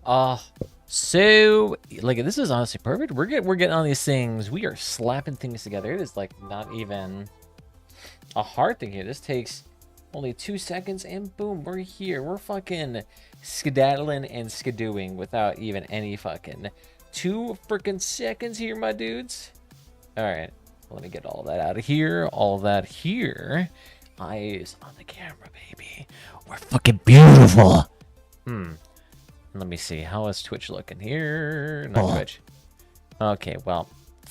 Uh, so like this is honestly perfect. We're getting on these things. We are slapping things together. It is like not even a hard thing here. This takes only 2 seconds, and boom, we're here. We're fucking skedaddling and skidooing without even any fucking 2 freaking seconds here, my dudes. All right, let me get all that out of here. All that here. Eyes on the camera, baby. We're fucking beautiful. Let me see. How is Twitch looking here? Not Twitch. Okay, well,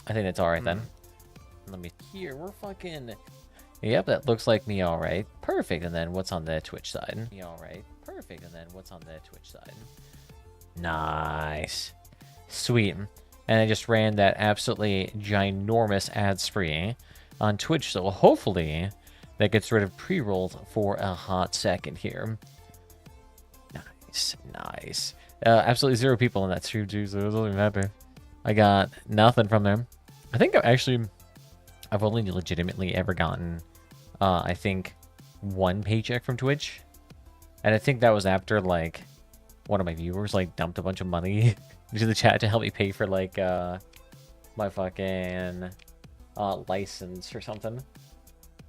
I think that's all right then. Let me here. We're fucking. Yep, that looks like me all right. Perfect. And then what's on the Twitch side? Me all right. Perfect. And then what's on the Twitch side? Nice. Sweet. And I just ran that absolutely ginormous ads free on Twitch, so hopefully that gets rid of pre-rolls for a hot second here. Nice, nice. Absolutely 0 people in that stream too, so it doesn't even matter. I got nothing from them. I think I've only legitimately ever gotten, I think, 1 paycheck from Twitch, and I think that was after like one of my viewers like dumped a bunch of money into the chat to help me pay for like my fucking license or something.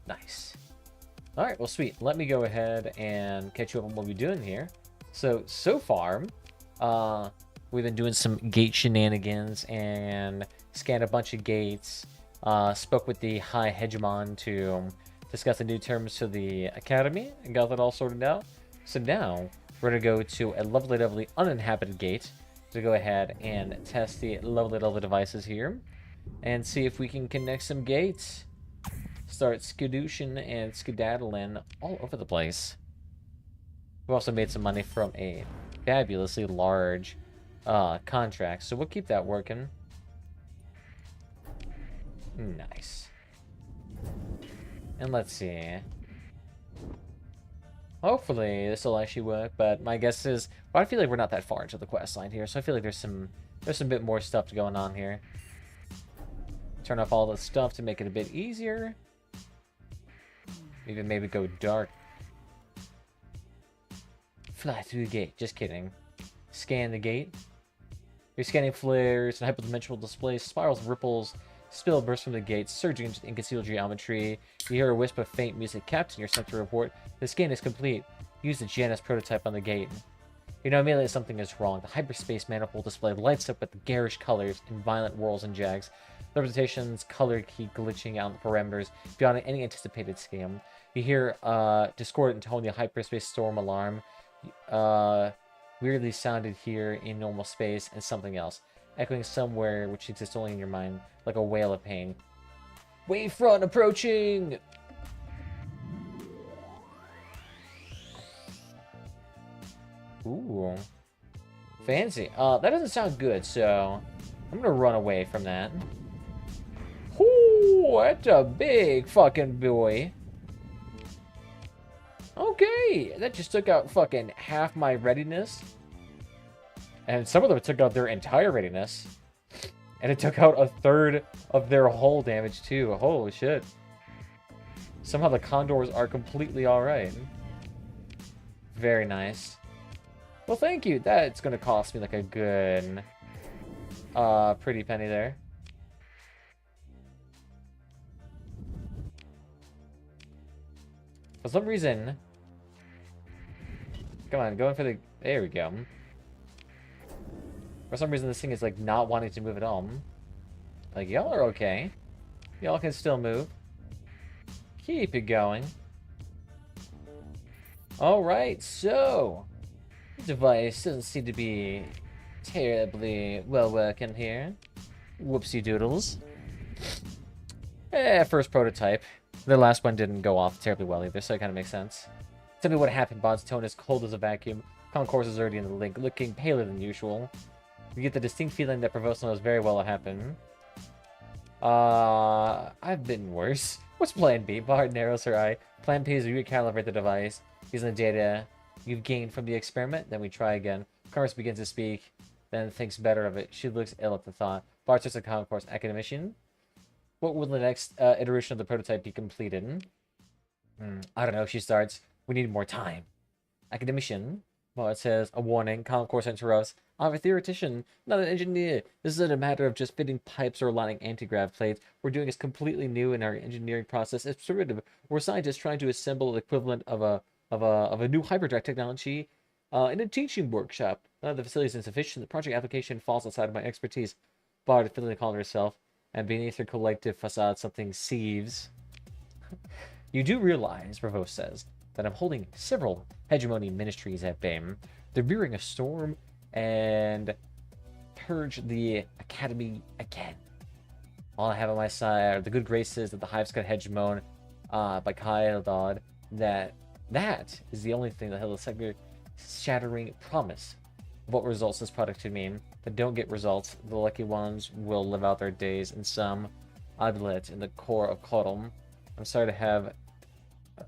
Nice. All right, well, sweet. Let me go ahead and catch you up on what we're doing here. So far, we've been doing some gate shenanigans and scanned a bunch of gates. Spoke with the High Hegemon to discuss the new terms to the Academy and got that all sorted out. So now we're gonna go to a lovely, lovely uninhabited gate to go ahead and test the lovely, lovely devices here and see if we can connect some gates. Start skidooshin and skedaddling all over the place. We also made some money from a fabulously large contract, so we'll keep that working. Nice. And let's see. Hopefully this will actually work, but my guess is, well, I feel like we're not that far into the quest line here, so I feel like there's some bit more stuff going on here. Turn off all the stuff to make it a bit easier. Even maybe go dark. Fly through the gate. Just kidding. Scan the gate. You're scanning flares and hyperdimensional displays, spirals and ripples, spill bursts from the gate, surging into inconceivable geometry. You hear a wisp of faint music. Captain, your sent to report. The scan is complete. Use the Janus prototype on the gate. You know immediately something is wrong. The hyperspace manifold display lights up with the garish colors in violent whirls and jags. The representation's color key glitching out the parameters beyond any anticipated scale. You hear discordant tone, the hyperspace storm alarm. Weirdly sounded here in normal space and something else, echoing somewhere which exists only in your mind, like a wail of pain. Wavefront approaching! Ooh. Fancy. That doesn't sound good, so I'm gonna run away from that. Ooh, that's a big fucking boy. Okay, that just took out fucking half my readiness. And some of them took out their entire readiness. And it took out 1/3 of their hull damage too. Holy shit. Somehow the condors are completely alright. Very nice. Well, thank you. That's gonna cost me like a good pretty penny there. For some reason, come on, going for the, there we go. For some reason this thing is like not wanting to move at all. Like, y'all are okay. Y'all can still move. Keep it going. Alright, so the device doesn't seem to be terribly well working here. Whoopsie doodles. First prototype. The last one didn't go off terribly well either, so it kind of makes sense. Tell me what happened. Bond's tone is cold as a vacuum. Concourse is already in the link, looking paler than usual. You get the distinct feeling that Provost knows very well what happened. I've been worse. What's plan B? Bard narrows her eye. Plan B is recalibrate the device using the data you've gained from the experiment. Then we try again. Concourse begins to speak, then thinks better of it. She looks ill at the thought. Bard starts a Concourse. Academician? What will the next iteration of the prototype be completed? I don't know. She starts. We need more time. Academician. Well, it says, a warning, concourse interrupts. I'm a theoretician, not an engineer. This isn't a matter of just fitting pipes or aligning anti-grav plates. We're doing is completely new in our engineering process. It's derivative. We're scientists trying to assemble the equivalent of a new hyperdrive technology in a teaching workshop. The facility is insufficient. The project application falls outside of my expertise. Bard fiddling called herself, and beneath her collective facade something sieves. You do realize, Provost says, that I'm holding several hegemony ministries at bay. They're rearing a storm and purge the academy again. All I have on my side are the good graces of the Hive's-Cut Hegemon by Kyle Dodd. That is the only thing that held a sector shattering promise of what results this product should mean. But don't get results. The lucky ones will live out their days in some outlet in the core of Kodum. I'm sorry to have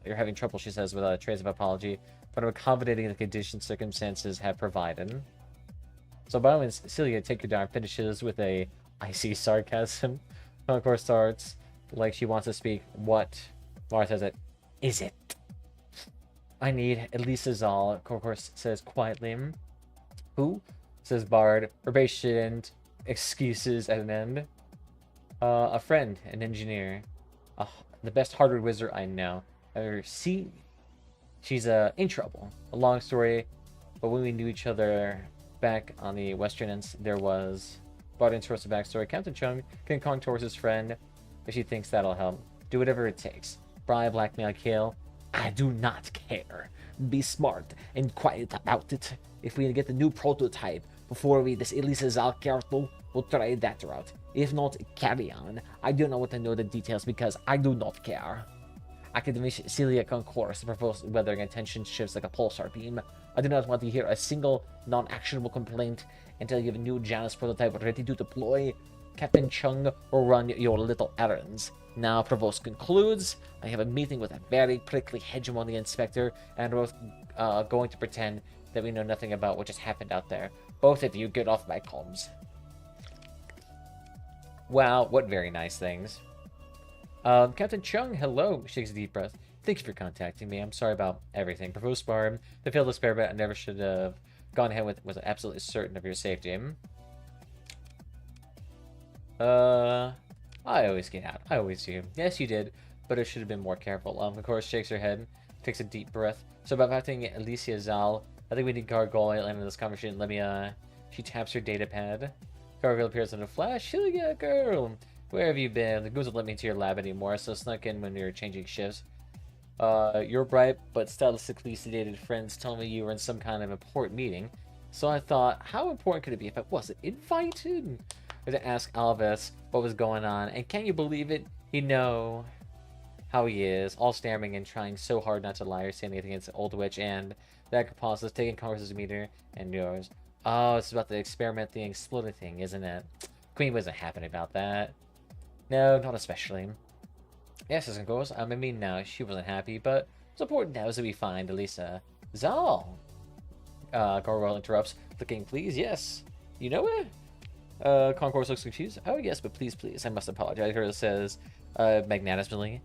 you're having trouble, she says, with traits of apology, but I'm accommodating the conditions circumstances have provided. So by the way, Celia, take your down, finishes with a icy sarcasm. Of course, starts like she wants to speak. What? Mara says it. Is it? I need Elisa Zal, of course, says quietly. Who? Says Bard. Her patient excuses at an end. A friend, an engineer. The best hardware wizard I know. See, she's in trouble. A long story, but when we knew each other back on the Western Ends, there was brought into us a backstory. Captain Chung can contour his friend if she thinks that'll help. Do whatever it takes. Bribe, blackmail, kill. I do not care. Be smart and quiet about it. If we get the new prototype before we this Elisa Zal careful, we'll try that route. If not, carry on. I do not want to know the details because I do not care. Academic Celia Concourse propose weathering attention shifts like a pulsar beam. I do not want to hear a single non-actionable complaint until you have a new Janus prototype ready to deploy. Captain Chung will run your little errands. Now Provost concludes. I have a meeting with a very prickly hegemony inspector, and we're going to pretend that we know nothing about what just happened out there. Both of you get off my comms. Wow, what very nice things. Captain Chung, hello. She takes a deep breath. Thank you for contacting me. I'm sorry about everything. Provost Barb, the failed experiment I never should have gone ahead with was absolutely certain of your safety. I always get out. I always do. Yes, you did, but I should have been more careful. Of course, shakes her head, takes a deep breath. So about acting Alicia Zal, I think we need Gargoyle in this conversation. Let me, she taps her data pad. Gargoyle appears in a flash. Celia, girl. Where have you been? The goons won't let me into your lab anymore, so snuck in when we were changing shifts. Your bright but stylistically sedated friends told me you were in some kind of important meeting. So I thought, how important could it be if I wasn't invited? I had to ask Alves what was going on, and can you believe it? You know how he is, all stammering and trying so hard not to lie or say anything against the old witch, and that Capos taking Congress's meter and yours. Oh, it's about the experiment thing, exploded thing, isn't it? Queen wasn't happy about that. No, not especially. Yes, as it goes, I mean, no, she wasn't happy, but what's important now is that we find Elisa Zal. Gargoyle interrupts. Looking, please, yes. You know it? Concourse looks confused. Oh, yes, but please, please, I must apologize. Her says, magnanimously.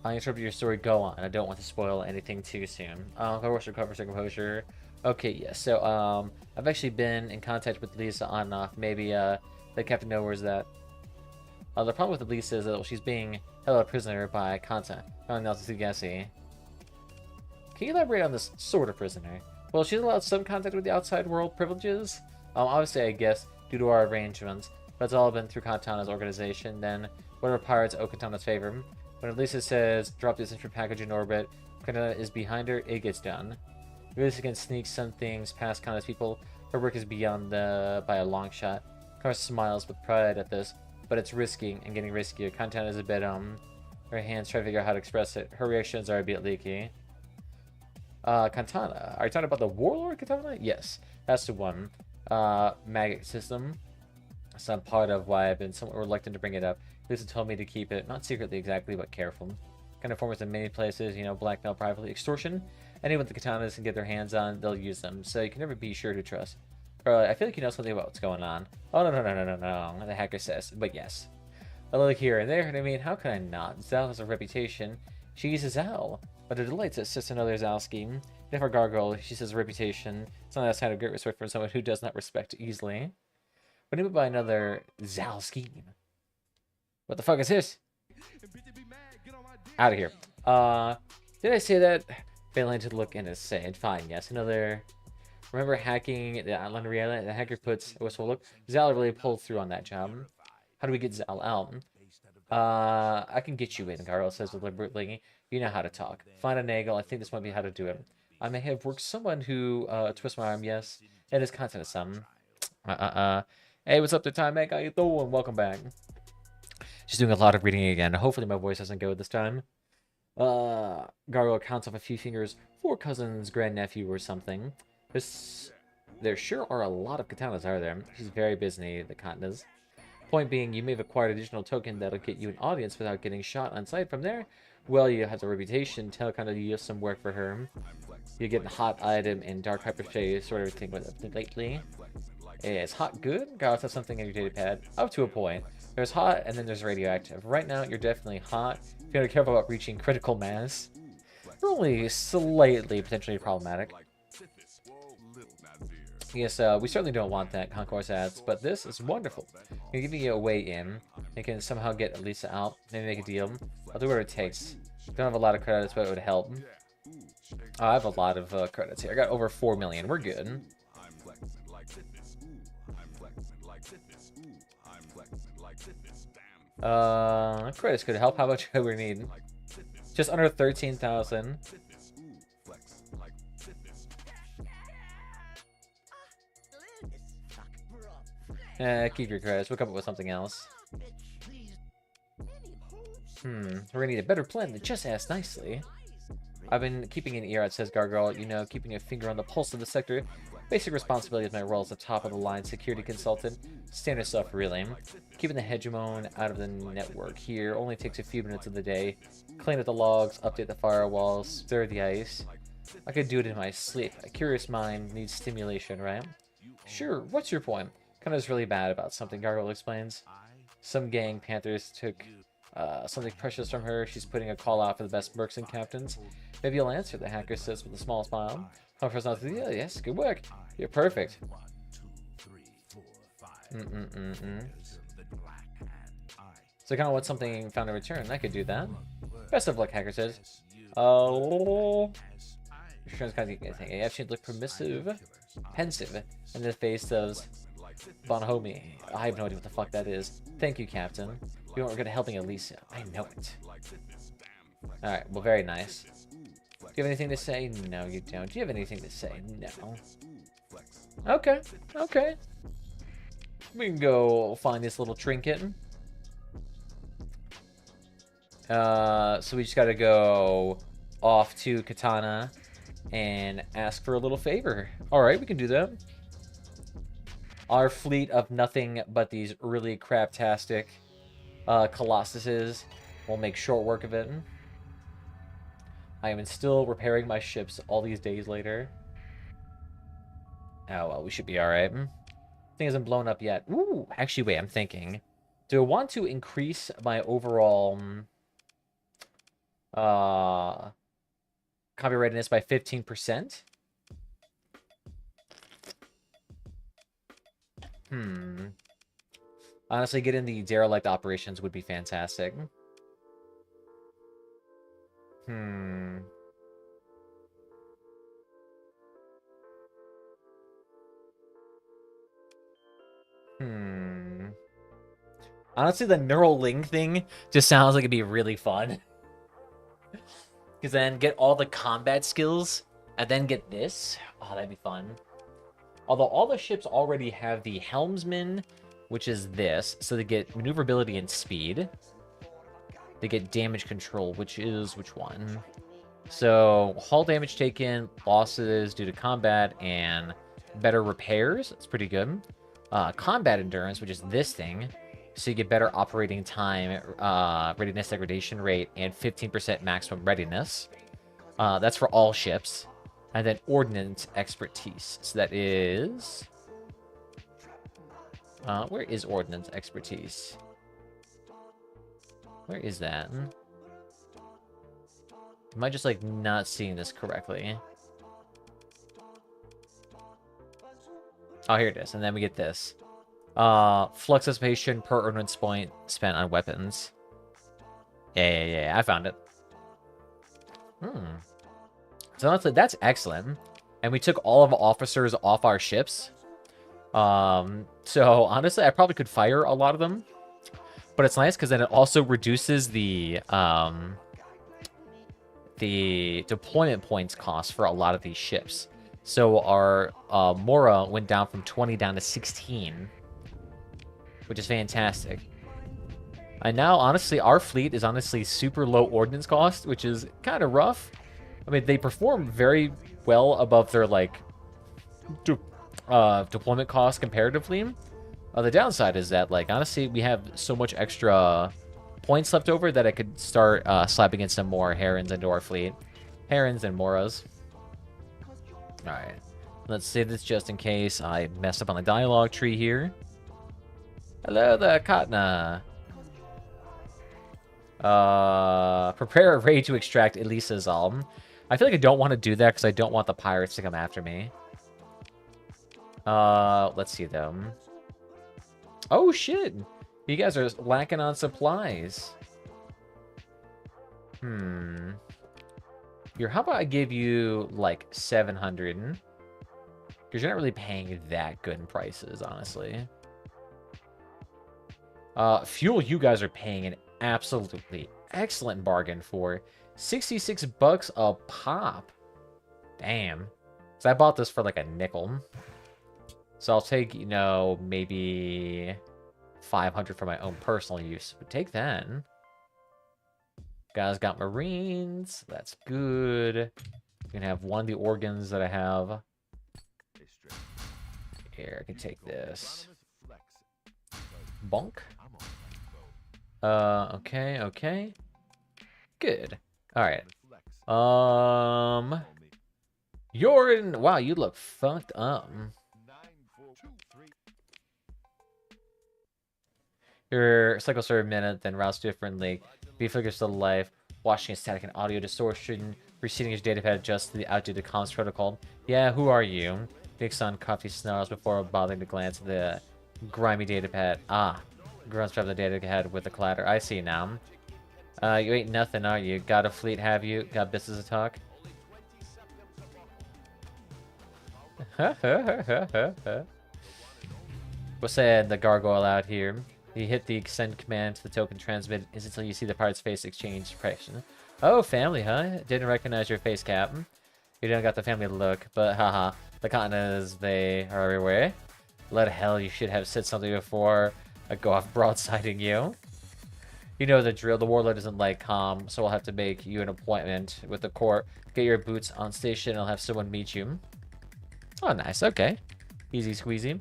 I interrupted your story. Go on. I don't want to spoil anything too soon. Concourse recovers her composure. Okay, yes. So, I've actually been in contact with Lisa on and off. Maybe, the Captain knows that. The problem with Lisa is that she's being held a prisoner by Kanta. Can you elaborate on this sort of prisoner? Well, she's allowed some contact with the outside world privileges. Obviously, I guess, due to our arrangements. But it's all been through Katana's organization. Then, whatever pirates owe Katana's favor. When Lisa says, drop this info package in orbit, Katana is behind her, it gets done. Lisa can sneak some things past Katana's people. Her work is beyond by a long shot. Kara smiles with pride at this. But it's risky and getting riskier. Content is a bit, her hands try to figure out how to express it. Her reactions are a bit leaky. Katana. Are you talking about the Warlord Katana? Yes, that's the one. Maggot system. Some part of why I've been somewhat reluctant to bring it up. Lisa told me to keep it, not secretly exactly, but careful. Kind of forms in many places, you know, blackmail privately. Extortion. Anyone with the katanas can get their hands on, they'll use them. So you can never be sure to trust. I feel like you know something about what's going on. Oh, no, the hacker says. But yes. A little here and there, and I mean, how can I not? Zal has a reputation. She's a Zal. But it delights to assist another Zalski. If our gargoyle, she says reputation, it's not a sign of great respect for someone who does not respect easily. But even by another Zalski. What the fuck is this? Out of here. Did I say that? Failing to look in his said. Fine, yes. Another. Remember hacking the Outlander reality? The hacker puts a whistle look. Zal really pulled through on that job. How do we get Zal out? I can get you in, Garl says deliberately. You know how to talk. Find a nagel. I think this might be how to do it. I may have worked someone who twists my arm, yes. It is content of some. Hey, what's up there, Time Meg? How you doing? Welcome back. She's doing a lot of reading again. Hopefully my voice doesn't go this time. Gargoyle counts off a few fingers. 4 cousins, grandnephew, or something. There sure are a lot of katanas, are there? She's very busy, the katanas. Point being, you may have acquired additional token that'll get you an audience without getting shot on sight from there. Well, you have the reputation. Tell kind of you have some work for her. You get a hot item in dark hyperspace, sort of thing with it lately. Is hot good? Gargoyle has something on your data pad. Up to a point. There's hot, and then there's radioactive. Right now, you're definitely hot. You gotta be careful about reaching critical mass. You're only slightly potentially problematic. Yes, we certainly don't want that concourse ads, but this is wonderful. You're giving you a way in. You can somehow get Elisa out. Maybe make a deal. I'll do whatever it takes. Don't have a lot of credits, but it would help. I have a lot of credits here. I got over 4 million. We're good. Credits could help. How much do we need? Just under 13,000. Keep your credits. We'll come up with something else. We're gonna need a better plan than just ask nicely. I've been keeping an ear out, says Gargoyle. You know, keeping a finger on the pulse of the sector. Basic responsibility is my role as the top-of-the-line security consultant. Standard stuff, really. Keeping the hegemon out of the network here only takes a few minutes of the day. Clean up the logs, update the firewalls, stir the ice. I could do it in my sleep. A curious mind needs stimulation, right? Sure, what's your point? Kanna's really bad about something, Gargoyle explains. Some gang Panthers took something precious from her. She's putting a call out for the best mercs and captains. Maybe you'll answer, the hacker says with a small smile. Yeah, yes, good work. You're perfect. So I kind of want something found in return. I could do that. Best of luck, hacker says. Oh. She look permissive, pensive, in the face of Bonhomie. I have no idea what the fuck that is. Thank you, Captain. You weren't good at helping Elisa. I know it. Alright, well, very nice. Do you have anything to say? No, you don't. Do you have anything to say? No. Okay, okay. We can go find this little trinket. So we just gotta go off to Katana and ask for a little favor. Alright, we can do that. Our fleet of nothing but these really craptastic Colossuses will make short work of it. I am still repairing my ships all these days later. Oh, well, we should be alright. Thing hasn't blown up yet. Ooh, actually, wait, I'm thinking. Do I want to increase my overall combat readiness by 15%? Honestly, getting the derelict operations would be fantastic. Honestly, the neural link thing just sounds like it'd be really fun. Because then get all the combat skills, and then get this. Oh, that'd be fun. Although all the ships already have the helmsman, which is this. So they get maneuverability and speed. They get damage control, which is which one? So hull damage taken, losses due to combat, and better repairs. That's pretty good. Combat endurance, which is this thing. So you get better operating time, readiness degradation rate, and 15% maximum readiness. That's for all ships. And then ordnance expertise. So that is... where is ordnance expertise? Where is that? Am I just, like, not seeing this correctly? Oh, here it is. And then we get this. Flux dissipation per ordnance point spent on weapons. Yeah, I found it. So honestly, that's excellent. And we took all of the officers off our ships. So honestly, I probably could fire a lot of them. But it's nice because then it also reduces the deployment points cost for a lot of these ships. So our Mora went down from 20 down to 16, which is fantastic. And now, honestly, our fleet is honestly super low ordnance cost, which is kind of rough. I mean, they perform very well above their, like, deployment cost comparatively. The downside is that, like, honestly, we have so much extra points left over that I could start slapping in some more Herons into our fleet. Herons and Moras. Alright. Let's save this just in case I messed up on the dialogue tree here. Hello there, Katna. Prepare a raid to extract Elisa's Alm. I feel like I don't want to do that because I don't want the pirates to come after me. Let's see them. Oh shit! You guys are lacking on supplies. Here, how about I give you like 700? Because you're not really paying that good in prices, honestly. Fuel, you guys are paying an absolutely excellent bargain for 66 bucks a pop. Damn. So I bought this for like a nickel. So I'll take, you know, maybe 500 for my own personal use. But take that. Guys got Marines. That's good. You can have one of the organs that I have. Here, I can take this. Bonk. Okay. Good. Alright. Jordan. Wow, you look fucked up. Your cycle serve a minute, then routes differently. Be figures to life. Watching a static and audio distortion. Reseating his datapad adjusts to the outdated comms protocol. Yeah, who are you? Big Son coffee snarls before bothering to glance at the grimy datapad. Ah. Grunts drive the datapad with a clatter. I see now. You ain't nothing, are you? Got a fleet, have you? Got business to talk? What's saying the gargoyle out here? You hit the send command to the token transmit is until you see the pirate's face exchange expression. Oh, family, huh? Didn't recognize your face, Captain. You don't got the family look, but haha. The continents, they are everywhere. Let hell, you should have said something before I go off broadsiding you. You know the drill. The warlord doesn't like calm, so I'll have to make you an appointment with the court. Get your boots on station, and I'll have someone meet you. Oh, nice. Okay. Easy squeezy.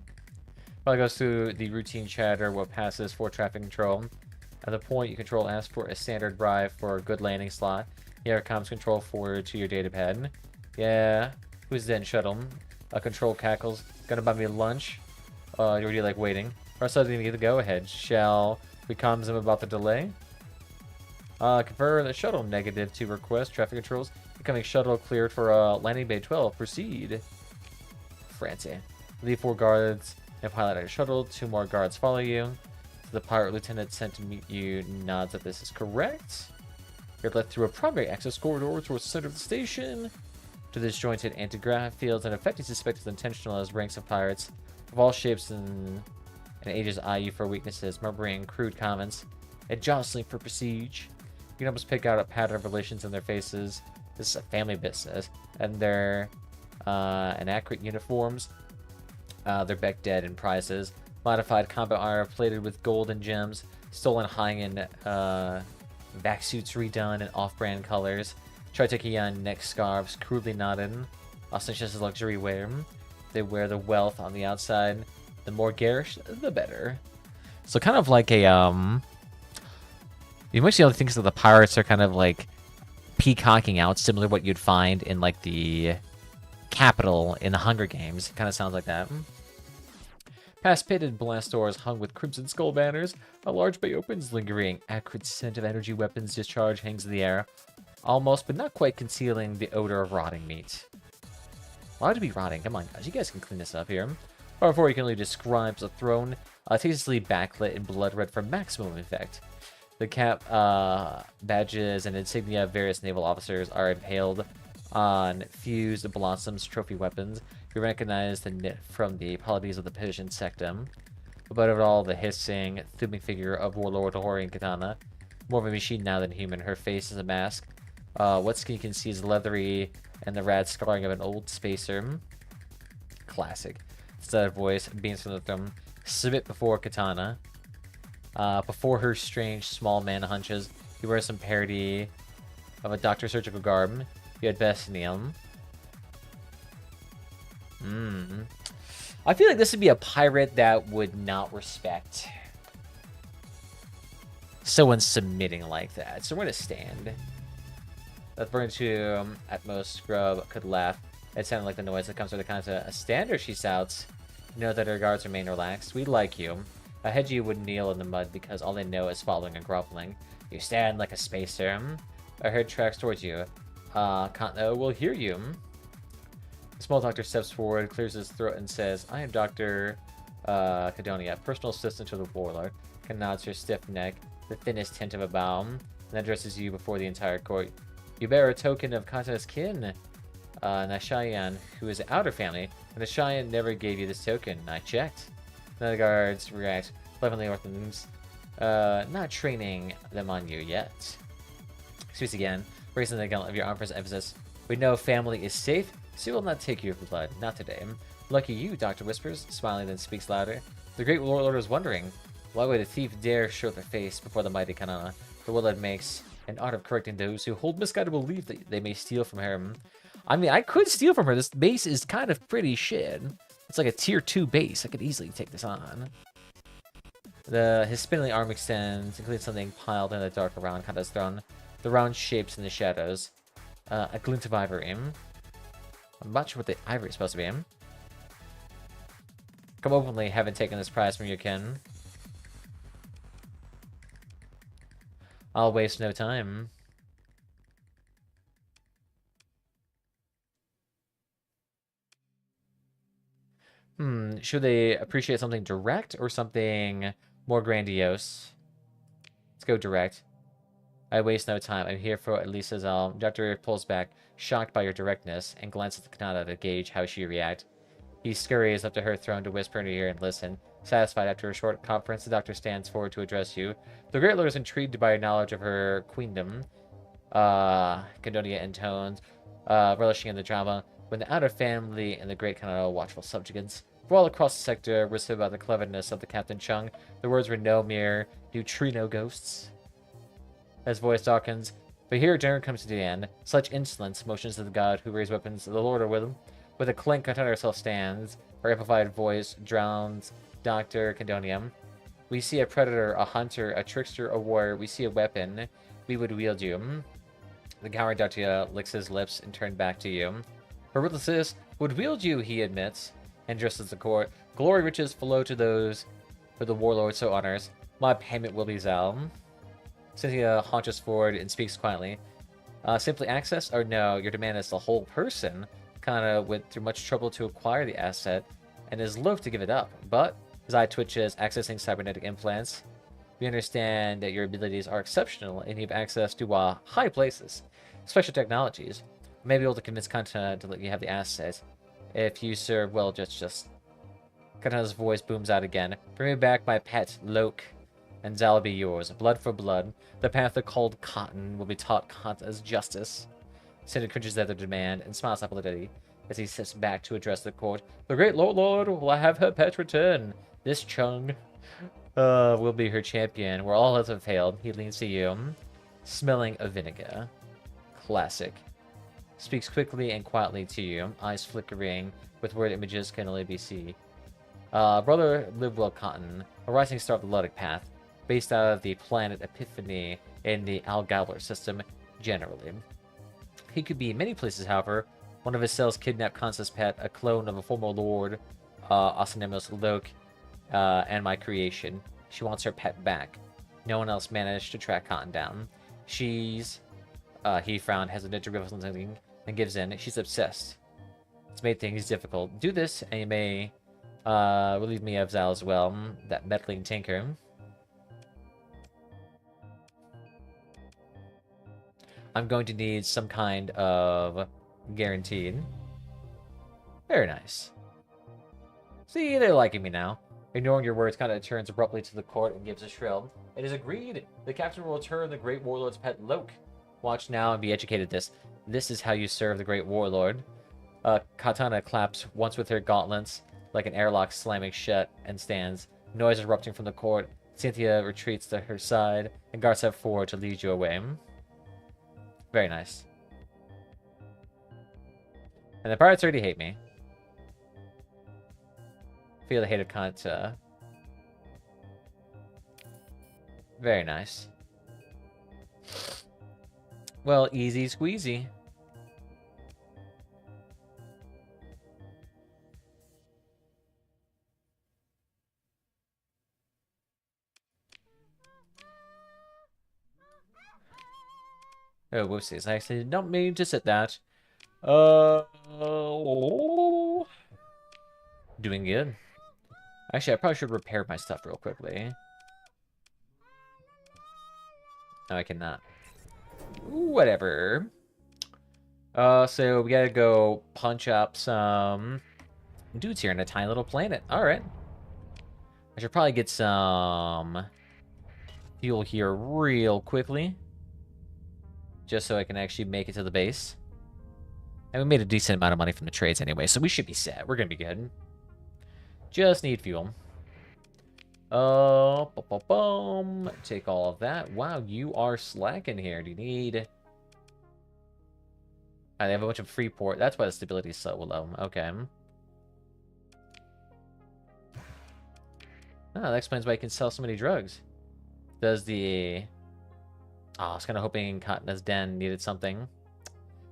While it goes through the routine chatter, what passes for traffic control. At the point you control, ask for a standard bribe for a good landing slot. Here comes control forward to your datapad. Yeah. Who's then shuttle? A control cackles. Gonna buy me lunch? You already like waiting. Or something to get the go ahead. Shall we calm them about the delay? Confer the shuttle negative to request traffic controls. Becoming shuttle cleared for landing bay 12. Proceed. Francie. Leave 4 guards and pilot a shuttle. 2 more guards follow you. The pirate lieutenant sent to meet you nods that this is correct. You're led through a primary access corridor towards the center of the station. To disjointed anti-grav fields, and effect is suspected as intentional as ranks of pirates of all shapes and ages eye you for weaknesses, murmuring crude comments, and jostling for prestige. You can almost pick out a pattern of relations in their faces. This is a family business, and their inaccurate uniforms, their beck dead and prizes, modified combat armor plated with gold and gems, stolen high-end vac suits redone in off-brand colors, Tritikian neck scarves crudely knotted, ostentatious luxury wear. They wear the wealth on the outside. The more garish, the better. So kind of like a, you might see all the things that the pirates are kind of like peacocking out, similar to what you'd find in like the capital in the Hunger Games. It kind of sounds like that. Past pitted blast doors hung with crimson skull banners. A large bay opens, lingering acrid scent of energy weapons discharge hangs in the air. almost, but not quite concealing the odor of rotting meat. Allowed to be rotting. Come on, guys. You guys can clean this up here. Or before you can only describe the throne, tastefully backlit in blood red for maximum effect. The cap, badges, and insignia of various naval officers are impaled on fused blossoms trophy weapons. You recognize the knit from the polities of the Persian sectum. Above it all, the hissing, thumbing figure of Warlord Horian Katana. More of a machine now than human. Her face is a mask. What skin you can see is leathery and the rad scarring of an old spacer. Classic. Instead of voice, beams from the throne. Submit before Katana. Before her strange small man hunches, he wears some parody of a doctor's surgical garb. You had best kneel. I feel like this would be a pirate that would not respect someone submitting like that. So we're going to stand. That burn to at most scrub could laugh. It sounded like the noise that comes from the kind of a stander, she shouts. You know that her guards remain relaxed. We like you. A Hedgie would kneel in the mud because all they know is following and groveling. You stand like a spacer. A herd tracks towards you. Kanto will hear you. The small doctor steps forward, clears his throat, and says, I am Dr. Cadonia, personal assistant to the warlord. Can nods her stiff neck, the thinnest hint of a bow, and addresses you before the entire court. You bear a token of Kanto's kin, Nashayan, who is an outer family, and Nashayan never gave you this token. I checked. None of the guards react pleasantly or things, not training them on you yet. Speaks again, raising the gauntlet of your arm for emphasis. We know family is safe, so we will not take your blood. Not today. Lucky you, Doctor whispers, smiling, then speaks louder. The great warlord was wondering, why would a thief dare show their face before the mighty Kanana? The warlord makes an art of correcting those who hold misguided belief that they may steal from her. I mean, I could steal from her. This base is kind of pretty shit. It's like a tier 2 base. I could easily take this on. His spindly arm extends, including something piled in the dark around Kanda's throne. The round shapes in the shadows. A glint of ivory. I'm not sure what the ivory is supposed to be. Come openly, haven't taken this prize from your kin. I'll waste no time. Should they appreciate something direct or something more grandiose? Let's go direct. I waste no time. I'm here for Elisa's Doctor pulls back, shocked by your directness, and glances at the Kanata to gauge how she react. He scurries up to her throne to whisper in her ear and listen. Satisfied after a short conference, the doctor stands forward to address you. The great lord is intrigued by your knowledge of her queendom. Condonia intones, relishing in the drama. When the outer family and the great Kanata watchful subjugants. For all across the sector whispered about the cleverness of the Captain Chung. The words were no mere neutrino ghosts. His voice darkens. But here Darren comes to the end. Such insolence, motions of the god who raised weapons. The lord are with him. With a clink, Katana herself stands. Her amplified voice drowns Dr. Condonium. We see a predator, a hunter, a trickster, a warrior. We see a weapon. We would wield you. The coward Doctor licks his lips and turned back to you. Her ruthlessness would wield you, he admits, and addresses the court. Glory riches flow to those who the warlord so honors. My payment will be Zal. Cynthia haunches forward and speaks quietly. Simply access or no? Your demand is the whole person. Kana went through much trouble to acquire the asset and is loath to give it up. But his eye twitches, accessing cybernetic implants. We understand that your abilities are exceptional and you have access to high places, special technologies. May be able to convince Kanta to let you have the asset. If you serve well, just... Kanta's voice booms out again. Bring me back my pet, Loke, and Zal will be yours. Blood for blood. The panther called Cotton will be taught Kanta's justice. Cinder cringes at the demand and smiles happily as he sits back to address the court. The great Lord will have her pet return. This Chung will be her champion. Where all others have failed, he leans to you, smelling of vinegar. Classic. Speaks quickly and quietly to you, eyes flickering, with word images can only be seen. Brother Livewell Cotton, a rising star of the Ludic path, based out of the planet Epiphany in the Algabler system, generally. He could be many places, however. One of his cells kidnapped Kansa's pet, a clone of a former lord, Asanemos Loke, and my creation. She wants her pet back. No one else managed to track Cotton down. She's He frowned, hesitant to reveal something, and gives in. She's obsessed. It's made things difficult. Do this, and you may relieve me of Zal as well. That meddling tinker. I'm going to need some kind of guaranteed. Very nice. See, they're liking me now. Ignoring your words, kind of turns abruptly to the court and gives a shrill. It is agreed. The captain will return the great warlord's pet Loke. Watch now and be educated this. This is how you serve the great warlord. Katana claps once with her gauntlets, like an airlock slamming shut, and stands. Noise erupting from the court. Cynthia retreats to her side, and guards step forward to lead you away. Very nice. And the pirates already hate me. Feel the hate of Kanta. Very nice. Well, easy squeezy. Oh, whoopsies. I actually don't mean to set that. Doing good. Actually, I probably should repair my stuff real quickly. No, I cannot. Whatever. So we gotta go punch up some dudes here in a tiny little planet. Alright. I should probably get some fuel here real quickly. Just so I can actually make it to the base. And we made a decent amount of money from the trades anyway, so we should be set. We're gonna be good. Just need fuel. Take all of that. Wow, you are slacking here. Do you need... they have a bunch of free port. That's why the stability is so low. Okay. Oh, that explains why you can sell so many drugs. Does the... Oh, I was kind of hoping Katana's Den needed something.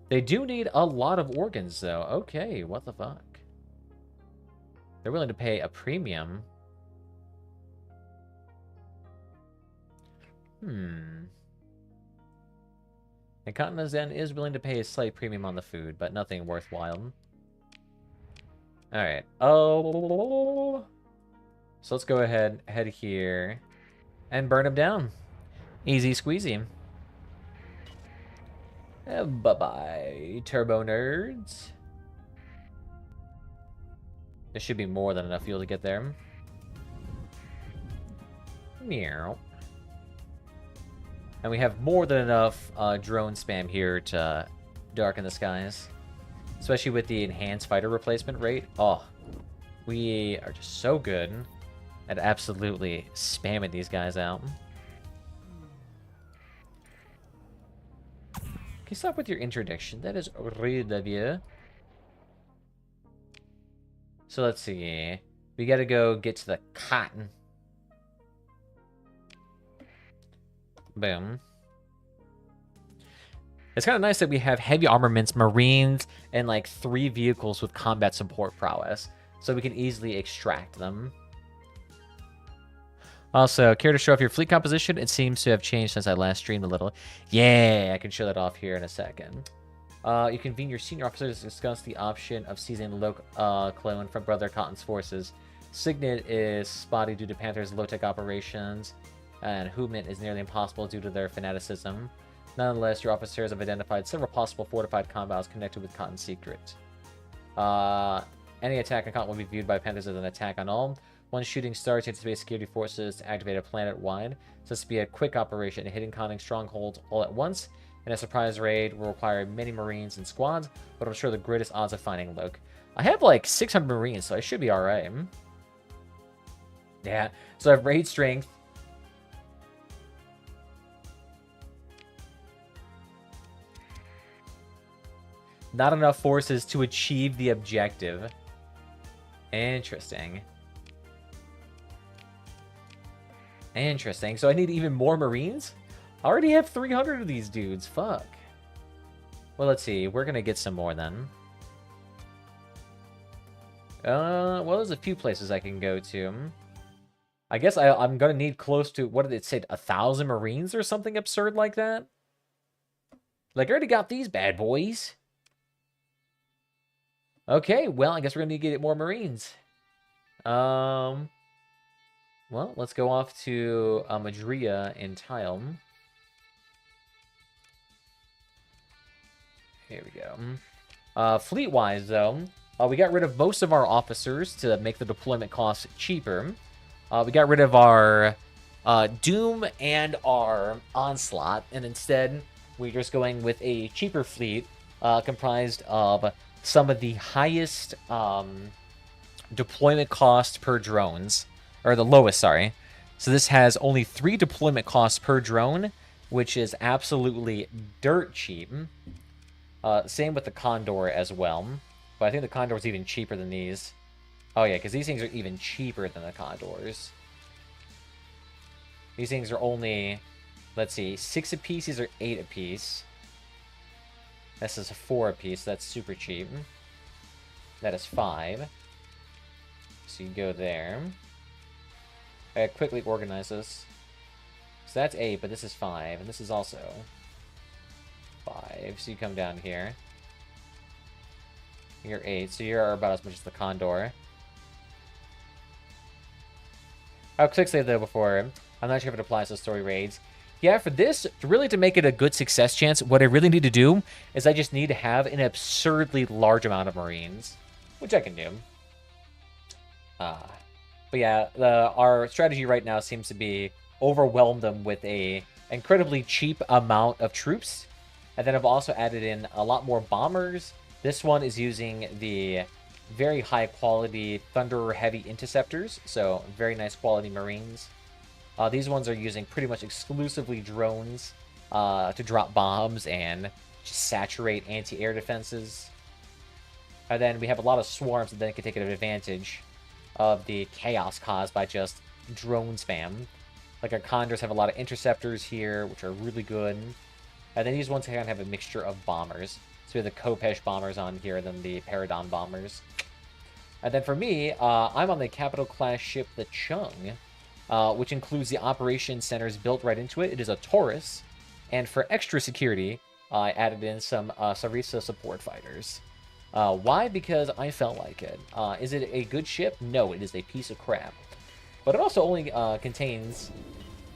They do need a lot of organs, though. Okay, what the fuck? They're willing to pay a premium. And Katana's Den is willing to pay a slight premium on the food, but nothing worthwhile. Alright. Oh. So let's go ahead, head here, and burn him down. Easy squeezy. Bye-bye, turbo nerds. There should be more than enough fuel to get there. Meow. And we have more than enough drone spam here to darken the skies. Especially with the enhanced fighter replacement rate. Oh, we are just so good at absolutely spamming these guys out. Can you stop with your interdiction? That is rude of you. So let's see. We gotta go get to the cotton. Boom. It's kind of nice that we have heavy armaments, marines, and like 3 vehicles with combat support prowess. So we can easily extract them. Also, care to show off your fleet composition? It seems to have changed since I last streamed a little. Yeah, I can show that off here in a second. You convene your senior officers to discuss the option of seizing the Loke clone from Brother Cotton's forces. Signet is spotty due to Panther's low-tech operations, and movement is nearly impossible due to their fanaticism. Nonetheless, your officers have identified several possible fortified compounds connected with Cotton's secret. Any attack on Cotton will be viewed by Panthers as an attack on all. One shooting star takes space security forces to activate a planet-wide. So this will be a quick operation, hitting Cotton strongholds all at once. And a surprise raid will require many marines and squads, but I'm sure the greatest odds of finding Loke. I have like 600 marines, so I should be alright. Yeah, so I have raid strength. Not enough forces to achieve the objective. Interesting. Interesting. So I need even more marines? I already have 300 of these dudes. Fuck. Well, let's see. We're going to get some more then. Well, there's a few places I can go to. I guess I'm going to need close to, what did it say, 1,000 marines or something absurd like that? Like, I already got these bad boys. Okay, well, I guess we're going to need to get more Marines. Well, let's go off to Madria and Tile. Here we go. Fleet-wise, though, we got rid of most of our officers to make the deployment costs cheaper. We got rid of our Doom and our Onslaught, and instead, we're just going with a cheaper fleet comprised of some of the highest deployment cost per drones, or the lowest, sorry. So this has only 3 deployment costs per drone, which is absolutely dirt cheap. Same with the Condor as well. But I think the Condor is even cheaper than these. Oh yeah, because these things are even cheaper than the Condors. These things are only, let's see, 6 apiece. These are 8 apiece. This is 4 apiece. So that's super cheap. That is 5. So you go there. I quickly organize this. So that's 8, but this is 5, and this is also 5. So you come down here. You're 8, so you're about as much as the Condor. I'll quick say though before, I'm not sure if it applies to story raids. Yeah, for this, really to make it a good success chance, what I really need to do is I just need to have an absurdly large amount of Marines, which I can do. But yeah, our strategy right now seems to be overwhelm them with a incredibly cheap amount of troops. And then I've also added in a lot more bombers. This one is using the very high quality Thunder Heavy Interceptors, so very nice quality Marines. These ones are using pretty much exclusively drones to drop bombs and just saturate anti-air defenses. And then we have a lot of swarms that then can take advantage of the chaos caused by just drone spam. Like our Condors have a lot of interceptors here, which are really good. And then these ones kind of have a mixture of bombers. So we have the Kopesh bombers on here, and then the Paradon bombers. And then for me, I'm on the capital class ship, the Chung, which includes the operations centers built right into it. It is a Taurus. And for extra security, I added in some Sarisa support fighters. Why? Because I felt like it. Is it a good ship? No, it is a piece of crap. But it also only contains,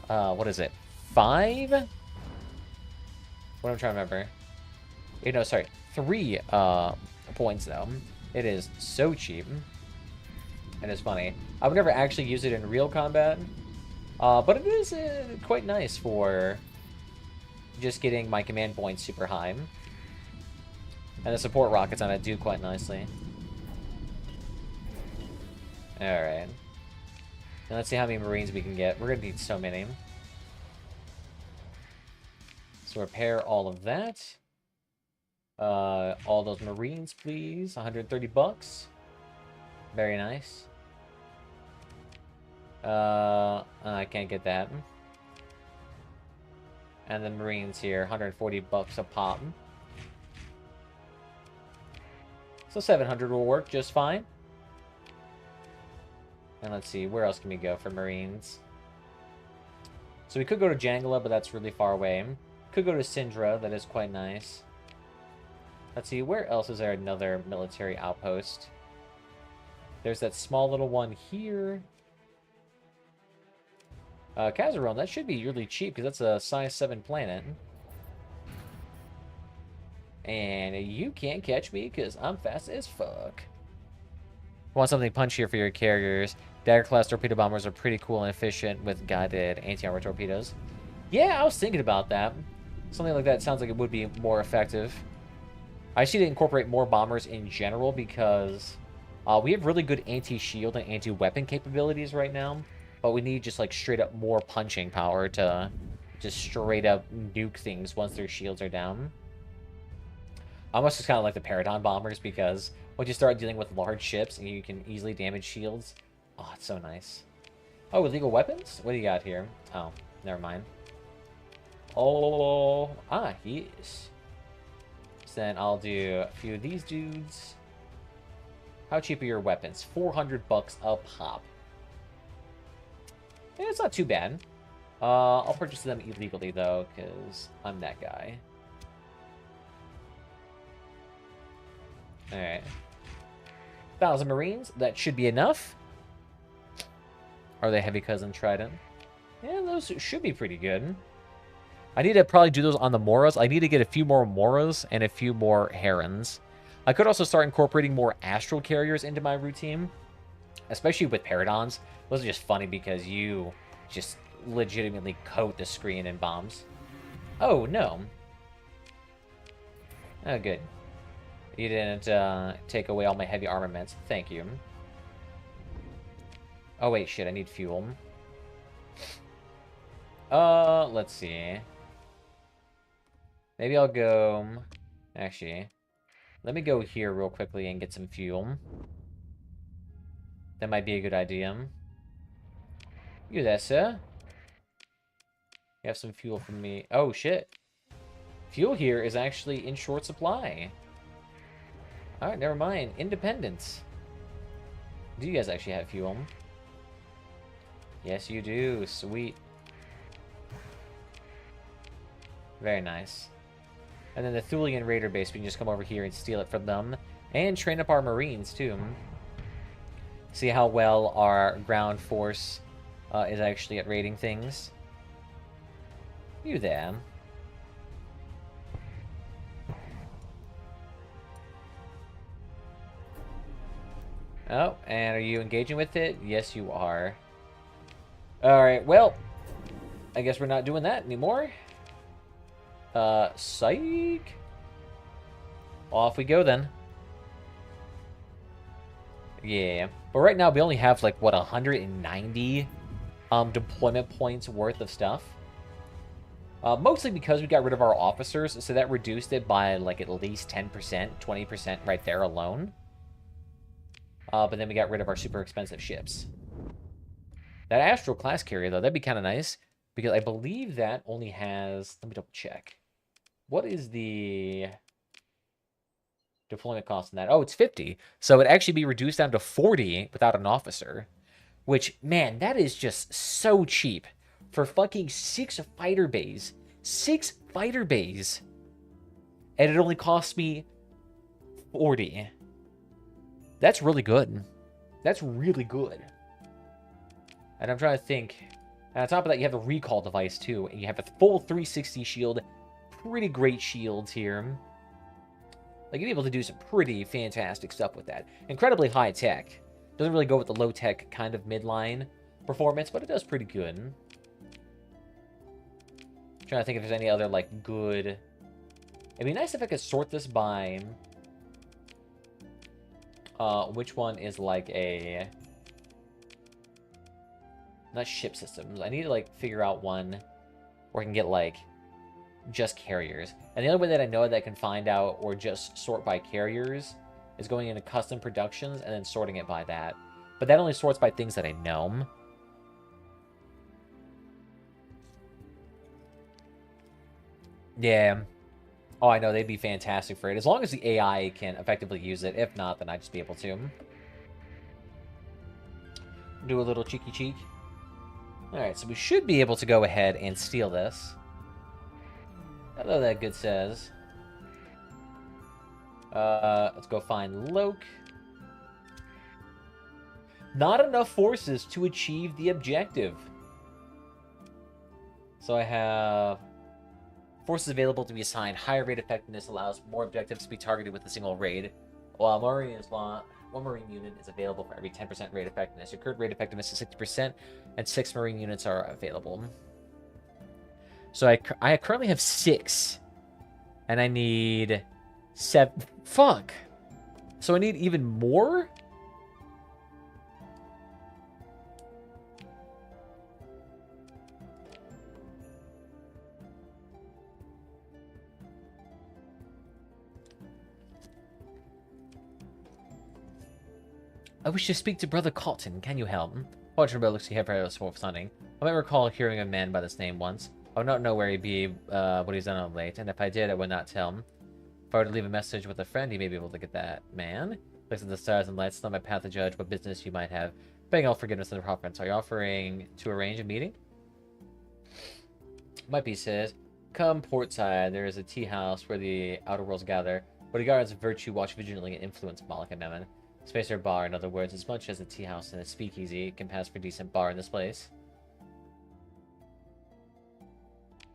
what is it, 5? What am I trying to remember? No, sorry, 3 points, though. It is so cheap. And it's funny. I would never actually use it in real combat. But it is quite nice for just getting my command points super high. And the support rockets on it do quite nicely. Alright. Now let's see how many Marines we can get. We're going to need so many. So repair all of that. All those Marines, please. 130 bucks. Very nice. I can't get that. And the Marines here, 140 bucks a pop. So 700 will work just fine. And let's see, where else can we go for Marines? So we could go to Jangala, but that's really far away. Could go to Syndra, that is quite nice. Let's see, where else is there another military outpost? There's that small little one here. Kazaron, that should be really cheap, because that's a size 7 planet. And you can't catch me, because I'm fast as fuck. Want something punchier for your carriers. Dagger-class torpedo bombers are pretty cool and efficient with guided anti-armor torpedoes. Yeah, I was thinking about that. Something like that sounds like it would be more effective. I just need to incorporate more bombers in general because we have really good anti-shield and anti-weapon capabilities right now. But we need just like straight up more punching power to just straight up nuke things once their shields are down. I almost just kind of like the Paradon bombers because once you start dealing with large ships and you can easily damage shields, oh, it's so nice. Oh, illegal weapons? What do you got here? Oh, never mind. Oh, he is. So then I'll do a few of these dudes. How cheap are your weapons? 400 bucks a pop. Yeah, it's not too bad. I'll purchase them illegally, though, because I'm that guy. Alright. 1,000 Marines. That should be enough. Are they Heavy Cousin Trident? Yeah, those should be pretty good. I need to probably do those on the Moras. I need to get a few more Moras and a few more Herons. I could also start incorporating more Astral Carriers into my routine, especially with Paradons. Those are just funny because you just legitimately coat the screen in bombs. Oh, no. Oh, good. You didn't take away all my heavy armaments. Thank you. Oh, wait, shit. I need fuel. Let's see. Maybe I'll go... Actually, let me go here real quickly and get some fuel. That might be a good idea. You there, sir? You have some fuel for me. Oh, shit. Fuel here is actually in short supply. Alright, never mind. Independence. Do you guys actually have fuel? Yes, you do. Sweet. Very nice. And then the Thulian Raider base, we can just come over here and steal it from them. And train up our Marines, too. See how well our ground force is actually at raiding things. You there. Oh, and are you engaging with it? Yes, you are. Alright, well, I guess we're not doing that anymore. Psych. Off we go then. Yeah. But right now we only have like, what, 190 deployment points worth of stuff. Mostly because we got rid of our officers, so that reduced it by like at least 10%, 20% right there alone. But then we got rid of our super expensive ships. That Astral class carrier, though, that'd be kind of nice. Because I believe that only has... Let me double check. What is the deployment cost in that? Oh, it's 50. So it'd actually be reduced down to 40 without an officer. Which, man, that is just so cheap. For fucking 6 fighter bays. 6 fighter bays. And it only cost me 40. That's really good. That's really good. And I'm trying to think. And on top of that, you have the recall device, too. And you have a full 360 shield. Pretty great shields here. Like, you'll be able to do some pretty fantastic stuff with that. Incredibly high tech. Doesn't really go with the low tech kind of midline performance, but it does pretty good. I'm trying to think if there's any other, like, good... It'd be nice if I could sort this by... which one is, like, a... Not ship systems. I need to, like, figure out one where I can get, like, just carriers. And the only way that I know that I can find out or just sort by carriers is going into custom productions and then sorting it by that. But that only sorts by things that I know. Yeah. Oh, I know. They'd be fantastic for it. As long as the AI can effectively use it. If not, then I'd just be able to. Do a little cheeky cheek. Alright, so we should be able to go ahead and steal this. Hello that good says. Let's go find Loke. Not enough forces to achieve the objective. So I have... Forces available to be assigned. Higher raid effectiveness allows more objectives to be targeted with a single raid. While one Marine unit is available for every 10% raid effectiveness. Your current raid effectiveness is 60%, and 6 Marine units are available. So I currently have 6. And I need 7. Fuck! So I need even more? I wish to speak to Brother Cotton. Can you help? Watcher Bill looks to have very for stunning. I might recall hearing a man by this name once. I would not know where he'd be, what he's done of late, and if I did, I would not tell him. If I were to leave a message with a friend, he may be able to get that man. Looks at the stars and lights, not my path to judge what business you might have. Begging all forgiveness and providence. Are you offering to arrange a meeting? Might be, says. Come portside. There is a tea house where the outer worlds gather. Bodyguards of virtue watch vigilantly and influence Moloch and Memon. Space or bar, in other words, as much as a tea house and a speakeasy can pass for decent bar in this place.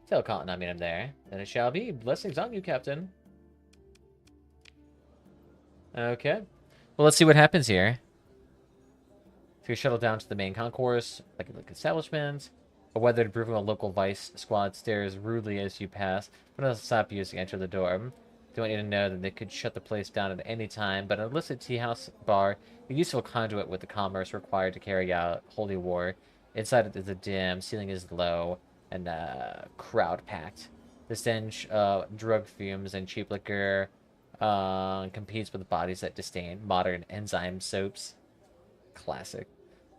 Tell Cotton I meet him there. Then it shall be. Blessings on you, Captain. Okay. Well, let's see what happens here. So you shuttle down to the main concourse, like an establishment. A weathered broom of a local vice squad stares rudely as you pass, but doesn't stop you as you enter the door. They want you to know that they could shut the place down at any time, but an illicit tea house bar, a useful conduit with the commerce required to carry out holy war. Inside it is a dim, ceiling is low, and crowd-packed. The stench of drug fumes and cheap liquor competes with the bodies that disdain modern enzyme soaps. Classic.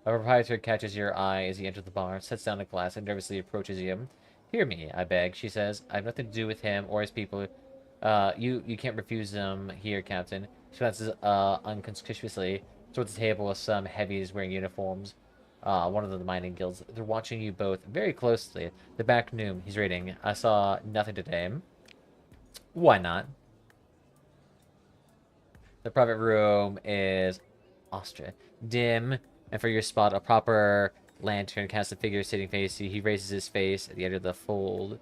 A proprietor catches your eye as you enter the bar, sets down a glass, and nervously approaches you. Hear me, I beg, she says. I have nothing to do with him or his people. You can't refuse them here, Captain. She glances unconspicuously towards the table with some heavies wearing uniforms. One of the mining guilds. They're watching you both very closely. The back room he's raiding. I saw nothing today. Why not? The private room is Austria. Dim, and for your spot, a proper lantern casts a figure sitting facing you. He raises his face at the end of the fold.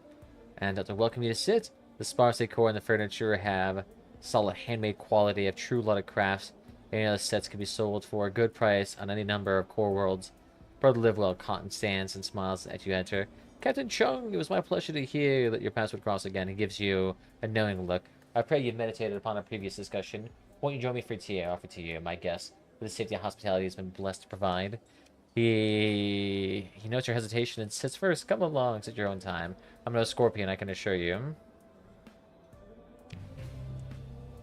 And to welcome you to sit, the sparse decor and the furniture have solid handmade quality of true Luddic crafts. Any of the sets can be sold for a good price on any number of core worlds. Brother live well, Cotton stands and smiles as you enter. Captain Chung, it was my pleasure to hear that your paths would cross again. He gives you a knowing look. I pray you've meditated upon our previous discussion. Won't you join me for tea? I offer to you, my guest, for the safety and hospitality has been blessed to provide. He notes your hesitation and sits first. Come along, sit your own time. I'm no scorpion, I can assure you.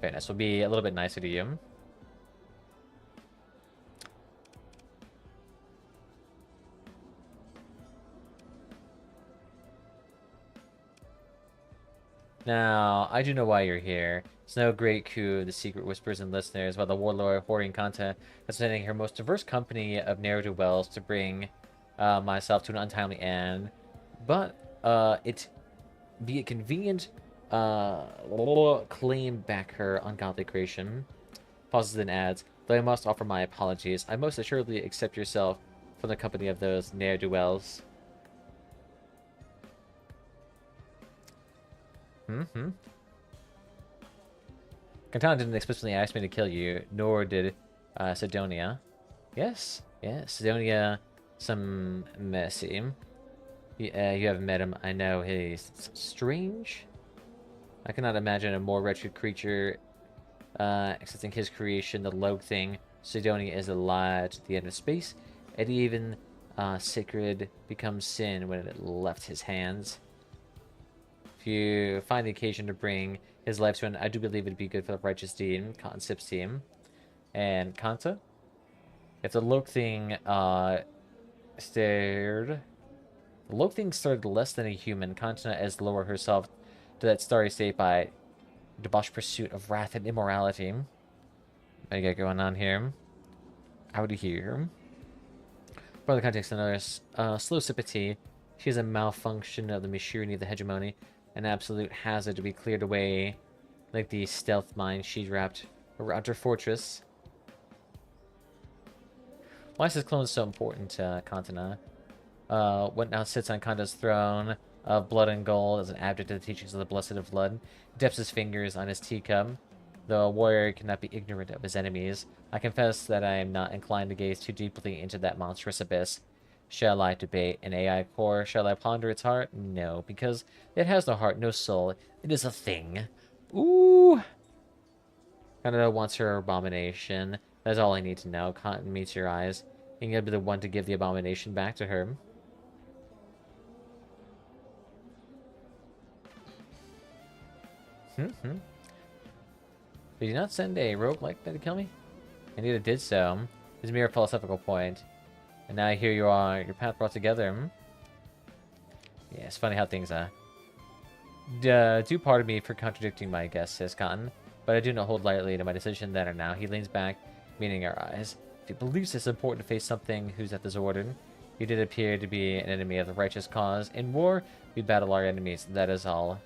Very nice. We'll be a little bit nicer to you. Now, I do know why you're here. It's no great coup, the secret whispers and listeners, while the warlord hoarding content is sending her most diverse company of ne'er-do-wells to bring myself to an untimely end. But, it be it convenient, claim back her ungodly creation. Pauses then adds, though I must offer my apologies, I most assuredly accept yourself from the company of those ne'er-do-wells. Cantana didn't explicitly ask me to kill you, nor did Sidonia. Yes, Sidonia, some messy. You haven't met him. I know he's strange. I cannot imagine a more wretched creature accepting his creation, the Logue thing. Sidonia is a lie to the end of space, and even sacred becomes sin when it left his hands. If you find the occasion to bring his life to an, I do believe it'd be good for the righteous deed. Cotton sips team. And Kanta? If the Logue thing stared... The Logue thing started less than a human. Kanta as lower herself to that starry state by debauched pursuit of wrath and immorality. What do you got going on here? Out of here. For the context, another slow sip of tea. She has a malfunction of the machinery of the hegemony. An absolute hazard to be cleared away like the stealth mine she's wrapped around her fortress. Why is this clone so important to Kantana? What now sits on Kanda's throne of blood and gold as an advocate to the teachings of the Blessed of Blood. He dips his fingers on his teacup. Though a warrior cannot be ignorant of his enemies, I confess that I am not inclined to gaze too deeply into that monstrous abyss. Shall I debate an AI core? Shall I ponder its heart? No, because it has no heart, no soul. It is a thing. Ooh. Canada wants her abomination. That's all I need to know. Cotton meets your eyes. You're gonna be the one to give the abomination back to her. Did you not send a rogue like that to kill me? Indeed it did so. It's a mere philosophical point. And now here you are, your path brought together. Yeah, it's funny how things do pardon me for contradicting my guess, says Cotton, but I do not hold lightly to my decision then or now. He leans back, meeting our eyes. If he believes it's important to face something who's at this order, you did appear to be an enemy of the righteous cause. In war, we battle our enemies, that is all.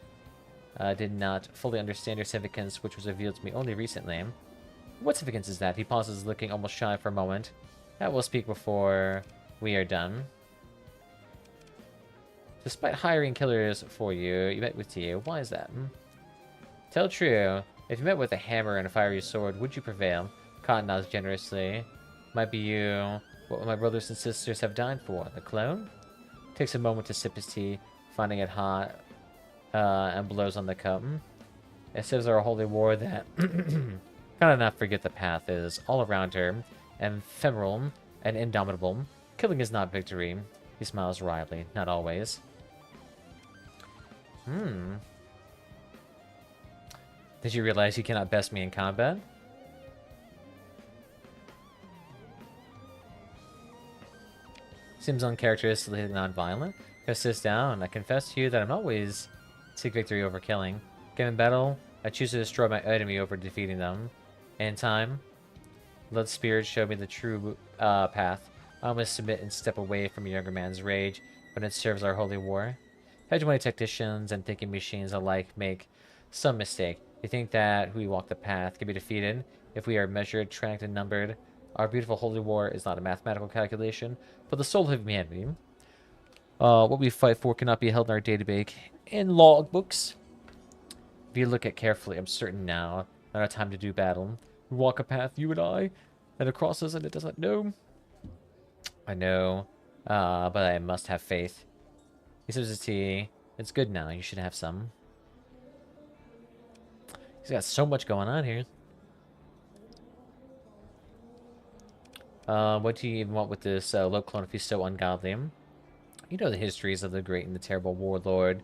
Did not fully understand your significance, which was revealed to me only recently. What significance is that? He pauses, looking almost shy for a moment. That will speak before we are done. Despite hiring killers for you, you met with Tia. Why is that? Tell true. If you met with a hammer and a fiery sword, would you prevail? Cotton nods generously. Might be you. What my brothers and sisters have died for? The clone? Takes a moment to sip his tea, finding it hot, and blows on the cup. It says our holy war that cannot not forget the path is all around her, ephemeral and indomitable. Killing is not victory. He smiles wryly. Not always. Did you realize you cannot best me in combat? Seems uncharacteristically non-violent. Sits down. I confess to you that I'm always seek victory over killing. Given battle, I choose to destroy my enemy over defeating them. In time, let spirit show me the true path. I must submit and step away from a younger man's rage, when it serves our holy war. Hegemony technicians and thinking machines alike make some mistake. They think that we walk the path can be defeated if we are measured, tracked, and numbered. Our beautiful holy war is not a mathematical calculation, but the soul of humanity. What we fight for cannot be held in our database in logbooks. If you look at carefully, I'm certain now, not our time to do battle. We walk a path, you and I, and it crosses and it does not know. I know, but I must have faith. He sips his tea. It's good now, you should have some. He's got so much going on here. What do you even want with this low clone if he's so ungodly? You know the histories of the great and the terrible warlord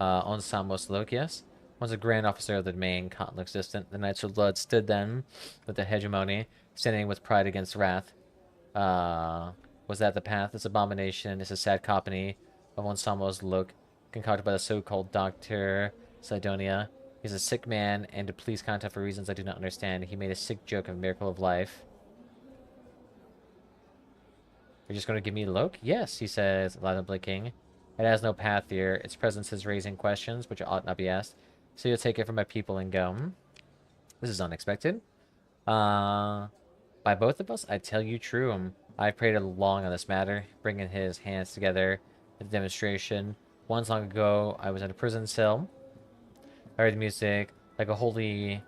Onsamos Lokias. Once a grand officer of the domain, Cotton looks distant. The Knights of Blood stood then with the hegemony, standing with pride against wrath. Was that the path? This abomination is a sad copy of Onsamos Lok, concocted by the so-called Dr. Sidonia. He's a sick man, and to please content for reasons I do not understand, he made a sick joke of a miracle of life. You're just going to give me Loke? Yes, he says, loud and blinking. It has no path here. Its presence is raising questions, which ought not be asked. So you'll take it from my people and go. This is unexpected. By both of us, I tell you true. I prayed long on this matter, bringing his hands together at the demonstration. Once long ago, I was in a prison cell. I heard the music like a holy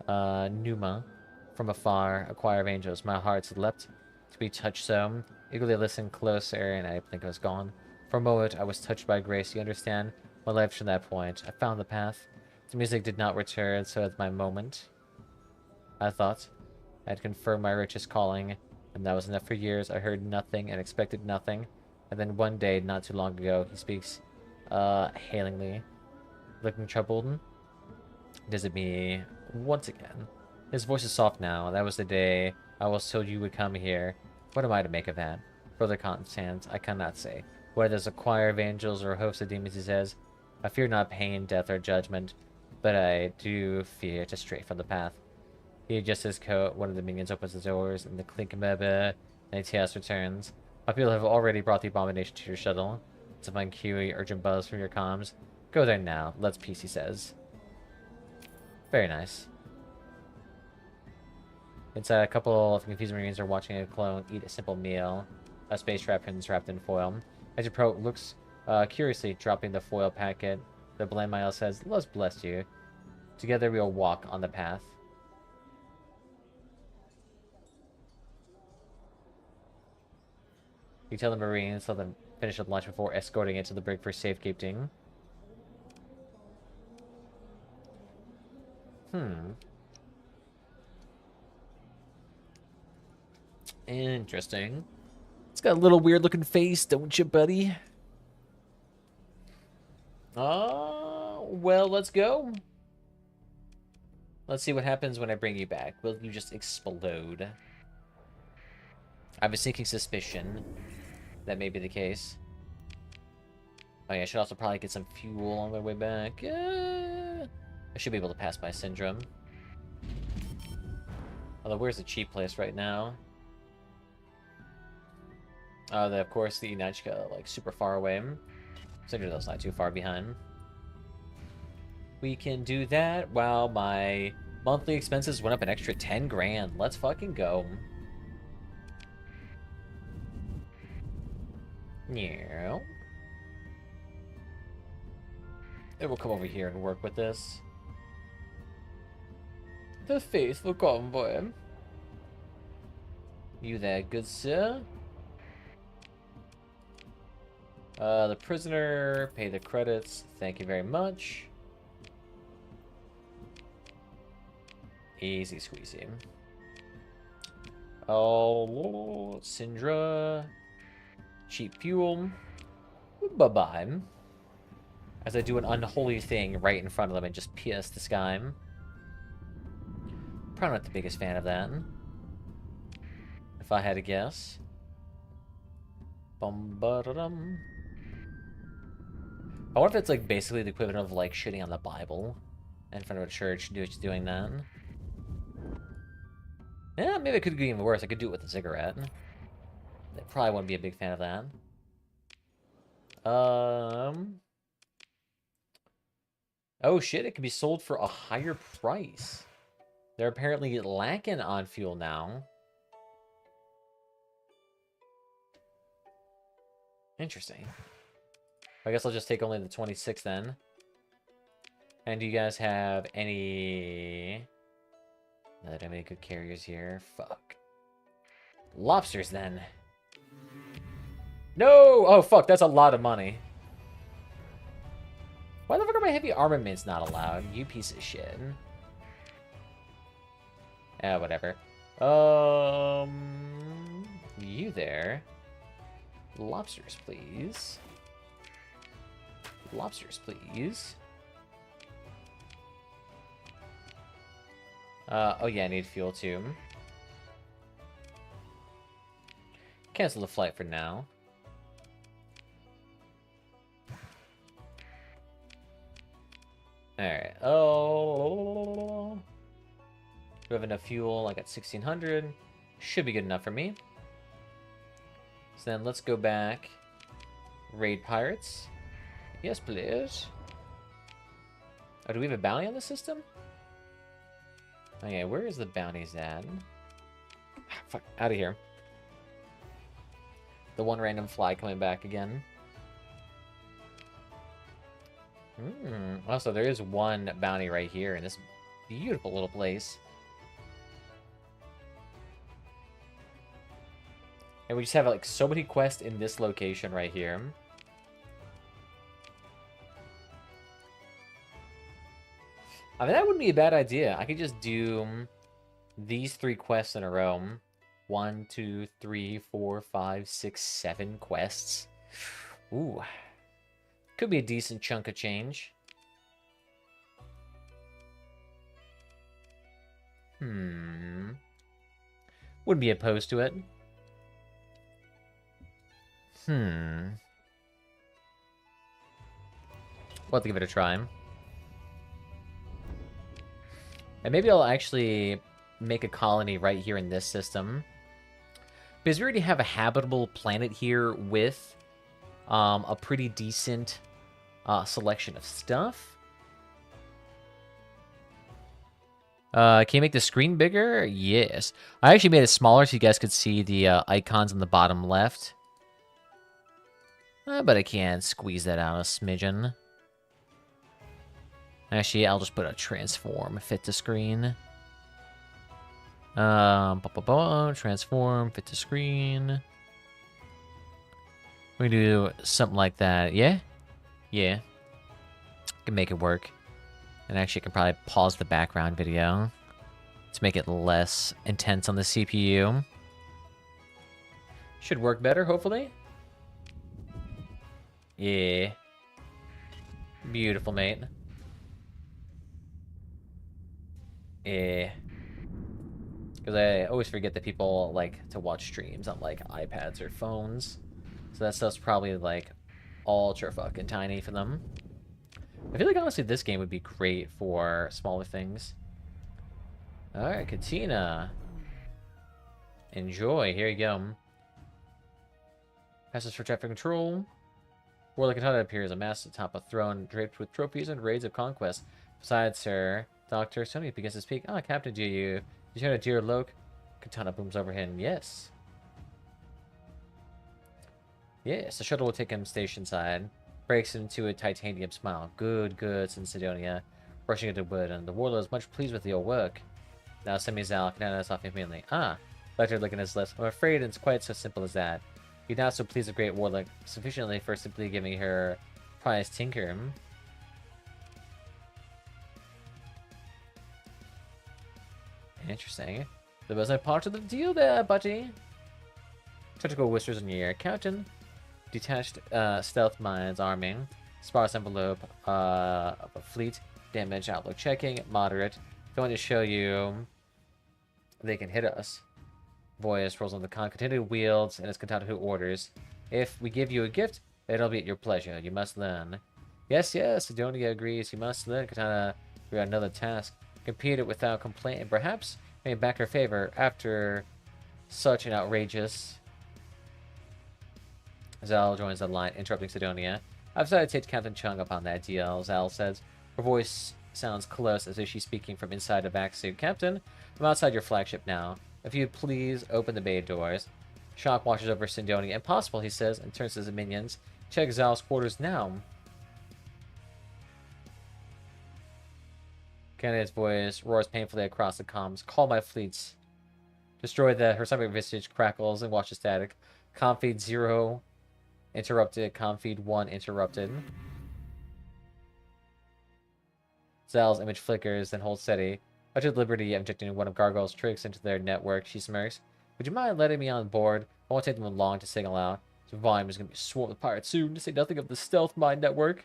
pneuma from afar, a choir of angels. My heart leapt to be touched so. Eagerly listened closer, and I think I was gone. For a moment, I was touched by grace. You understand? My life from that point. I found the path. The music did not return, so at my moment, I thought I had confirmed my richest calling, and that was enough for years. I heard nothing and expected nothing. And then one day, not too long ago, he speaks, hailingly, looking troubled. Does it me once again? His voice is soft now. That was the day I was told you would come here. What am I to make of that? Brother Constance, I cannot say. Whether it's a choir of angels or a host of demons, he says, I fear not pain, death, or judgment, but I do fear to stray from the path. He adjusts his coat, one of the minions opens the doors, and the clink of and ATS returns. My people have already brought the abomination to your shuttle. It's a fun QE urgent buzz from your comms. Go there now. Let's peace, he says. Very nice. It's a couple of confused marines are watching a clone eat a simple meal. A space weapons wrapped in foil. As your pro looks curiously, dropping the foil packet, the Blamile says, "Let's bless you. Together we will walk on the path." You tell the marines to let them finish the lunch before escorting it to the brig for safekeeping. Interesting. It's got a little weird looking face, don't you, buddy? Well, let's go. Let's see what happens when I bring you back. Will you just explode? I have a sinking suspicion that may be the case. Oh yeah, I should also probably get some fuel on my way back. I should be able to pass my syndrome. Although, where's the cheap place right now? Of course, the Nachka, like, super far away. Syndrome's not too far behind. We can do that while my monthly expenses went up an extra 10 grand. Let's fucking go. Yeah. And we'll come over here and work with this. The faithful convoy. You there, good sir? The prisoner, pay the credits. Thank you very much. Easy squeezy. Oh, Syndra. Cheap fuel. Bye-bye. As I do an unholy thing right in front of them and just pierce the sky. Probably not the biggest fan of that. If I had to guess. Bum-ba-da-dum. I wonder if it's like basically the equivalent of like shitting on the Bible in front of a church doing that. Yeah, maybe it could be even worse. I could do it with a cigarette. They probably wouldn't be a big fan of that. Oh shit, it can be sold for a higher price. They're apparently lacking on fuel now. Interesting. I guess I'll just take only the 26 then. And do you guys have any... Not that I have any good carriers here. Fuck. Lobsters then. No! Oh fuck, that's a lot of money. Why the fuck are my heavy armaments not allowed? You piece of shit. Whatever. You there. Lobsters, please. Lobsters, please. Oh yeah, I need fuel too. Cancel the flight for now. Alright. Oh. We have enough fuel. I got 1,600. Should be good enough for me. So then let's go back. Raid pirates. Yes, please. Oh, do we have a bounty on the system? Okay, where is the bounties at? Fuck, out of here. The one random fly coming back again. Also, there is one bounty right here in this beautiful little place. And we just have like so many quests in this location right here. I mean, that wouldn't be a bad idea. I could just do these 3 quests in a row. 1, 2, 3, 4, 5, 6, 7 quests. Ooh. Could be a decent chunk of change. Wouldn't be opposed to it. We'll have to give it a try. And maybe I'll actually make a colony right here in this system. Because we already have a habitable planet here with a pretty decent selection of stuff. Can you make the screen bigger? Yes. I actually made it smaller so you guys could see the icons on the bottom left. But I can squeeze that out a smidgen. Actually, I'll just put a transform fit to screen. Transform fit to screen. We can do something like that. Yeah? Yeah. Can make it work. And actually, I can probably pause the background video to make it less intense on the CPU. Should work better, hopefully. Yeah. Beautiful, mate. Yeah. Because I always forget that people like to watch streams on like iPads or phones. So that stuff's probably like ultra fucking tiny for them. I feel like honestly this game would be great for smaller things. Alright, Katina. Enjoy. Here you go. Passes for traffic control. Warlike Katana appears amassed atop a throne draped with trophies and raids of conquest. Besides, sir, Doctor, Sony begins to speak. Ah, Captain, do you hear a dear Loke? Katana booms over him. Yes. Yes, the shuttle will take him station side. Breaks into a titanium smile. Good, good, said Sidonia, rushing into wood, and the warlord is much pleased with your work. Now send me Zal, Katana is off immediately. Ah, Lecter licking his lips. I'm afraid it's quite so simple as that. You're not so pleased with Great Warlock sufficiently for simply giving her prize Tinker. Interesting. There was a part of the deal there, buddy. Tactical whispers in your ear. Captain. Detached stealth mines arming. Sparse envelope of a fleet. Damage outlook checking. Moderate. Going to show you they can hit us. Voice rolls on the con. Continue wields, and it's Katana who orders. If we give you a gift, it'll be at your pleasure. You must learn. Yes, yes, Sidonia agrees. You must learn. Katana, we got another task. Compete it without complaint, and perhaps may back her favor after such an outrageous... Zal joins the line, interrupting Sidonia. I've decided to take Captain Chung up on that deal, Zal says. Her voice sounds close, as if she's speaking from inside a vac suit. Captain, I'm outside your flagship now. If you'd please open the bay doors. Shock washes over Sidonia. Impossible, he says, and turns to his minions. Check Zal's quarters now. Candidate's voice roars painfully across the comms. Call my fleets. Destroy the Hersomic Visage crackles and watch the static. Confeed 0 interrupted. Confeed 1 interrupted. Zal's image flickers, then holds steady. I took liberty of injecting one of Gargoyle's tricks into their network, she smirks. Would you mind letting me on board? I won't take them long to signal out. The volume is going to be swarmed with pirates soon, to say nothing of the stealth mine network.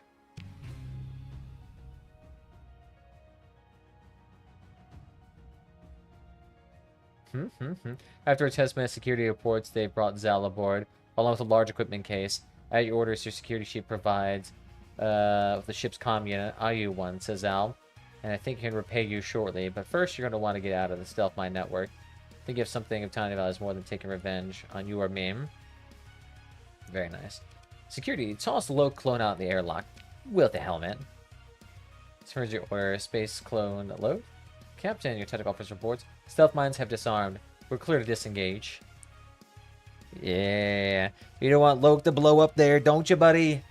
After a test minute, security reports they've brought Zal aboard, along with a large equipment case. At your orders, your security chief provides with the ship's comm unit, IU-1, says Zal. And I think he can repay you shortly, but first you're going to want to get out of the stealth mine network. I think you have something of tiny value more than taking revenge on you or me. Very nice. Security, toss the Loke clone out in the airlock. With the helmet. Turns your order, space clone Loke. Captain, your technical officer reports. Stealth mines have disarmed. We're clear to disengage. Yeah. You don't want Loke to blow up there, don't you, buddy?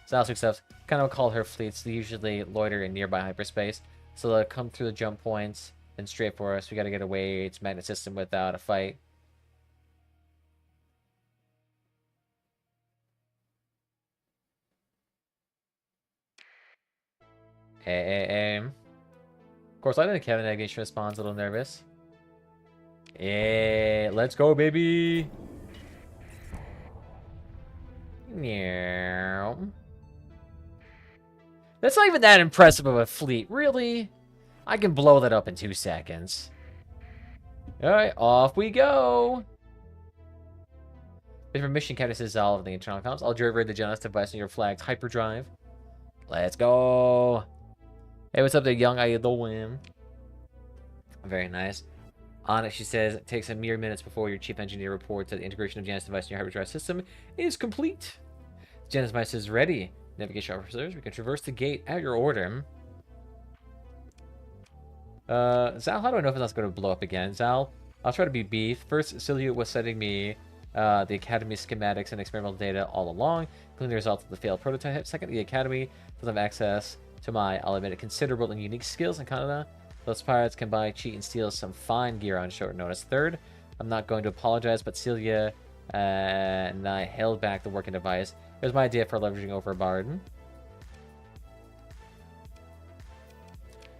Zal accepts. Kind of call her fleets. They usually loiter in nearby hyperspace. So they'll come through the jump points and straight for us. We gotta get away to magnet system without a fight. Of course, I think Kevin Navigation responds a little nervous. Yeah, let's go, baby. Yeah. That's not even that impressive of a fleet, really. I can blow that up in 2 seconds. Alright, off we go. Different mission caddices all of the internal comms. I'll deliver the Genesis device on your flag's hyperdrive. Let's go. Hey, what's up there, young idol? Very nice. On it, she says, it takes a mere minutes before your chief engineer reports that the integration of Genesis device in your hyperdrive system is complete. Genesis device is ready. Navigation officers, we can traverse the gate at your order. Zal, how do I know if it's not going to blow up again? Zal, I'll try to be beef. First, Celia was sending me the Academy schematics and experimental data all along, including the results of the failed prototype. Second, the Academy doesn't have access to my, I'll admit it, considerable and unique skills in Canada. Those pirates can buy, cheat, and steal some fine gear on short notice. Third, I'm not going to apologize, but Celia and I held back the working device. It was my idea for leveraging over Bard.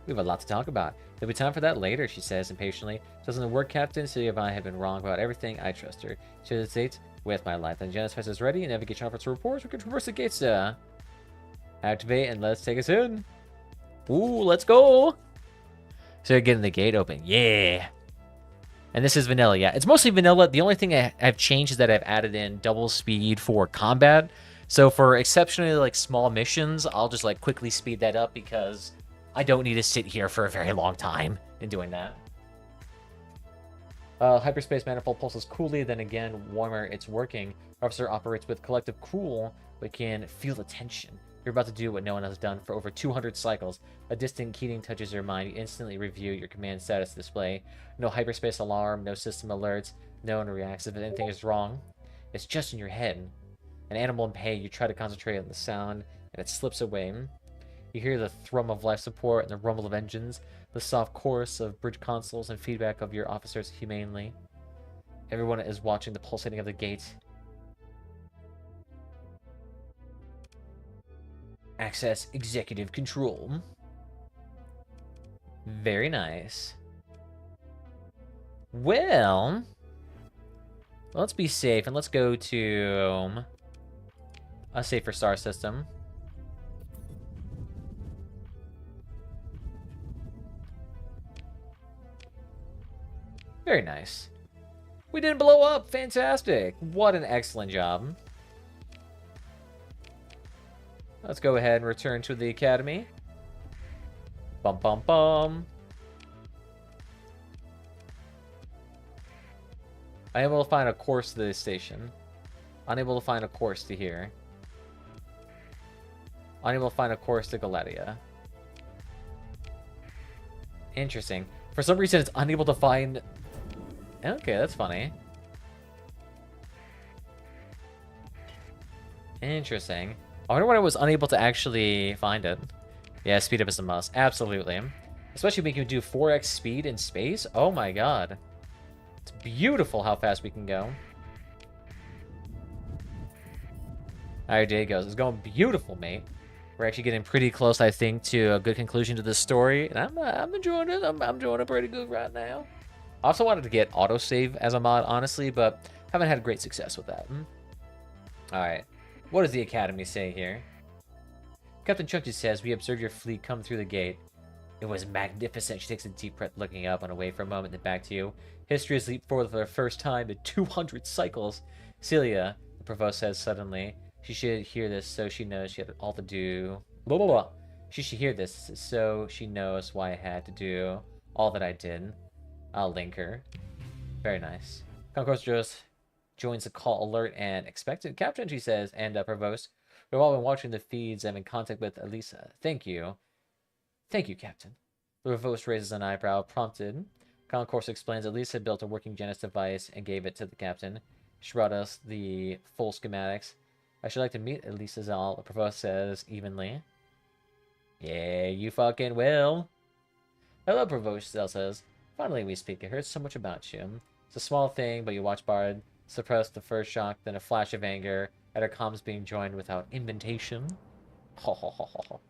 We have a lot to talk about. There'll be time for that later, she says impatiently. Doesn't it work, Captain? Celia and I have been wrong about everything. I trust her. She hesitates with my life. Then Genesis is ready. Navigation officer reports. We can traverse the gates. Activate and let's take us in. Ooh, let's go. So you're getting the gate open. Yeah. And this is vanilla. Yeah, it's mostly vanilla. The only thing I've changed is that I've added in double speed for combat. So for exceptionally like small missions, I'll just like quickly speed that up because I don't need to sit here for a very long time in doing that. Hyperspace manifold pulses coolly, then again warmer. It's working. Officer operates with collective cool, but can feel the tension. You're about to do what no one has done for over 200 cycles. A distant keying touches your mind. You instantly review your command status display. No hyperspace alarm, no system alerts. No one reacts if anything is wrong. It's just in your head. An animal in pain, you try to concentrate on the sound, and it slips away. You hear the thrum of life support and the rumble of engines, the soft chorus of bridge consoles and feedback of your officers humanely. Everyone is watching the pulsating of the gate. Access executive control. Very nice. Well, let's be safe and let's go to a safer star system. Very nice. We didn't blow up. Fantastic. What an excellent job. Let's go ahead and return to the academy. Bum, bum, bum. Unable to find a course to this station. Unable to find a course to here. Unable to find a course to Galatia. Interesting. For some reason, it's unable to find... Okay, that's funny. Interesting. I wonder why I was unable to actually find it. Yeah, speed up is a must. Absolutely. Especially when you can do 4x speed in space. Oh my god. It's beautiful how fast we can go. Alright, there it goes. It's going beautiful, mate. We're actually getting pretty close, I think, to a good conclusion to this story. And I'm enjoying it. I'm doing it pretty good right now. I also wanted to get autosave as a mod, honestly, but haven't had great success with that. Alright. What does the Academy say here? Captain Chunky says, we observed your fleet come through the gate. It was magnificent. She takes a deep breath, looking up and away for a moment, then back to you. History has leaped forward for the first time in 200 cycles. Celia, the provost says suddenly. She should hear this so she knows she had all to do. Blah, blah, blah. She should hear this so she knows why I had to do all that I did. I'll link her. Very nice. Concourse joins the call alert and expectant. Captain, she says, and Provost. We've all been watching the feeds and in contact with Elisa. Thank you. Thank you, Captain. The Provost raises an eyebrow, prompted. Concourse explains Elisa built a working Janus device and gave it to the captain. She brought us the full schematics. I should like to meet Elisa Zal, the Provost says evenly. Yeah, you fucking will. Hello, Provost Zal says. Finally we speak. I heard so much about you. It's a small thing, but you watch Bard suppress the first shock, then a flash of anger at her comms being joined without invitation. Ho ho ho ho ho.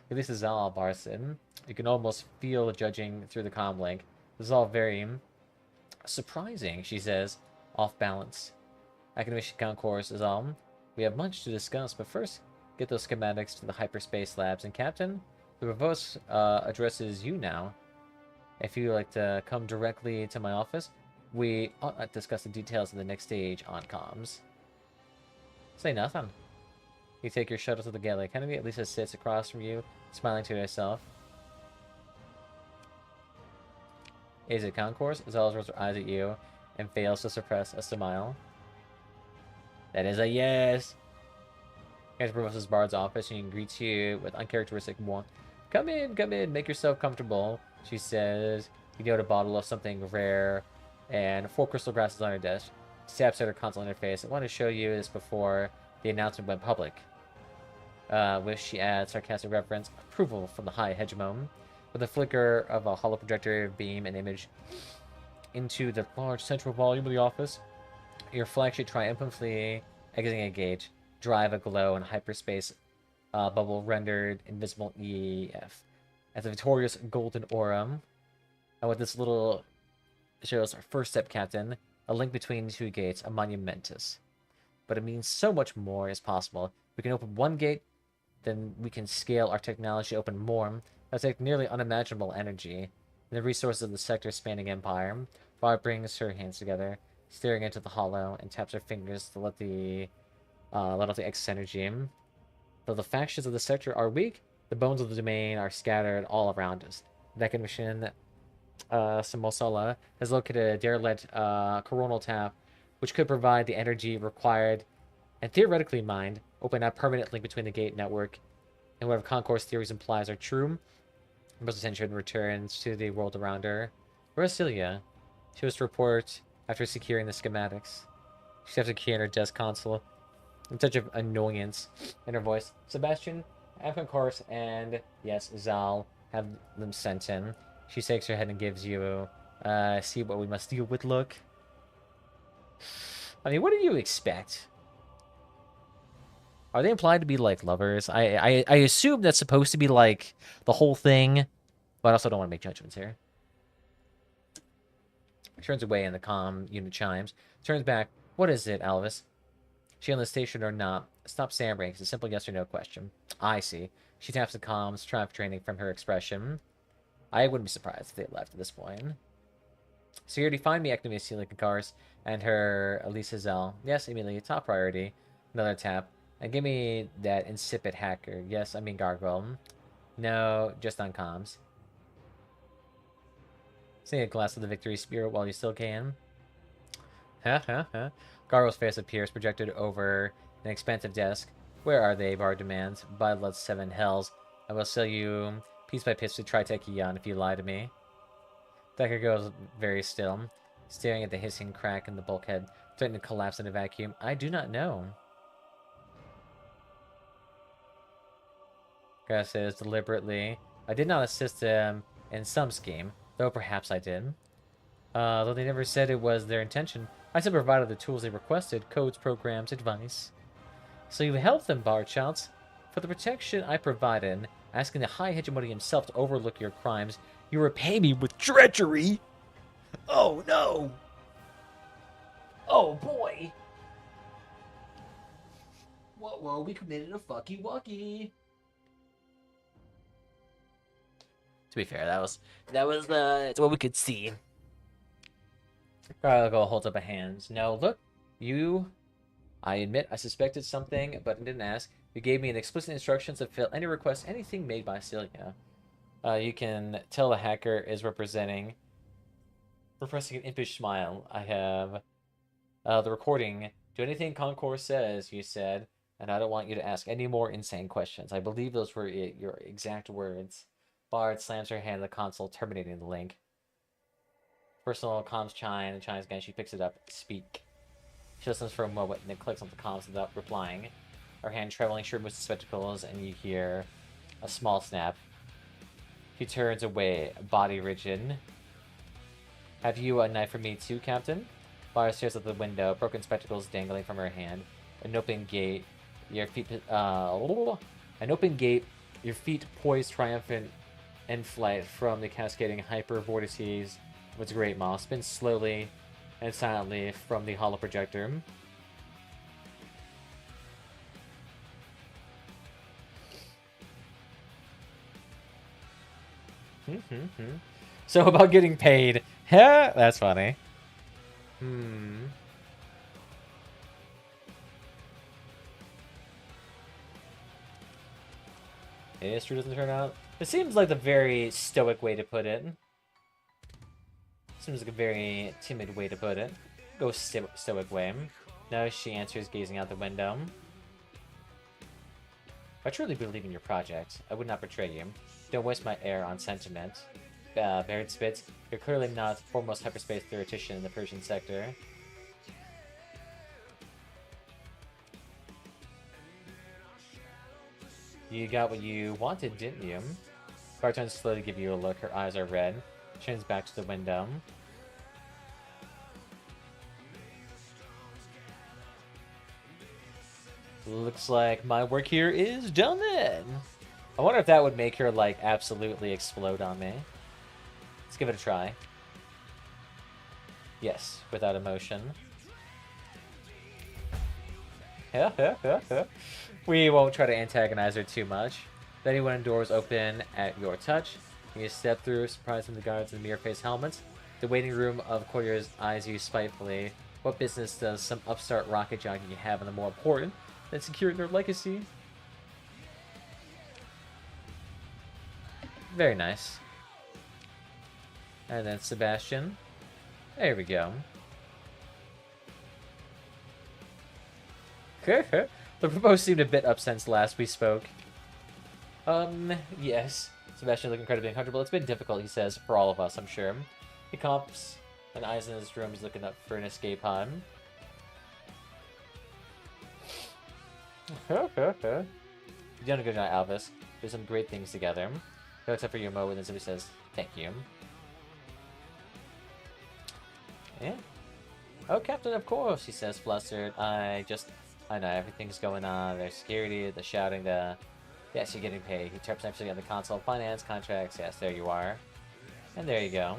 Elisa Zal, Bard said. You can almost feel the judging through the comm link. This is all very surprising, she says, off balance. Academician Concourse is on. We have much to discuss, but first, get those schematics to the hyperspace labs. And Captain, the Provost addresses you now. If you would like to come directly to my office, we discuss the details of the next stage on comms. Say nothing. You take your shuttle to the Galley Academy. Elisa sits across from you, smiling to herself. Is it Concourse? Zal rolls her eyes at you and fails to suppress a smile. That is a yes. Here's Provost's Bard's office, and he greets you with uncharacteristic warmth. Come in, make yourself comfortable, she says. You get out a bottle of something rare and 4 crystal glasses on her desk. She taps at her console interface. I want to show you this before the announcement went public. Which she adds sarcastic reference. Approval from the high hegemon. With a flicker of a hollow projector beam and image into the large central volume of the office. Your flagship triumphantly exiting a gate. Drive aglow in hyperspace bubble rendered invisible EF. As a victorious golden aura. And with this little shows our first step, Captain. A link between the 2 gates, a monumentous. But it means so much more is possible. We can open 1 gate, then we can scale our technology to open more. That'll take nearly unimaginable energy. And the resources of the sector spanning empire. Bard brings her hands together, staring into the hollow, and taps her fingers to let out the excess energy. Though the factions of the sector are weak, the bones of the domain are scattered all around us. The Academician Samosala has located a derelict coronal tap, which could provide the energy required and theoretically mined, open a permanent link between the gate network and whatever concourse theories implies are true. Most attention returns to the world around her. Where's Celia? She was to report after securing the schematics. She steps a key on her desk console. A touch of annoyance in her voice. Sebastian, Afghan Course, and yes, Zal have them sent in. She shakes her head and gives you see what we must deal with look. I mean, what do you expect? Are they implied to be like lovers? I assume that's supposed to be like the whole thing, but I also don't want to make judgments here. Turns away and the comm unit chimes. Turns back. What is it, Alvis? She on the station or not? Stop stammering. It's a simple yes or no question. I see. She taps the comms, triumph training from her expression. I wouldn't be surprised if they left at this point. Security, find me activating Celia cars and her Elisa Zell. Yes, immediately. Top priority. Another tap. And give me that insipid hacker. Yes, I mean gargoyle. No, just on comms. Sing a glass of the victory spirit while you still can. Ha ha ha. Gargoyle's face appears, projected over an expansive desk. Where are they? Bar demands. By blood 7 hells. I will sell you piece by piece to Tritechion if you lie to me. Decker goes very still, staring at the hissing crack in the bulkhead, threatening to collapse in a vacuum. I do not know. Grass says deliberately. I did not assist them in some scheme, though perhaps I did. Though they never said it was their intention, I simply provided the tools they requested, codes, programs, advice. So you helped them, Barchouts. For the protection I provided, asking the High Hegemony himself to overlook your crimes, you repay me with treachery! Oh no! Oh boy! Whoa, we committed a fucky wucky! To be fair, that's what we could see. Gargoyle holds up a hand. No, look, I admit I suspected something, but I didn't ask. You gave me an explicit instructions to fill any request, anything made by Celia. You can tell the hacker is repressing an impish smile. I have the recording. Do anything Concourse says, you said, and I don't want you to ask any more insane questions. I believe those were your exact words. Bard slams her hand on the console, terminating the link. Personal comms chime, and chimes again. She picks it up. Speak. She listens for a moment and then clicks on the comms without replying. Her hand traveling, she removes the spectacles, and you hear a small snap. She turns away, body rigid. Have you a knife for me too, Captain? Lara stares at the window, broken spectacles dangling from her hand. An open gate, your feet poised triumphant in flight from the cascading hyper vortices of its great maw, spins slowly and silently from the hollow projector. So about getting paid. That's funny. History doesn't turn out. It seems like the very stoic way to put it. Seems like a very timid way to put it. Go stoic way. No, she answers, gazing out the window. I truly believe in your project. I would not betray you. Don't waste my air on sentiment. Baird spits. You're clearly not the foremost hyperspace theoretician in the Persian sector. You got what you wanted, didn't you? Bar turns slowly to give you a look. Her eyes are red. Turns back to the window. Looks like my work here is done then. I wonder if that would make her, like, absolutely explode on me. Let's give it a try. Yes, without emotion. We won't try to antagonize her too much. Then you when doors open at your touch. You step through, surprising the guards in mirror-faced helmets. The waiting room of courtiers eyes you spitefully. What business does some upstart rocket jockey have in the more important than securing their legacy? Very nice. And then Sebastian. There we go. The proposed seemed a bit up since last we spoke. Yes. Sebastian looking incredibly uncomfortable. It's been difficult, he says, for all of us, I'm sure. He coughs and eyes in his room. He's looking up for an escape pod. You've done a good job, Alvis. There's some great things together. He looks up for your mo, and then somebody says, thank you. Yeah. Oh, Captain, of course, he says, flustered. I know, everything's going on. There's security, the shouting, the... Yes, you're getting paid. He taps actually on the console. Finance, contracts. Yes, there you are. And there you go.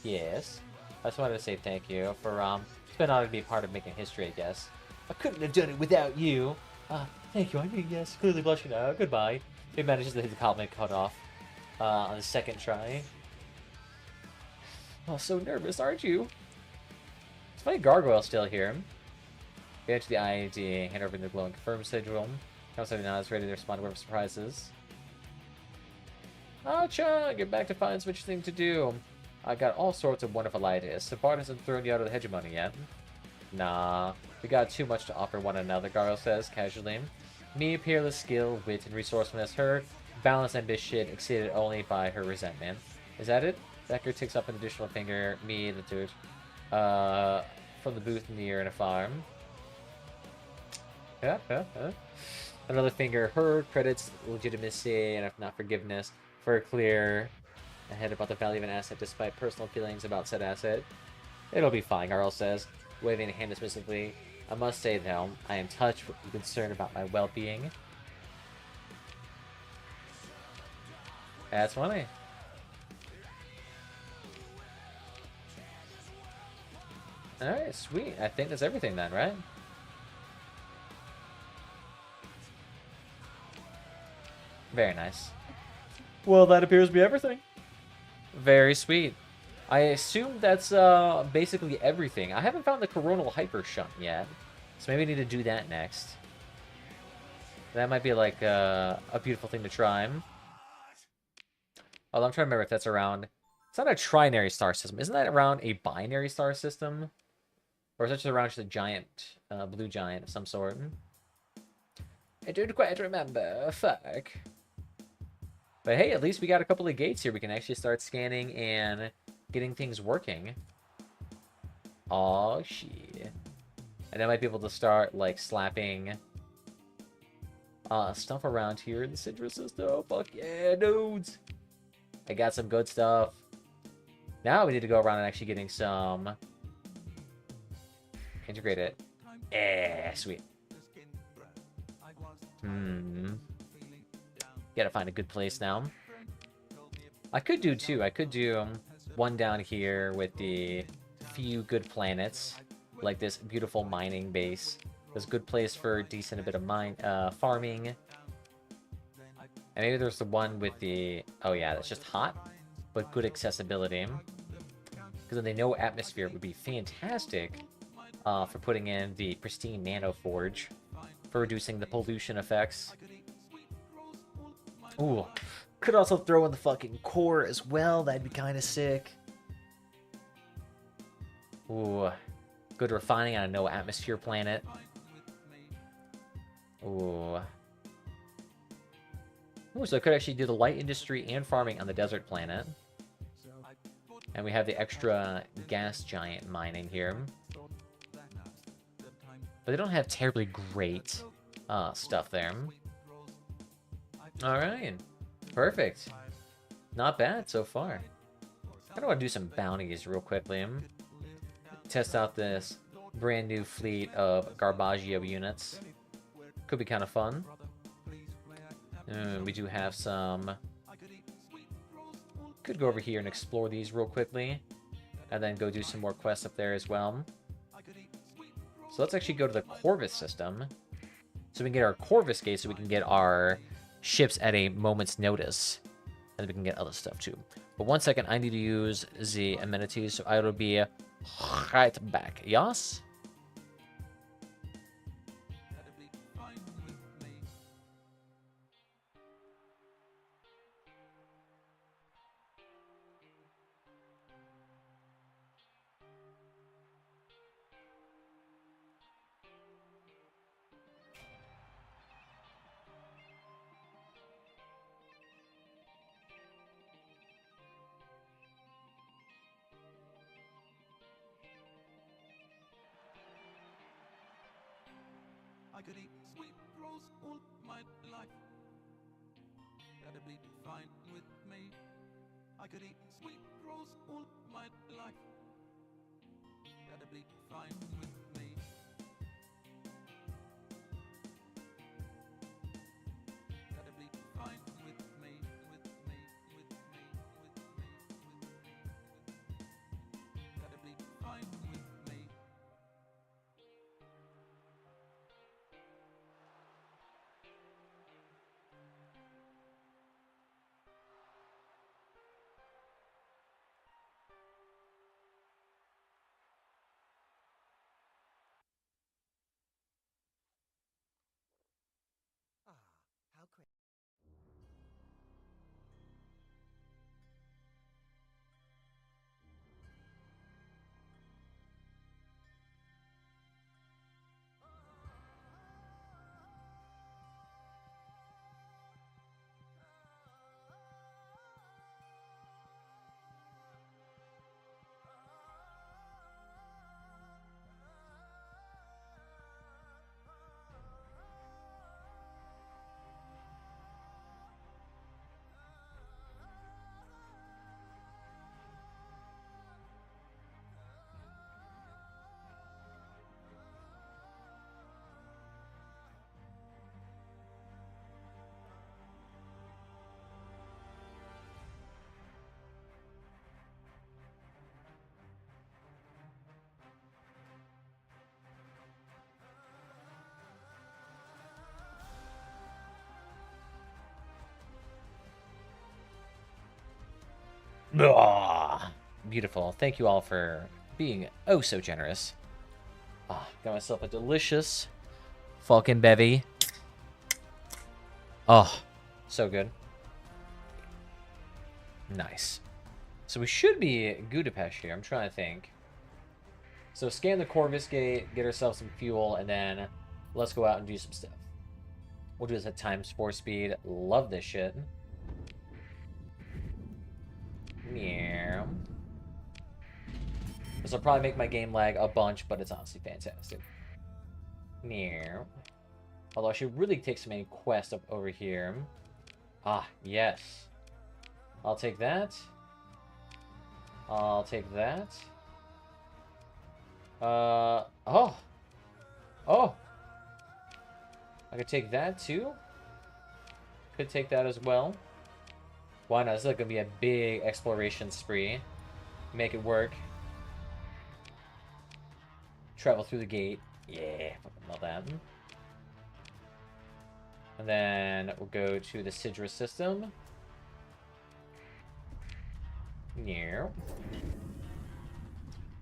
Yes. I just wanted to say thank you for, it's been an honor to be a part of making history, I guess. I couldn't have done it without you. Thank you. I mean, yes, clearly blushing now. Goodbye. He manages to hit the compliment cut off on the second try. Oh, so nervous, aren't you? It's funny Gargoyle's still here. Get into the IED, hand over the glowing confirm sigil. Comes now is ready to respond to whatever surprises. Acha! Get back to finding some interesting to do. I got all sorts of wonderful ideas. So Bart hasn't thrown you out of the hegemony yet. Nah, we got too much to offer one another, Gargoyle says, casually. Me, peerless skill, wit, and resourcefulness. Her balanced ambition exceeded only by her resentment. Is that it? Becker takes up an additional finger. Me, the dude. From the booth near a farm. Another finger. Her credits legitimacy and if not forgiveness for a clear ahead about the value of an asset despite personal feelings about said asset. It'll be fine, Garl says, waving a hand dismissively. I must say, though, I am touched with concern about my well-being. That's funny. Alright, sweet. I think that's everything then, right? Very nice. Well, that appears to be everything. Very sweet. I assume that's basically everything. I haven't found the coronal hyper shunt yet, so maybe I need to do that next. That might be like a beautiful thing to try. Although I'm trying to remember if that's around... It's not a trinary star system. Isn't that around a binary star system? Or is that just around just a giant, blue giant of some sort? I don't quite remember. Fuck. But hey, at least we got a couple of gates here. We can actually start scanning and getting things working. Oh shit. And I might be able to start, like, slapping stuff around here in the Central System. Fuck yeah, dudes. I got some good stuff. Now we need to go around and actually getting some... Integrate it. Yeah, sweet. Gotta find a good place now. I could do two. I could do one down here with the few good planets, like this beautiful mining base. There's a good place for a decent bit of farming. And maybe there's the one with the... Oh yeah, that's just hot, but good accessibility. Because then they know atmosphere would be fantastic for putting in the pristine nano forge for reducing the pollution effects. Ooh, could also throw in the fucking core as well. That'd be kind of sick. Ooh, good refining on a no atmosphere planet. Ooh. Ooh, so I could actually do the light industry and farming on the desert planet. And we have the extra gas giant mining here. But they don't have terribly great stuff there. Alright. Perfect. Not bad so far. I don't want to do some bounties real quickly. Test out this brand new fleet of Garbaggio units. Could be kind of fun. We do have some... Could go over here and explore these real quickly. And then go do some more quests up there as well. So let's actually go to the Corvus system. So we can get our Corvus gate so we can get our ships at a moment's notice. And we can get other stuff too. But 1 second, I need to use the amenities. So I will be right back. Yes? I could eat sweet rolls all my life. That'd be fine with me. I could eat sweet rolls all my life. That'd be fine with me. That'd be fine with me, with me, with me, with me, with me, with me. That'd be fine with me. How great. Ah, beautiful. Thank you all for being oh so generous. Ah, got myself a delicious Falcon Bevy. Oh, so good. Nice. So we should be Budapest here. I'm trying to think. So scan the Corvus Gate, get ourselves some fuel, and then let's go out and do some stuff. We'll do this at ×4 speed. Love this shit. Meow. This will probably make my game lag a bunch, but it's honestly fantastic. Meow. Although I should really take some main quest up over here. Ah, yes. I'll take that. I'll take that. Oh. Oh. I could take that too. Could take that as well. Why not? This is like gonna be a big exploration spree. Make it work. Travel through the gate. Yeah, fucking love that. And then we'll go to the Sidra system. Yeah.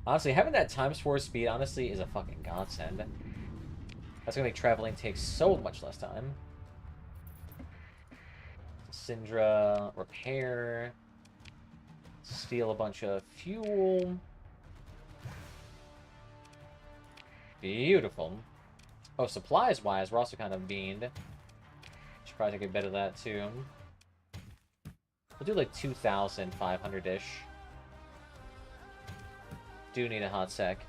Honestly, having that ×4 speed, honestly, is a fucking godsend. That's gonna make traveling take so much less time. Syndra, repair, steal a bunch of fuel. Beautiful. Oh, supplies-wise, we're also kind of beaned. Should probably take a bit of that, too. We'll do like 2,500-ish. Do need a hot sec.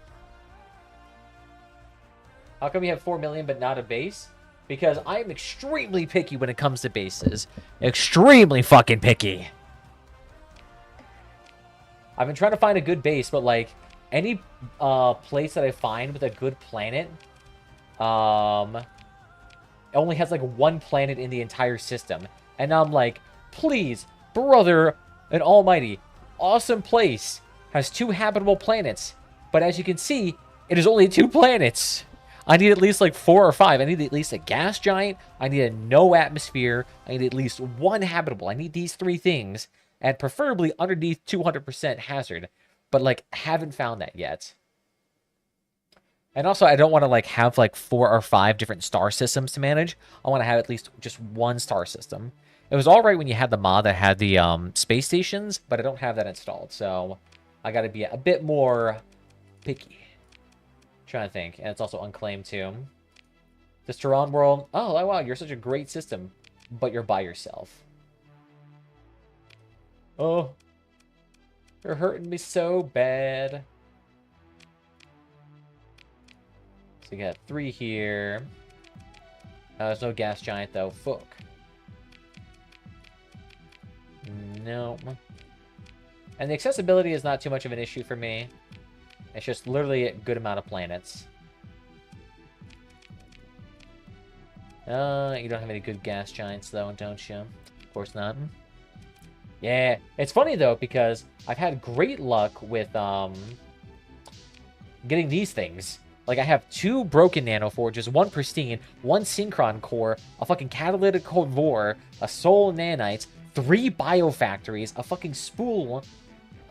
How come you have 4 million but not a base? Because I am extremely picky when it comes to bases. Extremely fucking picky. I've been trying to find a good base, but like any place that I find with a good planet, it only has like one planet in the entire system. And I'm like, please, brother and almighty, awesome place. Has 2 habitable planets. But as you can see, it is only 2 planets. I need at least like 4 or 5. I need at least a gas giant. I need a no atmosphere. I need at least 1 habitable. I need these 3 things. And preferably underneath 200% hazard. But like, haven't found that yet. And also, I don't want to like have like 4 or 5 different star systems to manage. I want to have at least just 1 star system. It was alright when you had the mod that had the space stations, but I don't have that installed. So I got to be a bit more picky. Trying to think. And it's also unclaimed too. This Tehran world. Oh, wow. You're such a great system. But you're by yourself. Oh. You're hurting me so bad. So you got 3 here. There's no gas giant, though. Fuck. No. And the accessibility is not too much of an issue for me. It's just literally a good amount of planets. You don't have any good gas giants, though, don't you? Of course not. Yeah, it's funny, though, because I've had great luck with, getting these things. Like, I have 2 broken nanoforges, 1 pristine, 1 synchron core, a fucking catalytic core, a soul nanite, 3 biofactories, a fucking spool,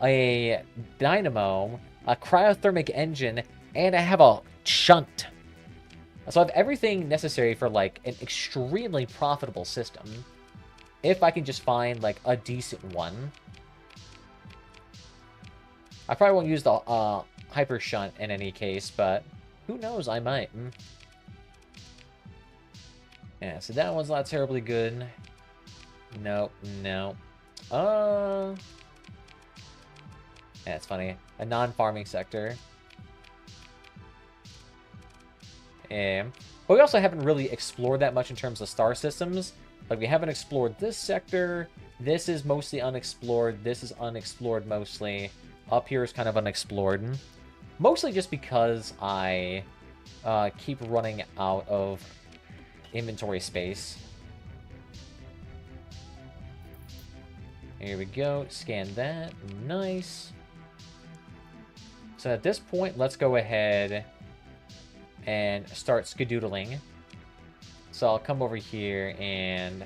a dynamo, a cryothermic engine, and I have a shunt. So I have everything necessary for, like, an extremely profitable system. If I can just find, like, a decent one. I probably won't use the hyper shunt in any case, but who knows, I might. Yeah, so that one's not terribly good. Nope, no. Yeah, it's funny. A non-farming sector. But we also haven't really explored that much in terms of star systems. Like, we haven't explored this sector. This is mostly unexplored. This is unexplored mostly. Up here is kind of unexplored. Mostly just because I keep running out of inventory space. Here we go. Scan that. Nice. So at this point, let's go ahead and start skedoodling. So I'll come over here and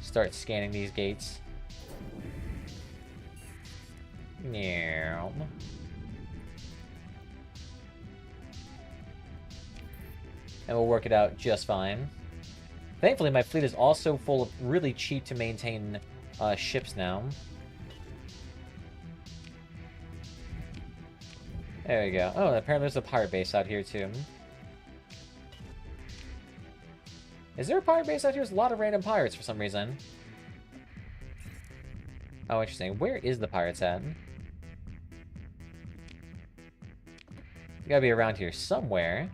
start scanning these gates. Meow. And we'll work it out just fine. Thankfully, my fleet is also full of really cheap to maintain ships now. There we go. Oh, apparently there's a pirate base out here, too. Is there a pirate base out here? There's a lot of random pirates for some reason. Oh, interesting. Where is the pirates at? You gotta be around here somewhere.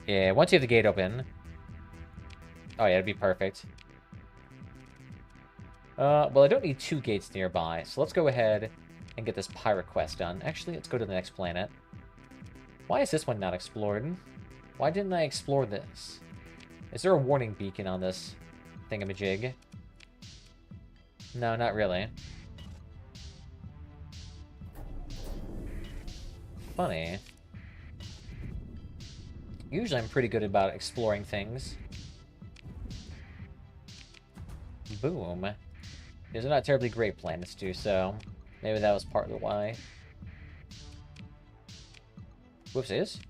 Yeah, once you have the gate open. Oh, yeah, it'd be perfect. Well, I don't need 2 gates nearby, so let's go ahead and get this pirate quest done. Actually, let's go to the next planet. Why is this one not explored? Why didn't I explore this? Is there a warning beacon on this thingamajig? No, not really. Funny. Usually I'm pretty good about exploring things. Boom. These are not terribly great planets too, so maybe that was part of the why. Whoopsies.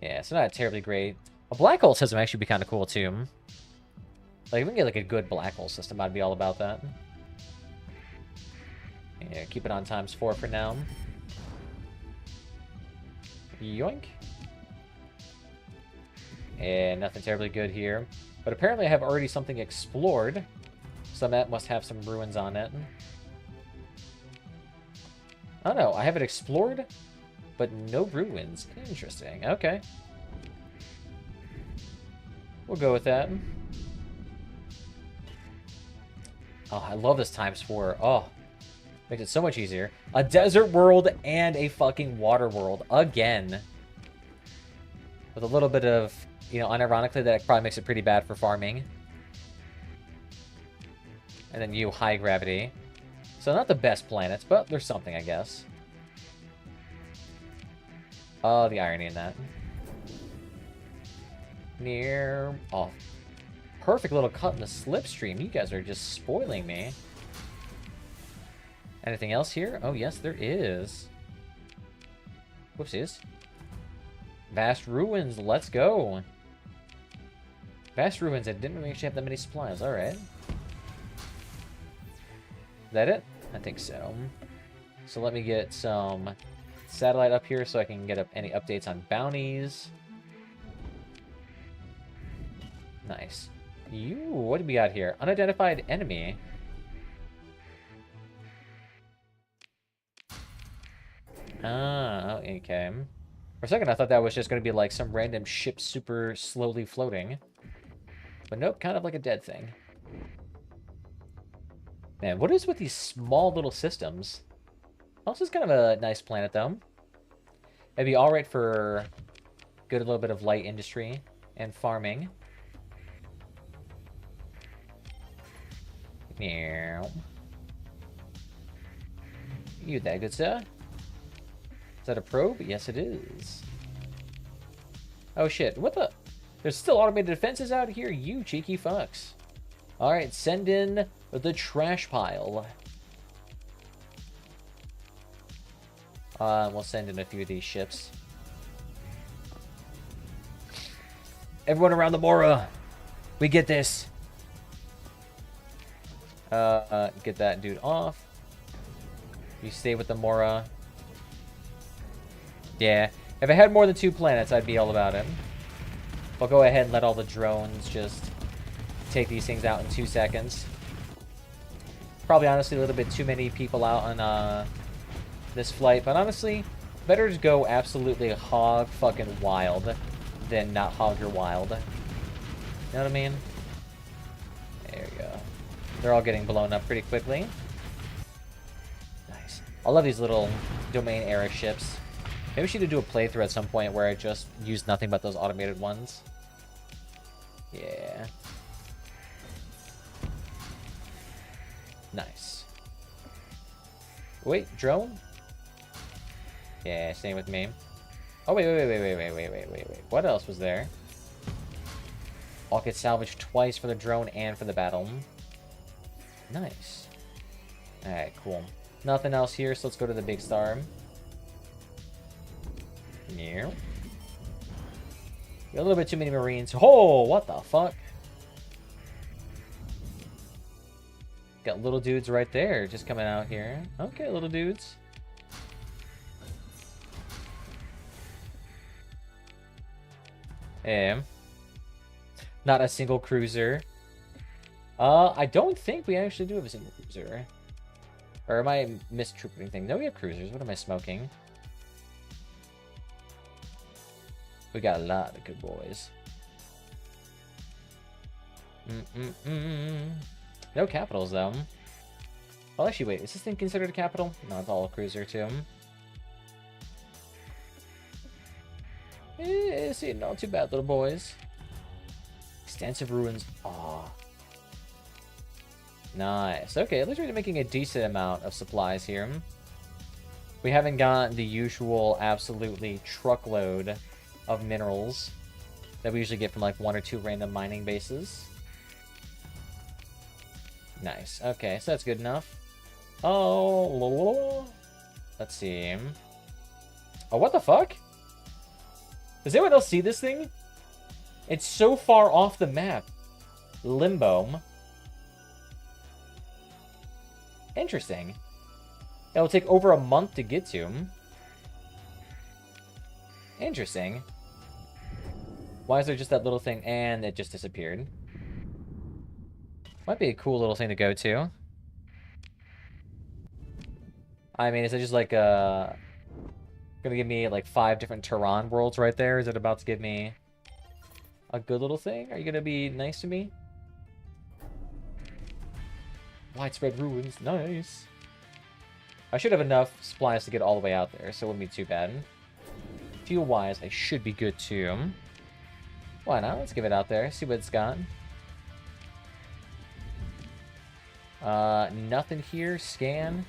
Yeah, it's not terribly great. A black hole system actually be kind of cool too. Like, if we can get like a good black hole system, I'd be all about that. Yeah, keep it on ×4 for now. Yoink. And nothing terribly good here. But apparently I have already something explored. So that must have some ruins on it. Oh no, I have it explored, but no ruins. Interesting. Okay. We'll go with that. Oh, I love this ×4. Oh, makes it so much easier. A desert world and a fucking water world again. With a little bit of, you know, unironically, that probably makes it pretty bad for farming. And then you, high gravity. So not the best planets, but there's something, I guess. Oh, the irony in that. Near... Oh. Perfect little cut in the slipstream. You guys are just spoiling me. Anything else here? Oh, yes, there is. Whoopsies. Vast Ruins, let's go. Vast Ruins, I didn't really actually have that many supplies. Alright. Is that it? I think so. So let me get some satellite up here so I can get up any updates on bounties. Nice. You, what do we got here? Unidentified enemy. Ah, okay. For a second, I thought that was just going to be like some random ship super slowly floating. But nope, kind of like a dead thing. Man, what is with these small little systems? Oh, this is kind of a nice planet, though. It'd be alright for good little bit of light industry and farming. Meow. You there, good sir? Is that a probe? Yes, it is. Oh, shit. What the? There's still automated defenses out here, you cheeky fucks. Alright, send in the trash pile. We'll send in a few of these ships. Everyone around the Mora, we get this. Get that dude off. You stay with the Mora. Yeah, if I had more than 2 planets, I'd be all about it. I'll go ahead and let all the drones just take these things out in 2 seconds. Probably, honestly, a little bit too many people out on this flight, but honestly, better to go absolutely hog fucking wild than not hog your wild. You know what I mean? There we go. They're all getting blown up pretty quickly. Nice. I love these little domain era ships. Maybe we should do a playthrough at some point where I just use nothing but those automated ones. Yeah. Nice. Wait, drone? Yeah, staying with me. Oh, wait. What else was there? I'll get salvaged twice for the drone and for the battle. Nice. Alright, cool. Nothing else here, so let's go to the big star. Yeah. A little bit too many Marines. Oh, what the fuck? Got little dudes right there just coming out here. Okay, little dudes. Not a single cruiser. I don't think we actually do have a single cruiser. Or am I mistrooping things? No, we have cruisers. What am I smoking? We got a lot of good boys. No capitals, though. Well, actually, wait. Is this thing considered a capital? No, it's all a cruiser, too. See, not too bad, little boys. Extensive ruins. Aw. Nice. Okay, at least we're making a decent amount of supplies here. We haven't got the usual absolutely truckload of minerals that we usually get from like 1 or 2 random mining bases. Nice. Okay, so that's good enough. Oh, let's see. Oh, what the fuck? Does anyone else see this thing? It's so far off the map. Limbo. Interesting. It'll take over a month to get to. Interesting. Why is there just that little thing? And it just disappeared. Might be a cool little thing to go to. I mean, is it just like gonna give me like 5 different Tehran worlds right there? Is it about to give me a good little thing? Are you gonna be nice to me? Widespread ruins, nice. I should have enough supplies to get all the way out there, so it wouldn't be too bad. Fuel-wise, I should be good too. Why not? Let's give it out there, see what it's got. Nothing here. Scan.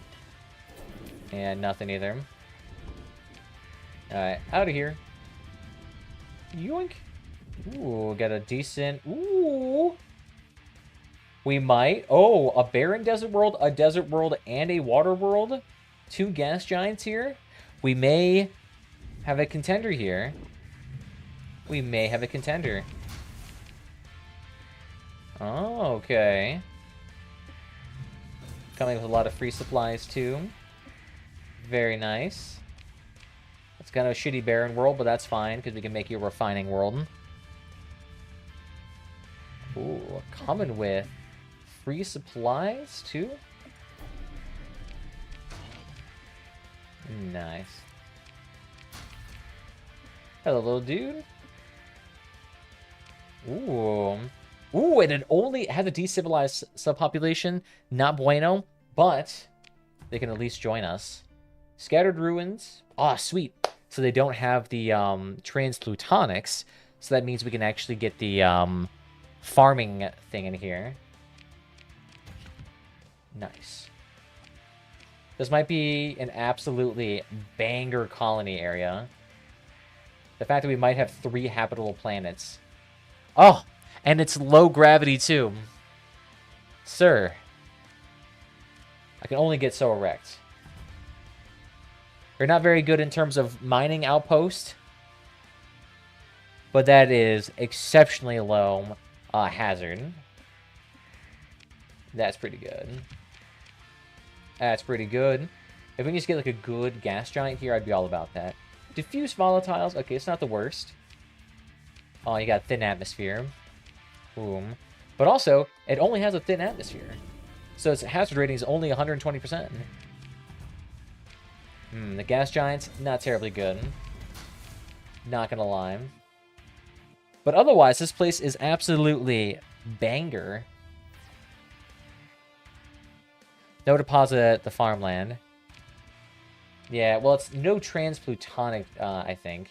And nothing either. Alright, out of here. Yoink. Ooh, got a decent... Ooh. We might. Oh, a barren desert world, a desert world, and a water world. 2 gas giants here. We may have a contender here. We may have a contender. Oh, okay. Coming with a lot of free supplies, too. Very nice. It's kind of a shitty barren world, but that's fine, because we can make you a refining world. Ooh, coming with free supplies, too? Nice. Hello, little dude. Ooh. Ooh, and it only has a decivilized subpopulation. Not bueno, but they can at least join us. Scattered ruins. Ah, sweet. So they don't have the transplutonics. So that means we can actually get the farming thing in here. Nice. This might be an absolutely banger colony area. The fact that we might have 3 habitable planets. Oh, and it's low gravity too. Sir. I can only get so erect. You're not very good in terms of mining outpost. But that is exceptionally low hazard. That's pretty good. That's pretty good. If we can just get like a good gas giant here, I'd be all about that. Diffuse volatiles. Okay, it's not the worst. Oh, you got thin atmosphere. Boom. But also, it only has a thin atmosphere. So its hazard rating is only 120%. The gas giants, not terribly good. Not gonna lie. But otherwise, this place is absolutely banger. No deposit at the farmland. Yeah, well, it's no transplutonic, I think.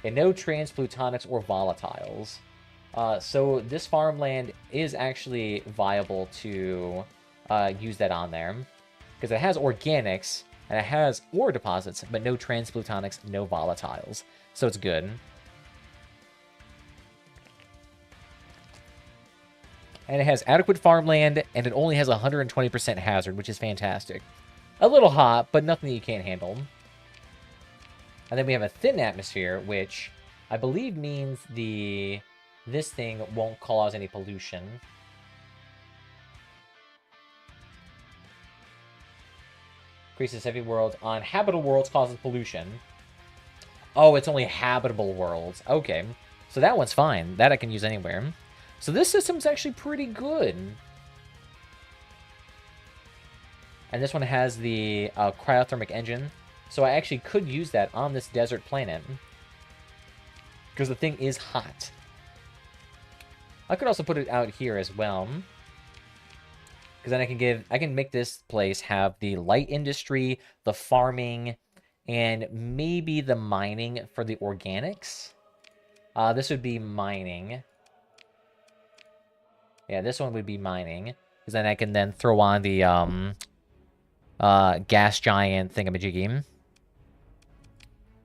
And no transplutonics or volatiles. So this farmland is actually viable to use that on there. Because it has organics, and it has ore deposits, but no transplutonics, no volatiles. So it's good. And it has adequate farmland, and it only has 120% hazard, which is fantastic. A little hot, but nothing that you can't handle. And then we have a thin atmosphere, which I believe means this thing won't cause any pollution. Increases heavy worlds. On habitable worlds causes pollution. Oh, it's only habitable worlds. Okay. So that one's fine. That I can use anywhere. So this system's actually pretty good. And this one has the cryothermic engine. So I actually could use that on this desert planet. Because the thing is hot. I could also put it out here as well. Because then I can make this place have the light industry, the farming, and maybe the mining for the organics. This would be mining. Yeah, this one would be mining. Because then I can then throw on the gas giant thingamajiggy.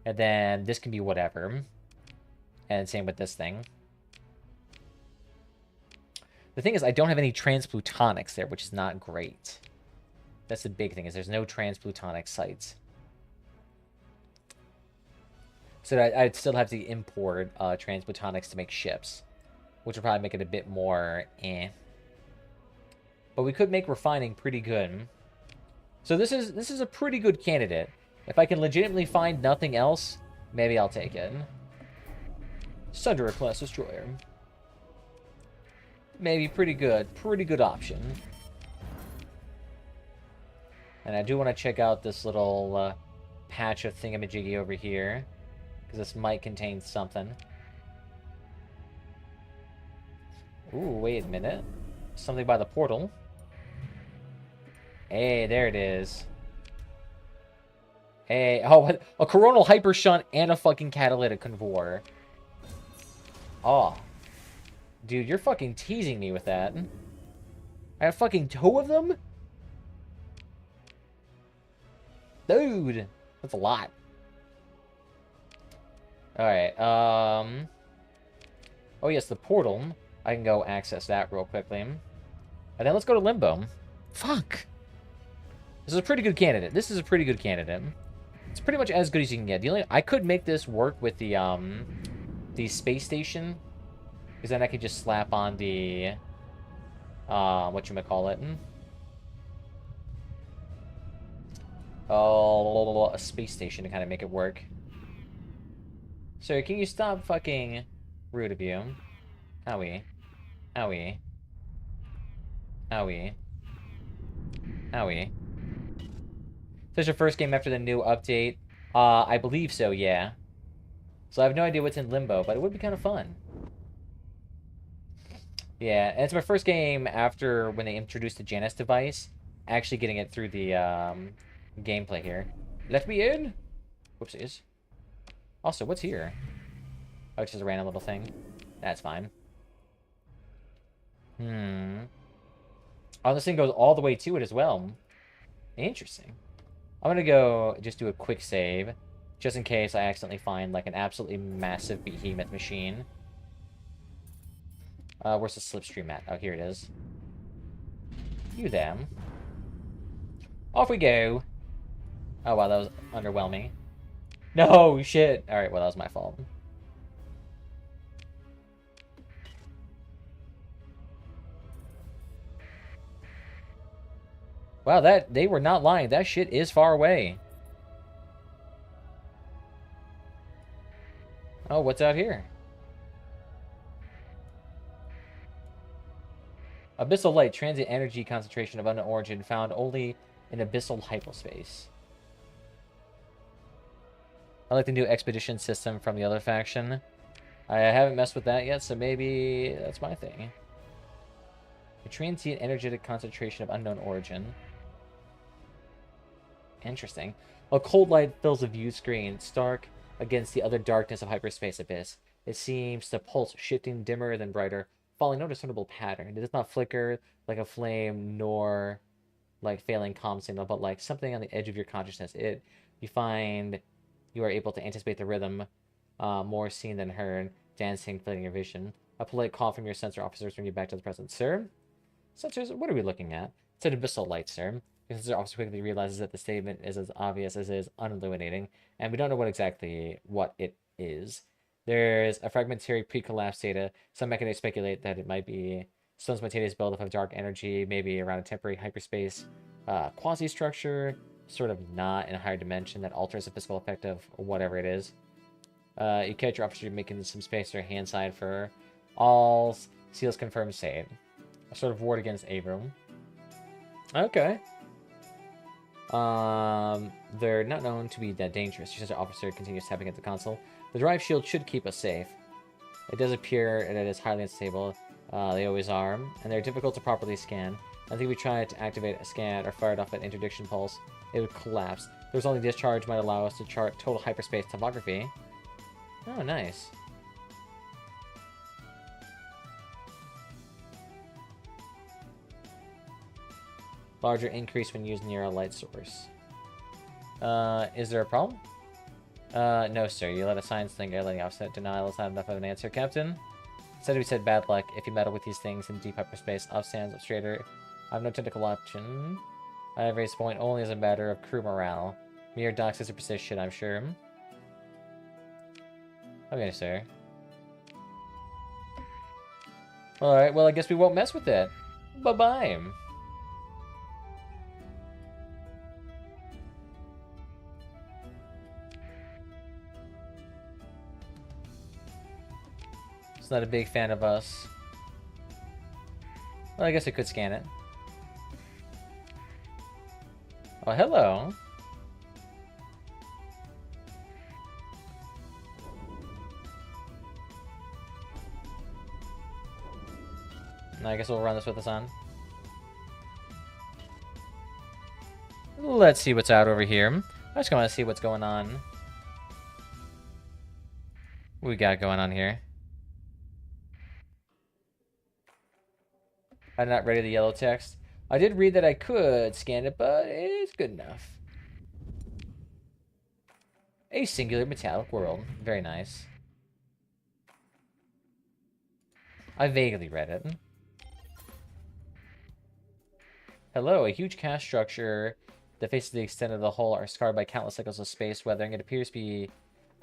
And then this can be whatever. And same with this thing. The thing is, I don't have any transplutonics there, which is not great. That's the big thing, is there's no transplutonic sites. So I'd still have to import transplutonics to make ships. Which would probably make it a bit more eh. But we could make refining pretty good. So this is a pretty good candidate. If I can legitimately find nothing else, maybe I'll take it. Sundra class destroyer. Maybe pretty good option. And I do want to check out this little patch of thingamajiggy over here. Because this might contain something. Ooh, wait a minute. Something by the portal. Hey, there it is. Hey, oh, a coronal hyper shunt and a fucking catalytic convor. Oh. Dude, you're fucking teasing me with that. I have fucking 2 of them? Dude, that's a lot. Alright, oh yes, the portal. I can go access that real quickly. And then let's go to Limbo. Fuck. This is a pretty good candidate. This is a pretty good candidate. It's pretty much as good as you can get. I could make this work with the space station. Because then I could just slap on the, whatchamacallit. Oh, a space station to kind of make it work. Sir, can you stop fucking rude of you? Owie. Owie. Owie. Owie. Is this your first game after the new update? I believe so, yeah. So I have no idea what's in Limbo, but it would be kind of fun. Yeah, and it's my first game after when they introduced the Janus device, actually getting it through the gameplay here. Let me in! Whoopsies. Also, what's here? Oh, it's just a random little thing. That's fine. Oh, this thing goes all the way to it as well. Interesting. I'm gonna go just do a quick save, just in case I accidentally find, like, an absolutely massive behemoth machine. Where's the slipstream at? Oh, here it is. You them. Off we go. Oh, wow, that was underwhelming. No, shit. Alright, well, that was my fault. Wow, they were not lying. That shit is far away. Oh, what's out here? Abyssal light, transient energy concentration of unknown origin, found only in abyssal hyperspace. I like the new expedition system from the other faction. I haven't messed with that yet, so maybe that's my thing. A transient energetic concentration of unknown origin. Interesting. A cold light fills the view screen, stark against the other darkness of hyperspace abyss. It seems to pulse, shifting dimmer than brighter, following no discernible pattern. It does not flicker like a flame, nor like failing comm signal, but like something on the edge of your consciousness. You find you are able to anticipate the rhythm, more seen than heard, dancing, filling your vision. A polite call from your sensor officers bring you back to the present. Sir? Sensors, what are we looking at? It's an abyssal light, sir. The sensor officer quickly realizes that the statement is as obvious as it is unilluminating, and we don't know what it is. There's a fragmentary pre-collapse data. Some mechanics speculate that it might be some spontaneous buildup of dark energy, maybe around a temporary hyperspace quasi-structure, sort of not in a higher dimension that alters the physical effect of whatever it is. You catch your officer making some space to your hand side for all seals confirmed save. A sort of ward against Abram. Okay. They're not known to be that dangerous. Your officer continues tapping at the console. The drive shield should keep us safe. It does appear that it is highly unstable. They always are, and they're difficult to properly scan. I think we tried to activate a scan or fired off an interdiction pulse. It would collapse. There's only discharge might allow us to chart total hyperspace topography. Oh, nice. Larger increase when used near a light source. Is there a problem? No, sir. You let a science thing letting offset denial is not enough of an answer, Captain. Instead, we said bad luck. If you meddle with these things in deep hyperspace, off sands, straighter. I have no technical option. I have raised point only as a matter of crew morale. Mere doxis or precision, I'm sure. Okay, sir. Alright, well, I guess we won't mess with it. Bye-bye. It's not a big fan of us. Well, I guess I could scan it. Oh, hello. I guess we'll run this with us on. Let's see what's out over here. I just want to see what's going on. What we got going on here? I'm not ready the yellow text. I did read that I could scan it, but it's good enough. A singular metallic world. Very nice. I vaguely read it. Hello, a huge cast structure. The faces of the extent of the hull are scarred by countless cycles of space weathering. It appears to be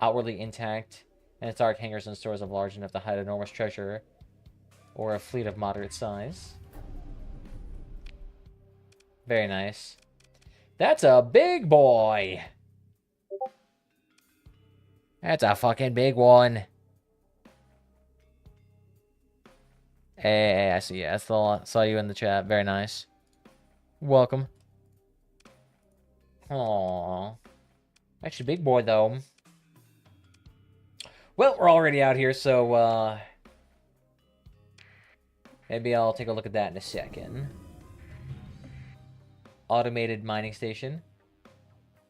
outwardly intact, and its dark hangars and stores are large enough to hide enormous treasure or a fleet of moderate size. Very nice. That's a big boy! That's a fucking big one. Hey, I see you. I saw you in the chat. Very nice. Welcome. Aww. That's a big boy, though. Well, we're already out here, so maybe I'll take a look at that in a second. Automated mining station.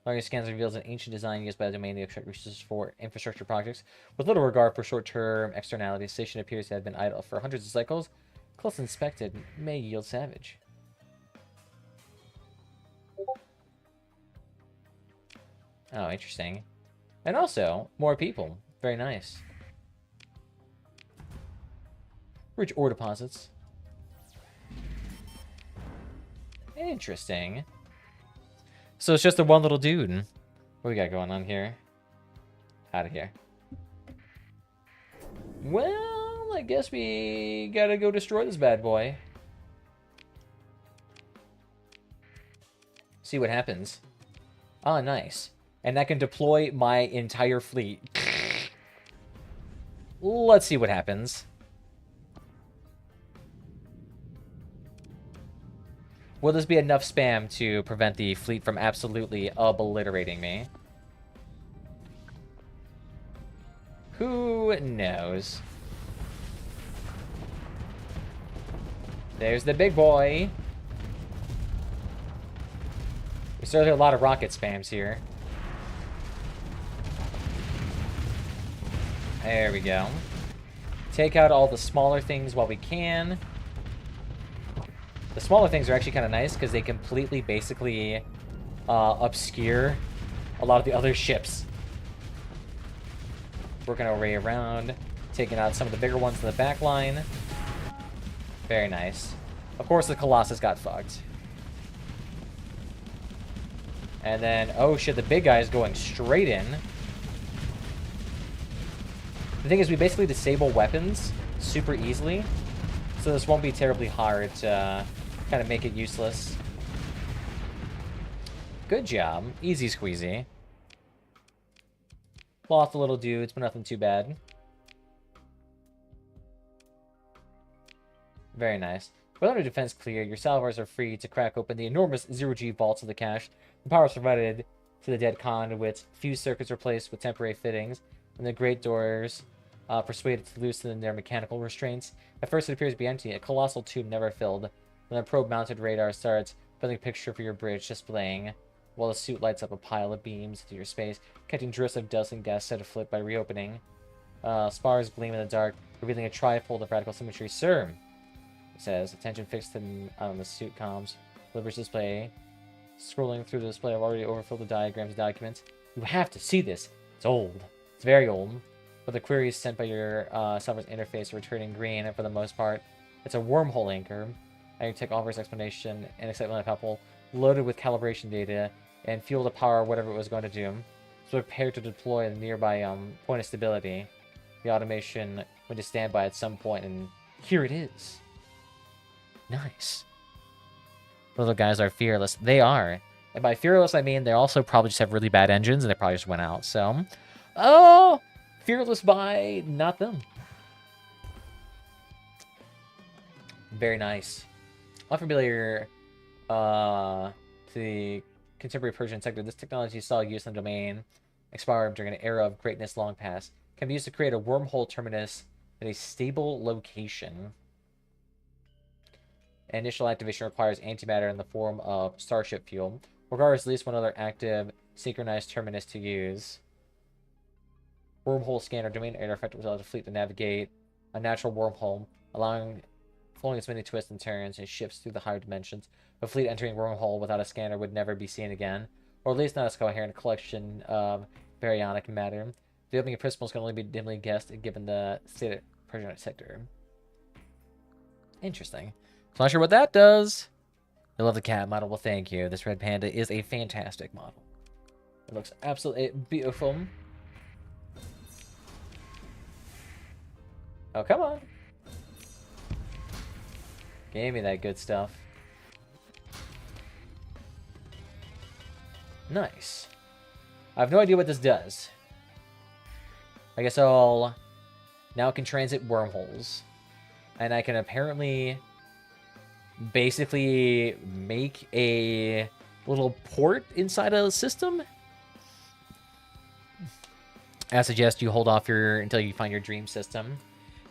Largest scans reveals an ancient design used by the domain to extract resources for infrastructure projects. With little regard for short-term externalities, the station appears to have been idle for hundreds of cycles. Close inspected may yield salvage. Oh, interesting. And also, more people. Very nice. Rich ore deposits. Interesting. So it's just a one little dude. What we got going on here? Out of here. Well, I guess we gotta go destroy this bad boy. See what happens. Ah, nice. And I can deploy my entire fleet. Let's see what happens. Will this be enough spam to prevent the fleet from absolutely obliterating me? Who knows? There's the big boy. There's certainly a lot of rocket spams here. There we go. Take out all the smaller things while we can. The smaller things are actually kind of nice because they completely, basically, obscure a lot of the other ships. Working our way around, taking out some of the bigger ones in the back line. Very nice. Of course, the Colossus got fucked. And then, oh shit, the big guy is going straight in. The thing is, we basically disable weapons super easily, so this won't be terribly hard to kind of make it useless. Good job. Easy squeezy. Lost the little dudes, but nothing too bad. Very nice. With our defense clear, your salvors are free to crack open the enormous zero-G vaults of the cache. The power is provided to the dead conduits, fused circuits replaced with temporary fittings, and the great doors persuaded to loosen their mechanical restraints. At first it appears to be empty, a colossal tube never filled. When the probe-mounted radar starts building a picture for your bridge displaying, while the suit lights up a pile of beams through your space, catching drifts of dust and gas set afloat by reopening. Spars gleam in the dark, revealing a trifold of radical symmetry. Sir, it says, attention fixed on the suit comms. Delivers display. Scrolling through the display, I've already overfilled the diagrams and documents. You have to see this. It's old. It's very old. But the queries sent by your server's interface are returning green, and for the most part, it's a wormhole anchor. And you take Oliver's explanation and excitement of Apple, loaded with calibration data, and fuel to power whatever it was going to do. So prepare to deploy the nearby point of stability. The automation went to standby at some point, and here it is. Nice. Little guys are fearless. They are. And by fearless, I mean they also probably just have really bad engines, and they probably just went out. So, oh, fearless by not them. Very nice. Unfamiliar to the contemporary Persian sector, this technology saw use in the domain expire during an era of greatness long past. Can be used to create a wormhole terminus at a stable location. Initial activation requires antimatter in the form of starship fuel. Requires at least one other active synchronized terminus to use. Wormhole scanner domain artifact will allow the fleet to navigate a natural wormhole, allowing flowing its many twists and turns and shifts through the higher dimensions. A fleet entering wormhole without a scanner would never be seen again, or at least not as coherent collection of baryonic matter. The opening of principles can only be dimly guessed given the state of Persian sector. Interesting. So not sure what that does. I love the cat model. Well, thank you. This red panda is a fantastic model. It looks absolutely beautiful. Oh, come on. Give me that good stuff. Nice. I have no idea what this does. I guess I'll now can transit wormholes. And I can apparently basically make a little port inside a system. I suggest you hold off until you find your dream system.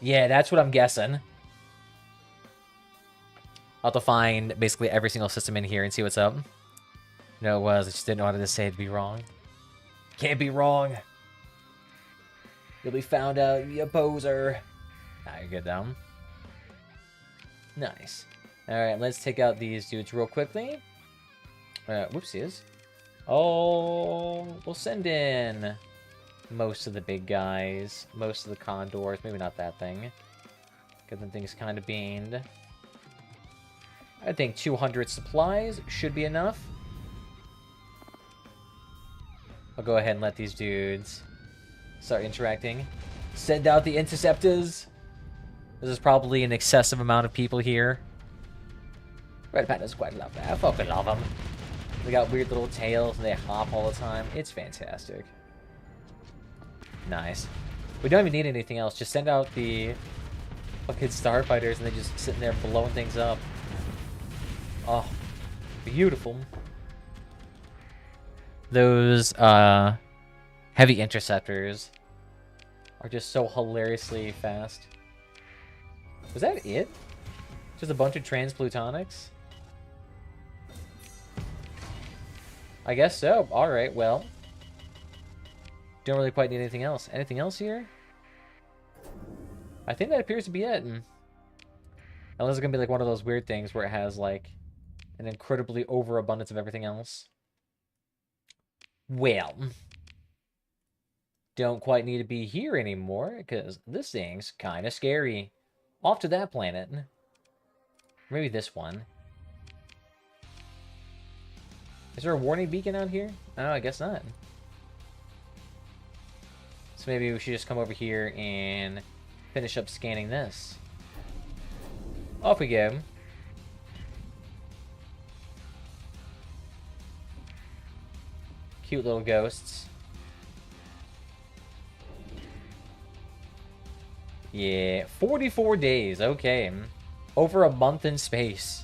Yeah, that's what I'm guessing. I'll have to find basically every single system in here and see what's up. No, it was. I just didn't know how to say it'd be wrong. Can't be wrong. You'll be found out, you poser. Nah, you're good, though. Nice. Alright, let's take out these dudes real quickly. Whoopsies. Oh, we'll send in most of the big guys. Most of the condors. Maybe not that thing. Because the thing's kind of beamed. I think 200 supplies should be enough. I'll go ahead and let these dudes start interacting. Send out the interceptors. This is probably an excessive amount of people here. Red pandas quite love that. I fucking love them. They got weird little tails and they hop all the time. It's fantastic. Nice. We don't even need anything else. Just send out the fucking starfighters and they just sitting there blowing things up. Oh, beautiful. Those heavy interceptors are just so hilariously fast. Was that it? Just a bunch of transplutonics? I guess so. Alright, well. Don't really quite need anything else. Anything else here? I think that appears to be it. Unless it's gonna be like one of those weird things where it has like an incredibly overabundance of everything else. Well. Don't quite need to be here anymore, because this thing's kind of scary. Off to that planet. Maybe this one. Is there a warning beacon out here? Oh, I guess not. So maybe we should just come over here and finish up scanning this. Off we go. Cute little ghosts. Yeah, 44 days. Okay. Over a month in space.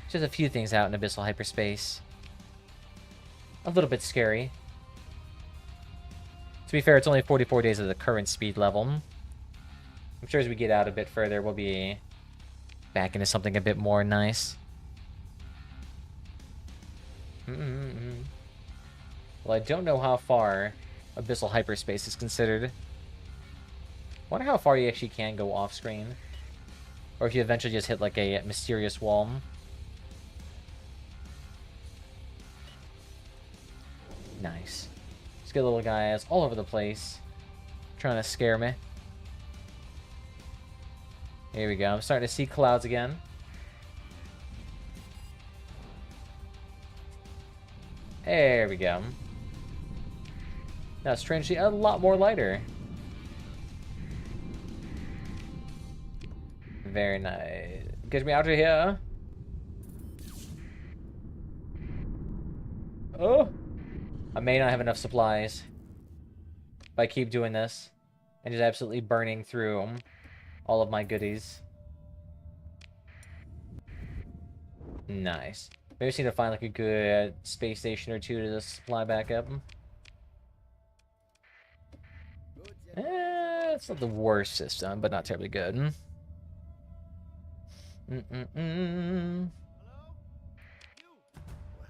Just a few things out in abyssal hyperspace. A little bit scary. To be fair, it's only 44 days at the current speed level. I'm sure as we get out a bit further, we'll be back into something a bit more nice. Well, I don't know how far abyssal hyperspace is considered. Wonder how far you actually can go off screen. Or if you eventually just hit like a mysterious wall. Nice. Just get little guys all over the place. Trying to scare me. Here we go. I'm starting to see clouds again. There we go. Now, strangely, a lot more lighter. Very nice. Get me out of here. Oh! I may not have enough supplies if I keep doing this and just absolutely burning through all of my goodies. Nice. Maybe I just need to find like a good space station or two to just fly back up. It's not the worst system, but not terribly good.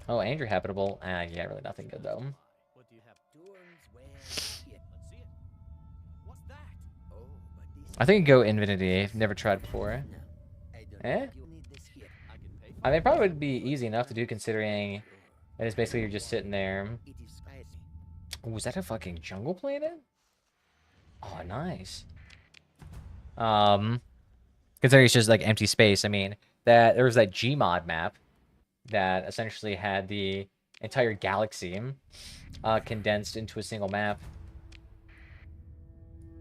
Oh, Andrew habitable. Yeah, really nothing good though. What do you have? Let's see it. What's that? Oh, but this I think you go Infinity. I've never tried before. Eh? I mean, it probably would be easy enough to do considering that it's basically you're just sitting there. it is spicy. Oh, is that a fucking jungle planet? Oh, nice. Considering it's just like empty space. I mean, there was that Gmod map that essentially had the entire galaxy condensed into a single map.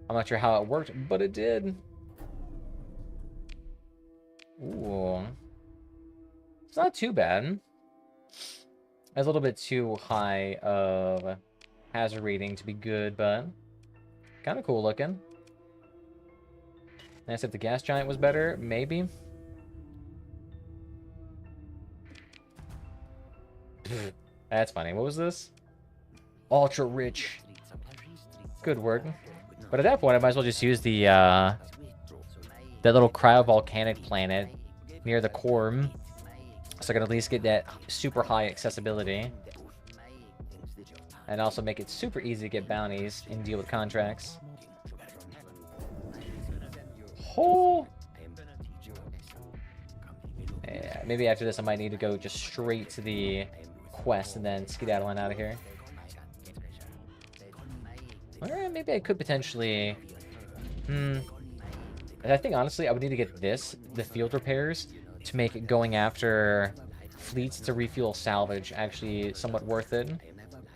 I'm not sure how it worked, but it did. Ooh. It's not too bad. It's a little bit too high of hazard rating to be good, but kind of cool looking. Nice if the gas giant was better, maybe. That's funny. What was this? Ultra rich. Good work. But at that point, I might as well just use the, that little cryovolcanic planet near the core. So I can at least get that super high accessibility. And also make it super easy to get bounties and deal with contracts. Oh! Yeah, maybe after this I might need to go just straight to the quest and then skedaddling out of here. Or maybe I could potentially... I think, honestly, I would need to get this, the field repairs, to make it going after fleets to refuel salvage actually somewhat worth it.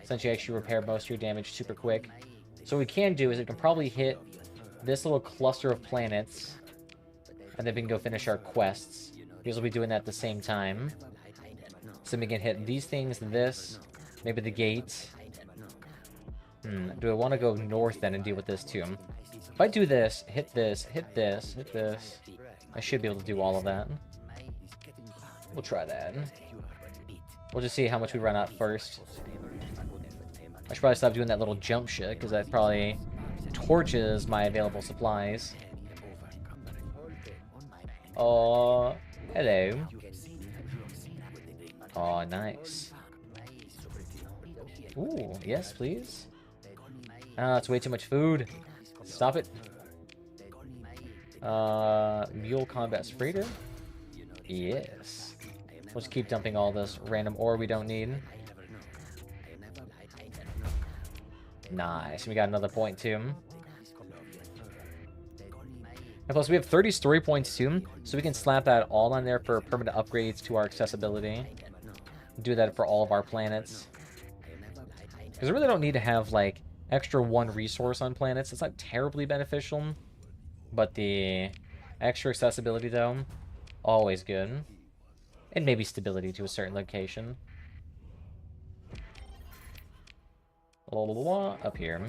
Since you actually repair most of your damage super quick. So what we can do is we can probably hit this little cluster of planets, and then we can go finish our quests. Because we'll be doing that at the same time. So we can hit these things, this, maybe the gate. Do I want to go north then and deal with this too? If I do this, hit this, hit this, hit this, I should be able to do all of that. We'll try that. We'll just see how much we run out first. I should probably stop doing that little jump shit, because that probably torches my available supplies. Oh, hello. Oh, nice. Ooh, yes, please. Ah, it's way too much food. Stop it. Mule Combat Freighter? Yes. We'll just keep dumping all this random ore we don't need. Nice. We got another point too. And plus we have 30 story points too, so we can slap that all on there for permanent upgrades to our accessibility. Do that for all of our planets. Because I really don't need to have, like, extra one resource on planets. It's not terribly beneficial. But the extra accessibility, though, always good. And maybe stability to a certain location. Up here.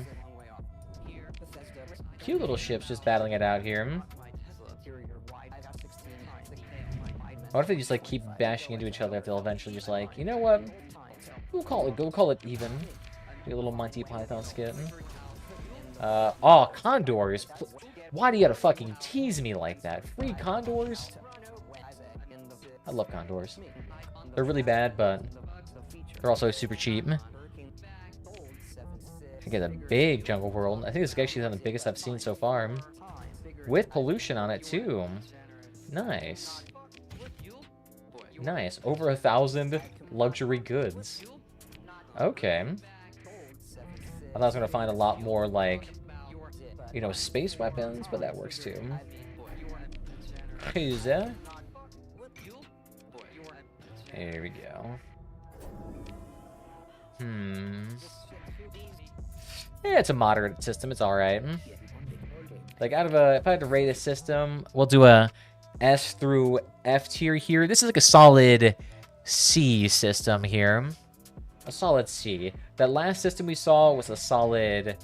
Cute little ships just battling it out here. What if they just, like, keep bashing into each other if they'll eventually just, like, you know what? We'll call it even. Do a little Monty Python skit. Oh, condors. Why do you gotta fucking tease me like that? Free condors? I love condors. They're really bad, but they're also super cheap. I get a big jungle world. I think this is actually one of the biggest I've seen so far. With pollution on it, too. Nice. Nice. Over 1,000 luxury goods. Okay. I thought I was going to find a lot more, like, you know, space weapons, but that works too. Who's that? There we go. Yeah, it's a moderate system. It's alright. Like, out of a... If I had to rate a system, we'll do a S through F tier here. This is like a solid C system here. A solid C. That last system we saw was a solid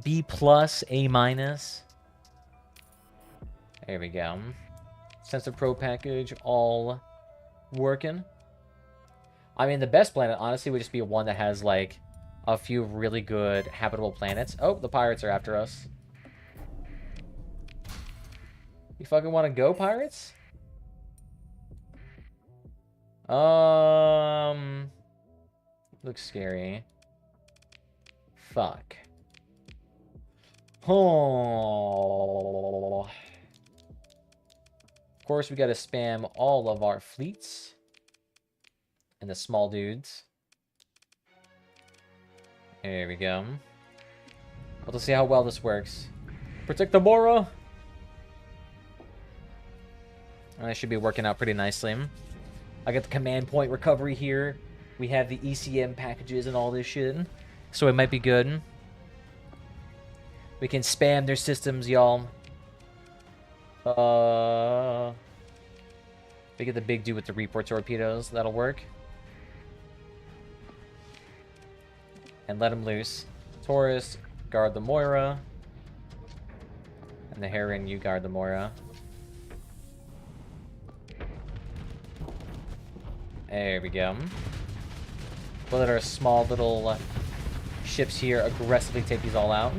B+, A-. There we go. Sensor Pro package, all working. I mean, the best planet, honestly, would just be one that has, like, a few really good habitable planets. Oh, the pirates are after us. You fucking want to go, pirates? Looks scary. Fuck. Oh. Of course, we gotta spam all of our fleets. And the small dudes. There we go. Well, let's see how well this works. Protect the Mora! That should be working out pretty nicely. I got the command point recovery here. We have the ECM packages and all this shit. So it might be good. We can spam their systems, y'all. We get the big dude with the report torpedoes. That'll work. And let him loose. Taurus, guard the Moira. And the Heron, you guard the Moira. There we go. We'll let our small little ships here aggressively take these all out.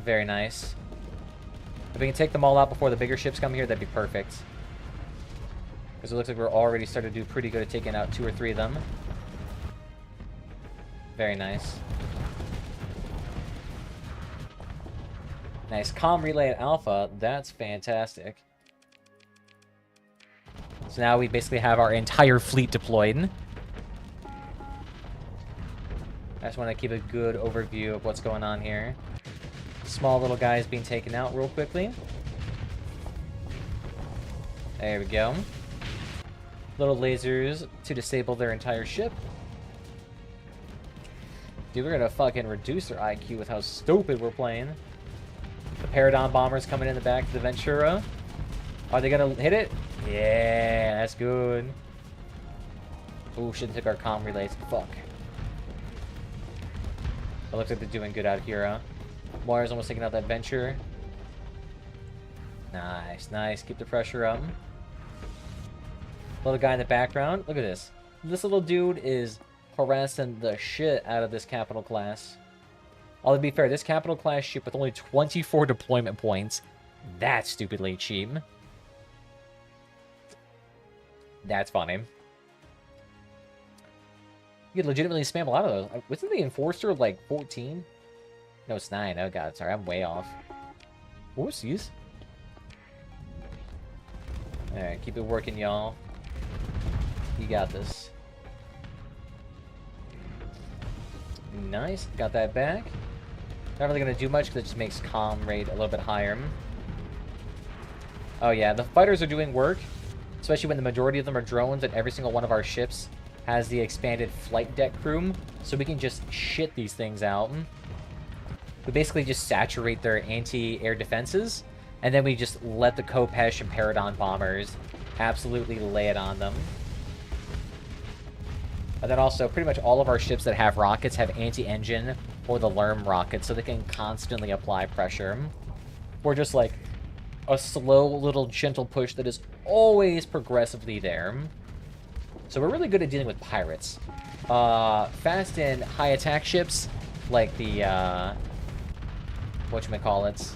Very nice. If we can take them all out before the bigger ships come here, that'd be perfect. Because it looks like we're already starting to do pretty good at taking out 2 or 3 of them. Very nice. Nice. Comm relay at Alpha. That's fantastic. So now we basically have our entire fleet deployed. I just want to keep a good overview of what's going on here. Small little guys being taken out real quickly. There we go. Little lasers to disable their entire ship. Dude, we're gonna fucking reduce their IQ with how stupid we're playing. The Paradigm bombers coming in the back to the Ventura. Are they gonna hit it? Yeah, that's good. Ooh, shouldn't took our comm relays. Fuck. It looks like they're doing good out here, huh? Moira's almost taking out that Venture. Nice, nice. Keep the pressure up. Little guy in the background. Look at this. This little dude is harassing the shit out of this capital class. Although, to be fair, this capital class ship with only 24 deployment points, that's stupidly cheap. That's funny. You could legitimately spam a lot of those. Wasn't the Enforcer like 14? No, it's 9. Oh god, sorry, I'm way off. Whoopsies. Alright, keep it working, y'all. You got this. Nice, got that back. Not really gonna do much because it just makes comm rate a little bit higher. Oh yeah, the fighters are doing work. Especially when the majority of them are drones and every single one of our ships has the expanded flight deck crew. So we can just shit these things out. We basically just saturate their anti-air defenses. And then we just let the Kopesh and Paradigm bombers absolutely lay it on them. And then also, pretty much all of our ships that have rockets have anti-engine or the LRM rockets, so they can constantly apply pressure. Or just like a slow little gentle push that is always progressively there. So we're really good at dealing with pirates. Fast and high attack ships, like the, whatchamacallits,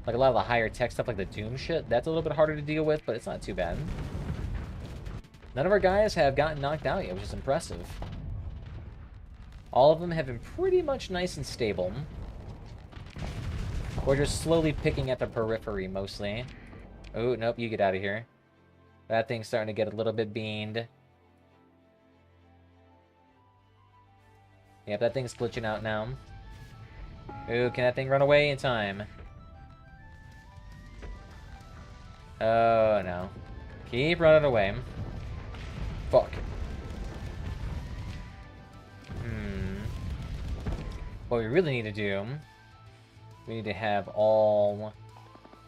like a lot of the higher tech stuff like the Doom shit, that's a little bit harder to deal with, but it's not too bad. None of our guys have gotten knocked out yet, which is impressive. All of them have been pretty much nice and stable. We're just slowly picking at the periphery, mostly. Oh, nope, you get out of here. That thing's starting to get a little bit beamed. Yep, that thing's glitching out now. Ooh, can that thing run away in time? Oh, no. Keep running away. Fuck. What we really need to do... We need to have all,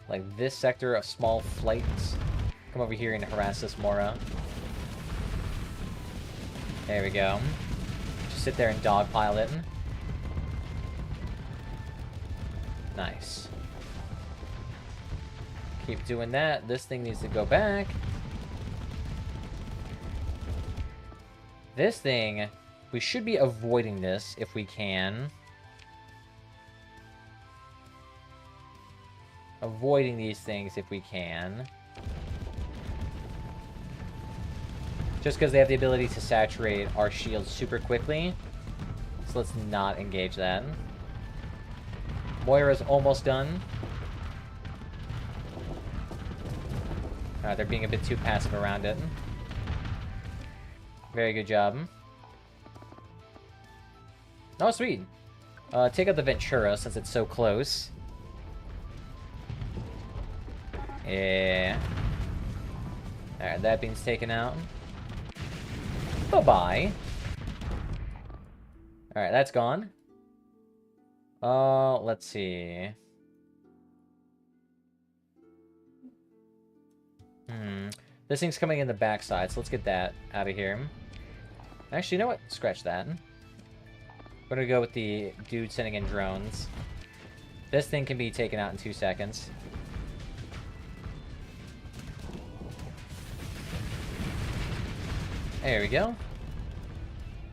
like, this sector of small flights come over here and harass this Mora. There we go. Just sit there and dogpile it. Nice. Keep doing that. This thing needs to go back. This thing, we should be avoiding this if we can. Avoiding these things if we can. Just because they have the ability to saturate our shields super quickly. So let's not engage that. Moira's almost done. They're being a bit too passive around it. Very good job. Oh, sweet. Take out the Ventura since it's so close. Yeah. Alright, that being's taken out. Bye-bye. Alright, that's gone. Let's see. This thing's coming in the backside, so let's get that out of here. Actually, you know what? Scratch that. We're gonna go with the dude sending in drones. This thing can be taken out in 2 seconds. There we go.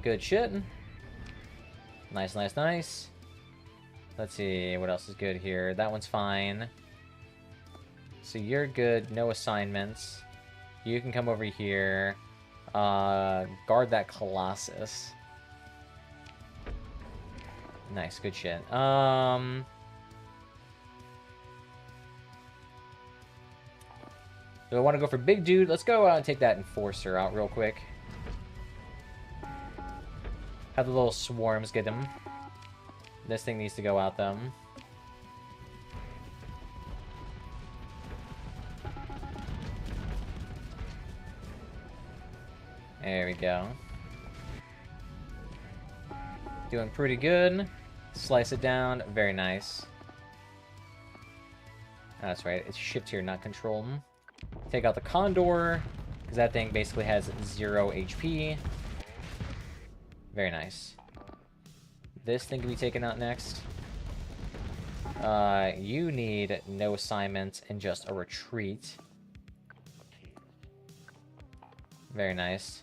Good shit. Nice, nice, nice. Let's see, what else is good here? That one's fine. So you're good, no assignments. You can come over here. Guard that Colossus. Nice, good shit. Do I want to go for big dude? Let's go out and take that Enforcer out real quick. Have the little swarms get him. This thing needs to go out, though. There we go. Doing pretty good. Slice it down. Very nice. Oh, that's right. It's shift here, not control. Take out the Condor, because that thing basically has 0 HP. Very nice. This thing can be taken out next. You need no assignments and just a retreat. Very nice.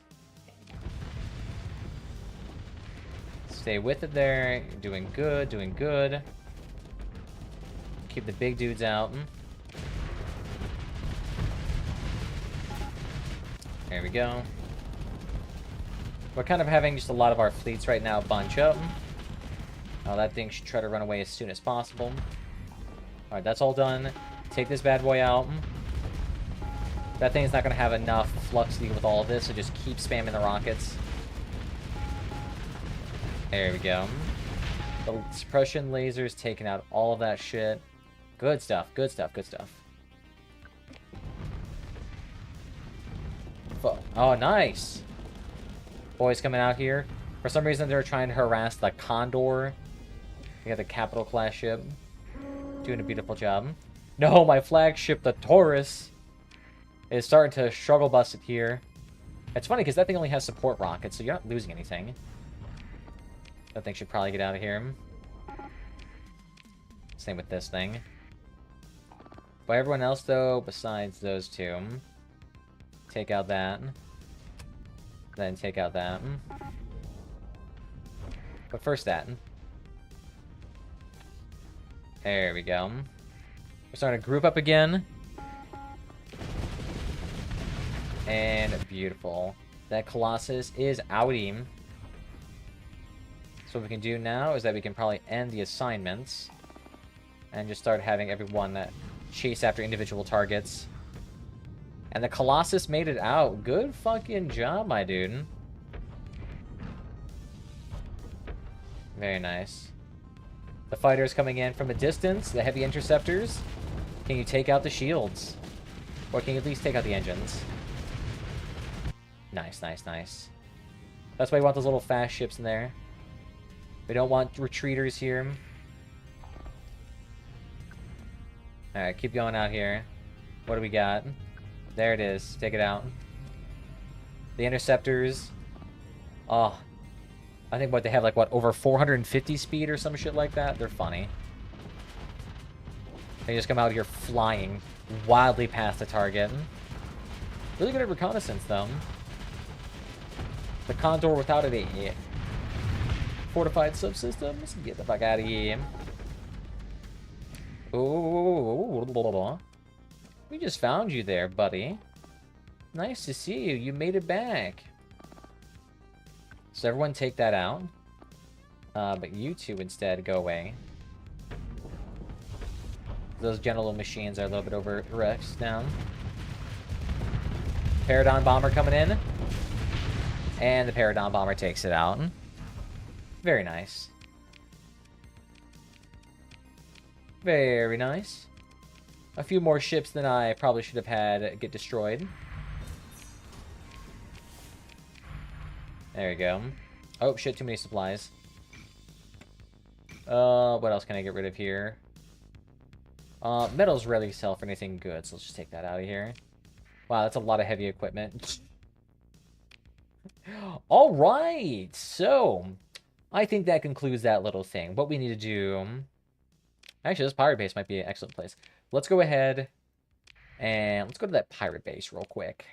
Stay with it there. You're doing good, doing good. Keep the big dudes out. There we go. We're kind of having just a lot of our fleets right now bunch up. Oh, that thing should try to run away as soon as possible. Alright, that's all done. Take this bad boy out. That thing's not going to have enough flux to deal with all of this, so just keep spamming the rockets. There we go. The suppression lasers taking out all of that shit. Good stuff, good stuff, good stuff. Oh, nice! Boys coming out here. For some reason, they're trying to harass the Condor. We got the Capital class ship. Doing a beautiful job. No, my flagship, the Taurus, is starting to struggle bust it here. It's funny, because that thing only has support rockets, so you're not losing anything. That thing should probably get out of here. Same with this thing. But everyone else, though, besides those two, take out that. Then take out that. But first that. There we go. We're starting to group up again. And beautiful. That Colossus is outie. So what we can do now is that we can probably end the assignments. And just start having everyone that chase after individual targets. And the Colossus made it out. Good fucking job, my dude. Very nice. The fighters coming in from a distance, the heavy interceptors. Can you take out the shields? Or can you at least take out the engines? Nice, nice, nice. That's why we want those little fast ships in there. We don't want retreaters here. Alright, keep going out here. What do we got? There it is. Take it out. The interceptors. Oh. I think what they have, like, what, over 450 speed or some shit like that? They're funny. They just come out here flying wildly past the target. Really good at reconnaissance, though. The Condor without it, fortified subsystems. Get the fuck out of here. Ooh. We just found you there, buddy. Nice to see you. You made it back. So everyone take that out. But you two instead go away. Those general machines are a little bit overrexed now. Paragon Bomber coming in. And the Paragon Bomber takes it out. Very nice. Very nice. A few more ships than I probably should have had get destroyed. There we go. Oh, shit, too many supplies. What else can I get rid of here? Metals rarely sell for anything good, so let's just take that out of here. Wow, that's a lot of heavy equipment. Alright, so I think that concludes that little thing. What we need to do... Actually, this pirate base might be an excellent place. Let's go ahead and let's go to that pirate base real quick.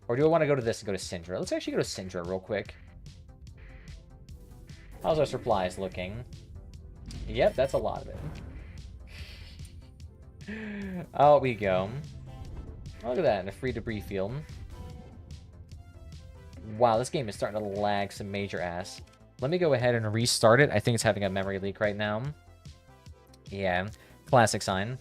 Or do I want to go to this and go to Syndra? Let's actually go to Syndra real quick. How's our supplies looking? Yep, that's a lot of it. Out we go. Look at that, in a free debris field. Wow, this game is starting to lag some major ass. Let me go ahead and restart it. I think it's having a memory leak right now. Yeah, classic sign.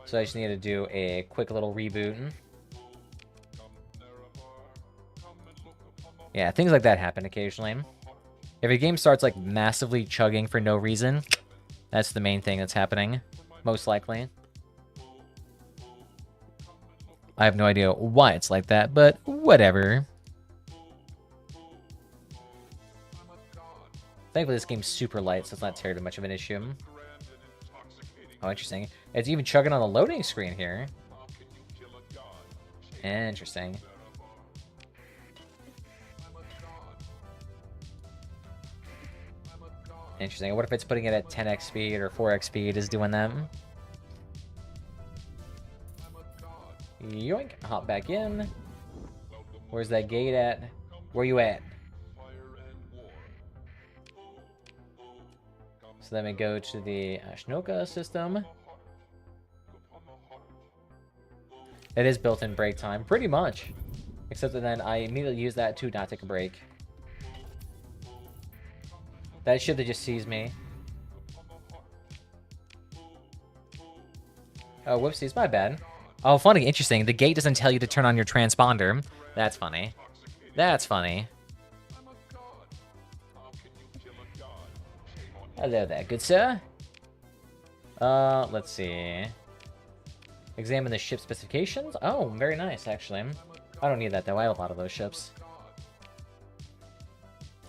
So I just need to do a quick little reboot. Yeah, things like that happen occasionally. If a game starts like massively chugging for no reason, that's the main thing that's happening, most likely. I have no idea why it's like that, but whatever. Thankfully, this game's super light, so it's not terribly much of an issue. Oh, interesting. It's even chugging on the loading screen here. Interesting. Interesting. What if it's putting it at 10x speed or 4x speed is doing that? Yoink. Hop back in. Where's that gate at? Where you at? So then we go to the Ashnoka system. It is built-in break time, pretty much. Except that then I immediately use that to not take a break. That ship that just sees me. Oh, whoopsies, my bad. Oh, funny, interesting. The gate doesn't tell you to turn on your transponder. That's funny. That's funny. Hello there, good sir. Let's see. Examine the ship specifications. Oh, very nice, actually. I don't need that, though. I have a lot of those ships.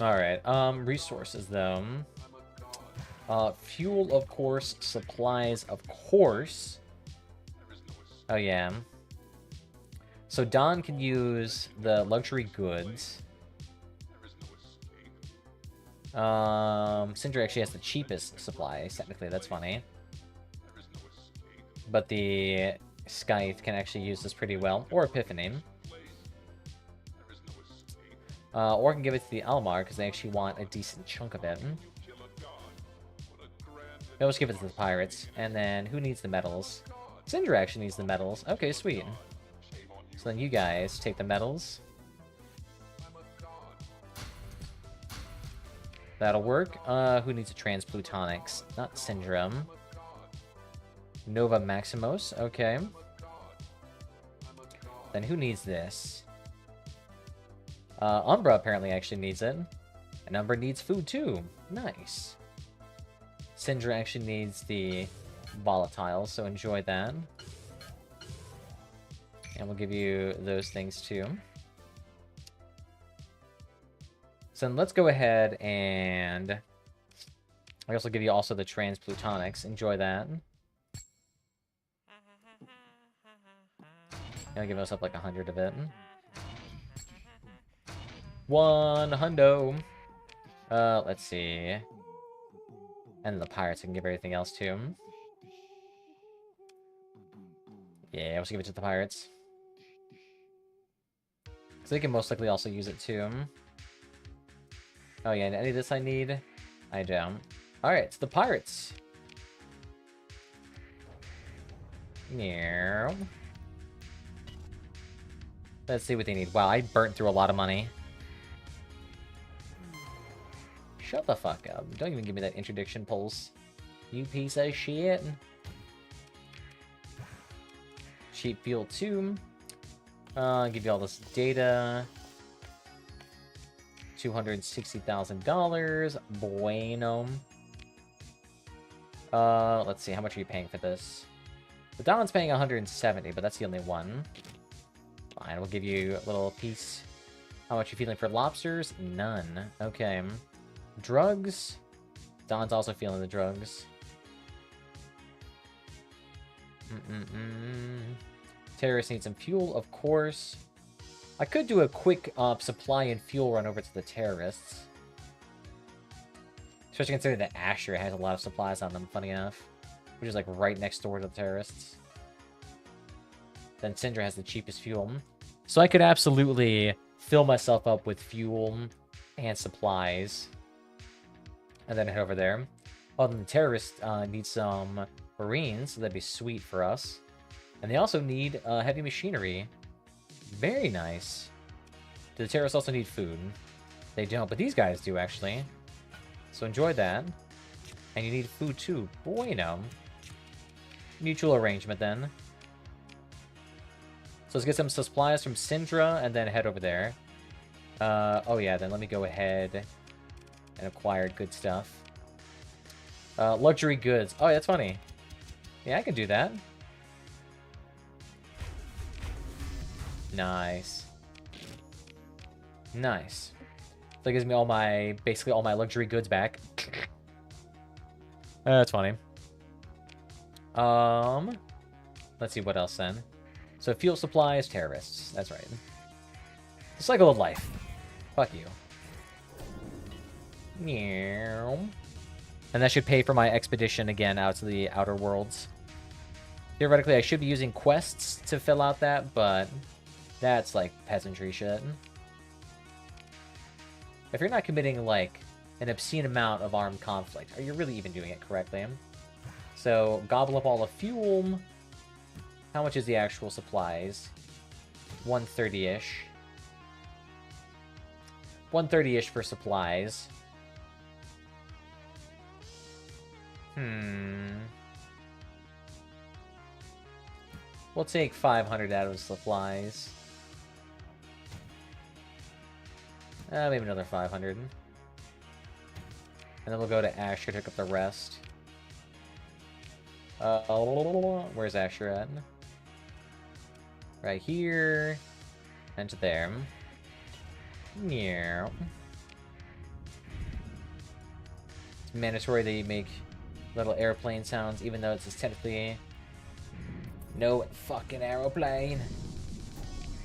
Alright, resources, though. Fuel, of course. Supplies, of course. Oh, yeah. So Don can use the luxury goods. Cinder actually has the cheapest supplies, technically. That's funny. But the Scythe can actually use this pretty well. Or Epiphany. Or I can give it to the Almar, because they actually want a decent chunk of it. No, let's give it to the pirates. And then, who needs the metals? Cinder actually needs the metals. Okay, sweet. So then you guys take the metals. That'll work. Who needs a Transplutonics? Not Syndrome. Nova Maximos. Okay. Then who needs this? Umbra apparently actually needs it. And Umbra needs food too. Nice. Syndra actually needs the volatiles, so enjoy that. And we'll give you those things too. So then let's go ahead and I guess I'll give you also the Transplutonics. Enjoy that. I'll give us up like 100 of it. 100. Let's see. And then the pirates can give everything else to him. Yeah, let's give it to the pirates. Because they can most likely also use it too. Oh yeah, and any of this I need? I don't. Alright, it's the pirates. Meow. Let's see what they need. Wow, I burnt through a lot of money. Shut the fuck up. Don't even give me that interdiction pulse. You piece of shit. Cheap fuel 2. Give you all this data. $260,000. Bueno. Let's see. How much are you paying for this? The Don's paying 170, but that's the only one. Fine, we'll give you a little piece. How much are you feeling for lobsters? None. Okay. Drugs. Don's also feeling the drugs. Terrorists need some fuel, of course. I could do a quick supply and fuel run over to the terrorists. Especially considering that Asher has a lot of supplies on them, funny enough. Which is like right next door to the terrorists. Then Syndra has the cheapest fuel. So I could absolutely fill myself up with fuel and supplies. And then head over there. Oh, then the terrorists need some marines, so that'd be sweet for us. And they also need heavy machinery. Very nice. Do the terrorists also need food? They don't, but these guys do, actually. So enjoy that. And you need food, too. Bueno. Mutual arrangement, then. So let's get some supplies from Syndra, and then head over there. Oh yeah, then let me go ahead and acquire good stuff. Luxury goods. Oh, that's funny. Yeah, I can do that. Nice. Nice. So it gives me all my, basically all my luxury goods back. That's funny. Let's see what else then. So fuel supplies, terrorists. That's right. The cycle of life. Fuck you. Meow. And that should pay for my expedition again out to the Outer Worlds. Theoretically, I should be using quests to fill out that, but that's like peasantry shit. If you're not committing like an obscene amount of armed conflict, are you really even doing it correctly? So, gobble up all the fuel. How much is the actual supplies? 130-ish. 130-ish for supplies. We'll take 500 out of supplies. Maybe another 500. And then we'll go to Asher to pick up the rest. Where's Asher at? Right here. And to there. Yeah. It's mandatory that you make little airplane sounds, even though it's technically no fucking aeroplane.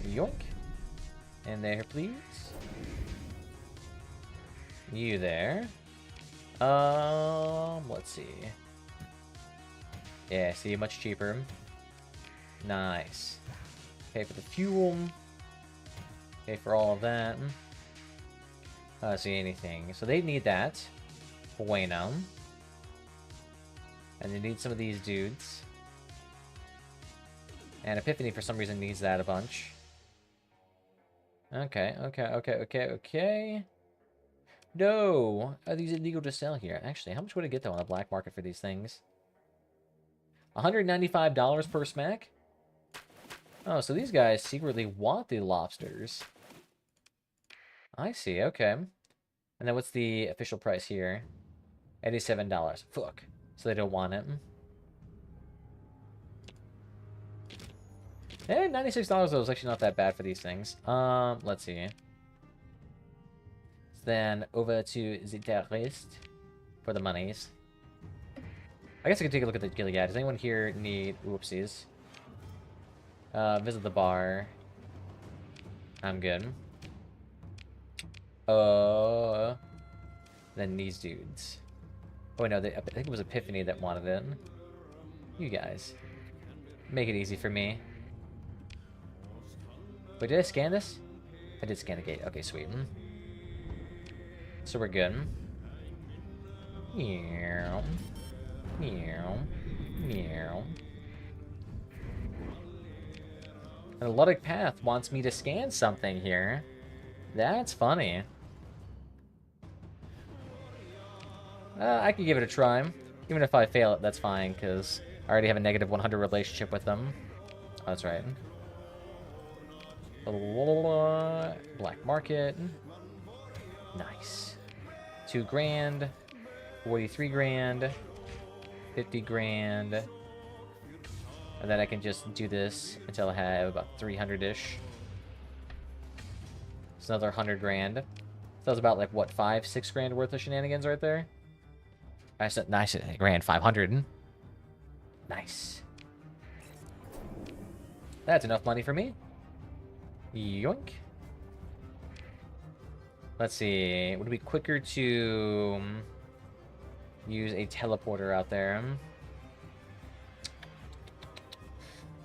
Yoink. And there, please. You there. Let's see. Yeah, see, much cheaper. Nice. Pay for the fuel. Pay for all of that. I don't see anything. So they need that. Bueno. And they need some of these dudes. And Epiphany, for some reason, needs that a bunch. Okay. No! Are these illegal to sell here? Actually, how much would I get, though, on the black market for these things? $195 per smack? Oh, so these guys secretly want the lobsters. I see, okay. And then what's the official price here? $87. Fuck. So they don't want it. Eh, $96 though is actually not that bad for these things. Let's see. Then over to the terrorist for the monies. I guess I could take a look at the Gilead. Does anyone here need... Oopsies. Visit the bar. I'm good. Then these dudes. Oh, no, I think it was Epiphany that wanted it. You guys. Make it easy for me. Wait, did I scan this? I did scan the gate. Okay, sweet. So we're good. Meow. Meow. Meow. And Luddic Path wants me to scan something here. That's funny. I could give it a try. Even if I fail it, that's fine, because I already have a negative 100 relationship with them. Oh, that's right. Black market. Nice. 2 grand. 43 grand. 50 grand. And then I can just do this until I have about 300-ish. It's another 100 grand. So that was about, like, what, 5-6 grand worth of shenanigans right there? I said, nice, grand, 500. Nice. That's enough money for me. Yoink. Let's see. Would it be quicker to use a teleporter out there?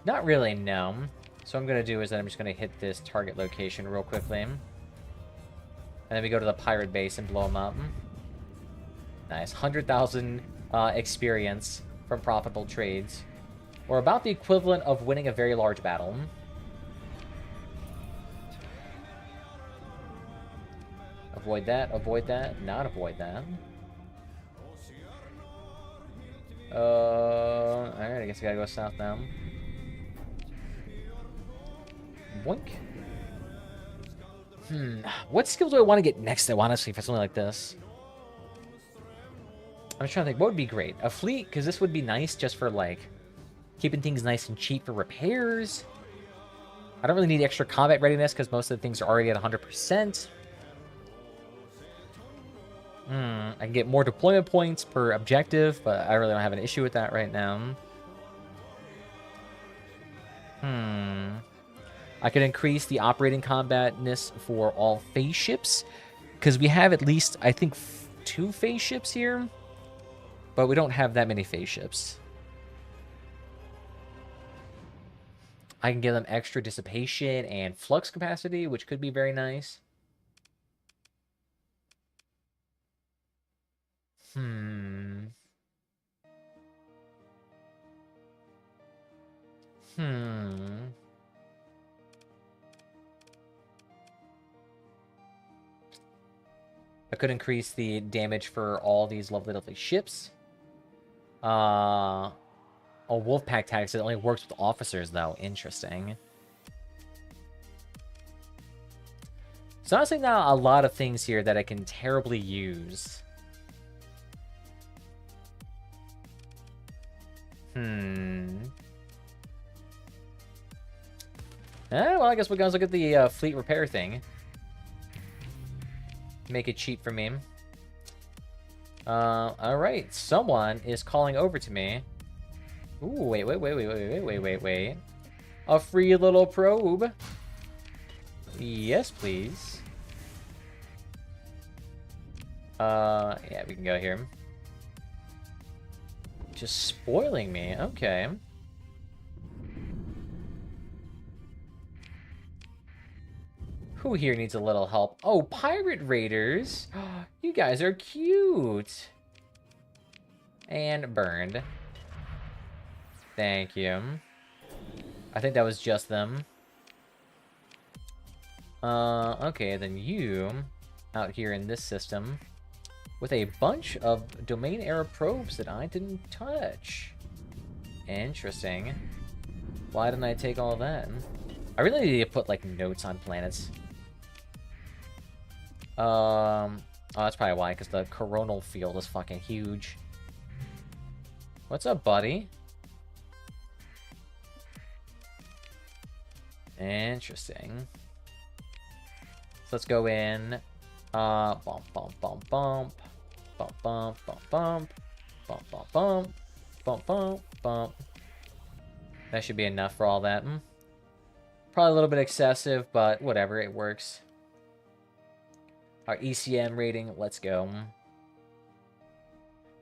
Not really, no. So what I'm going to do is that I'm just going to hit this target location real quickly. And then we go to the pirate base and blow them up. Nice. 100,000 experience from profitable trades. Or about the equivalent of winning a very large battle. Avoid that, avoid that, not avoid that. Alright, I guess I gotta go south now. Boink. What skills do I want to get next, though, honestly, for something like this? I'm just trying to think, what would be great? A fleet, because this would be nice just for, like, keeping things nice and cheap for repairs. I don't really need extra combat readiness, because most of the things are already at 100%. I can get more deployment points per objective, but I really don't have an issue with that right now. I can increase the operating combatness for all phase ships, because we have at least, I think, 2 phase ships here, but we don't have that many phase ships. I can give them extra dissipation and flux capacity, which could be very nice. I could increase the damage for all these lovely ships. Oh, Wolfpack tactics, it only works with officers, though. Interesting. So honestly, not a lot of things here that I can terribly use. Well, I guess we're gonna look at the fleet repair thing. Make it cheap for me. Alright. Someone is calling over to me. Ooh, wait. A free little probe. Yes, please. Yeah, we can go here. Just spoiling me. Okay. Who here needs a little help? Oh, pirate raiders. You guys are cute. And burned. Thank you. I think that was just them. Okay, then you out here in this system with a bunch of domain era probes that I didn't touch. Interesting. Why didn't I take all of that? I really need to put, like, notes on planets. Oh, that's probably why, because the coronal field is fucking huge. What's up, buddy? Interesting. So let's go in. Bump, bump, bump, bump. Bump, bump, bump, bump. Bump, bump, bump. Bump, bump, bump. That should be enough for all that. Probably a little bit excessive, but whatever, it works. Our ECM rating, let's go.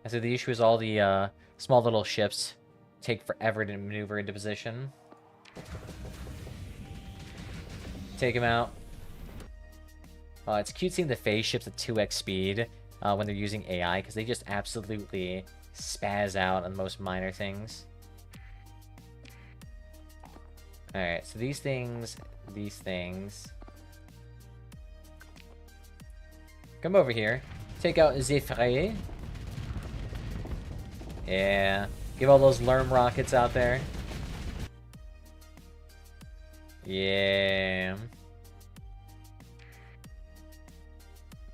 And so the issue is all the small little ships take forever to maneuver into position. Take him out. It's cute seeing the phase ships at 2x speed when they're using AI, because they just absolutely spaz out on the most minor things. Alright, so these things. Come over here. Take out Zephyr. Yeah. Give all those Lerm rockets out there. Yeah.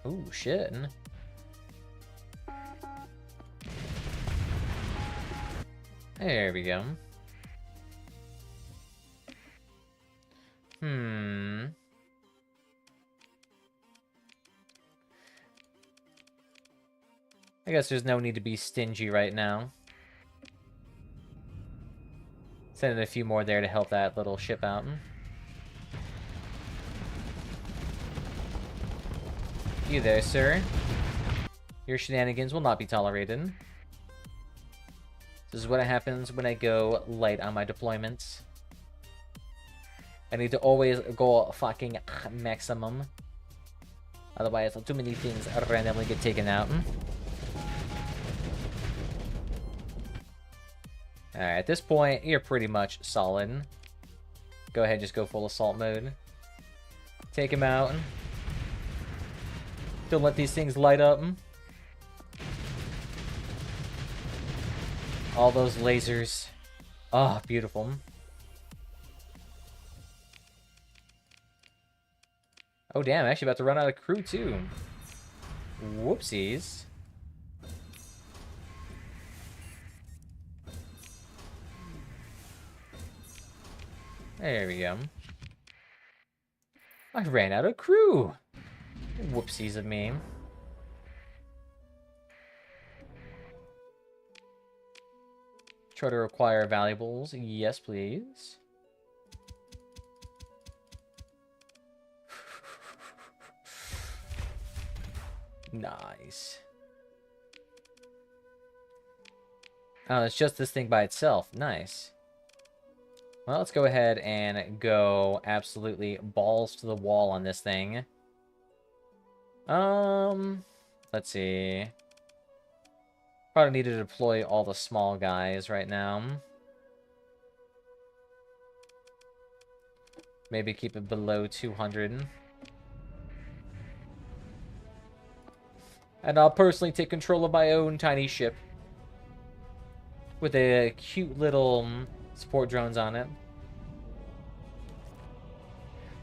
Ooh, shit. There we go. I guess there's no need to be stingy right now. Sending a few more there to help that little ship out. You there, sir. Your shenanigans will not be tolerated. This is what happens when I go light on my deployments. I need to always go fucking maximum. Otherwise, too many things randomly get taken out. Alright, at this point, you're pretty much solid. Go ahead, just go full assault mode. Take him out. Don't let these things light up. All those lasers. Oh, beautiful. Oh, damn, I'm actually about to run out of crew, too. Whoopsies. There we go. I ran out of crew. Whoopsies of me. Try to acquire valuables. Yes, please. Nice. Oh, it's just this thing by itself. Nice. Well, let's go ahead and go absolutely balls to the wall on this thing. Let's see. Probably need to deploy all the small guys right now. Maybe keep it below 200. And I'll personally take control of my own tiny ship. With a cute little support drones on it.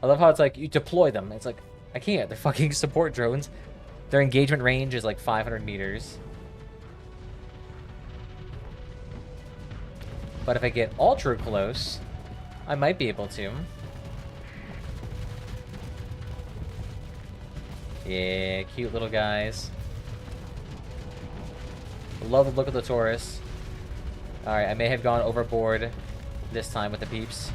I love how it's like, you deploy them. It's like, I can't. They're fucking support drones. Their engagement range is like 500 meters. But if I get ultra close, I might be able to. Yeah, cute little guys. Love the look of the Taurus. Alright, I may have gone overboard this time with the peeps.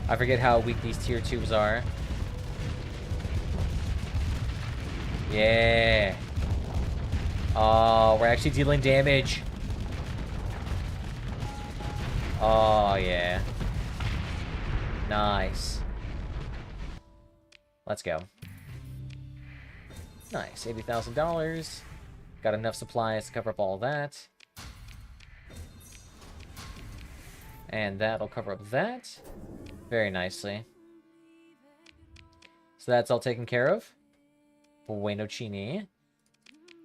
I forget how weak these tier 2s are. Yeah. Oh, we're actually dealing damage. Oh, yeah. Nice. Let's go. Nice. $80,000. Got enough supplies to cover up all that. And that'll cover up that. Very nicely. So that's all taken care of. Bueno Chini.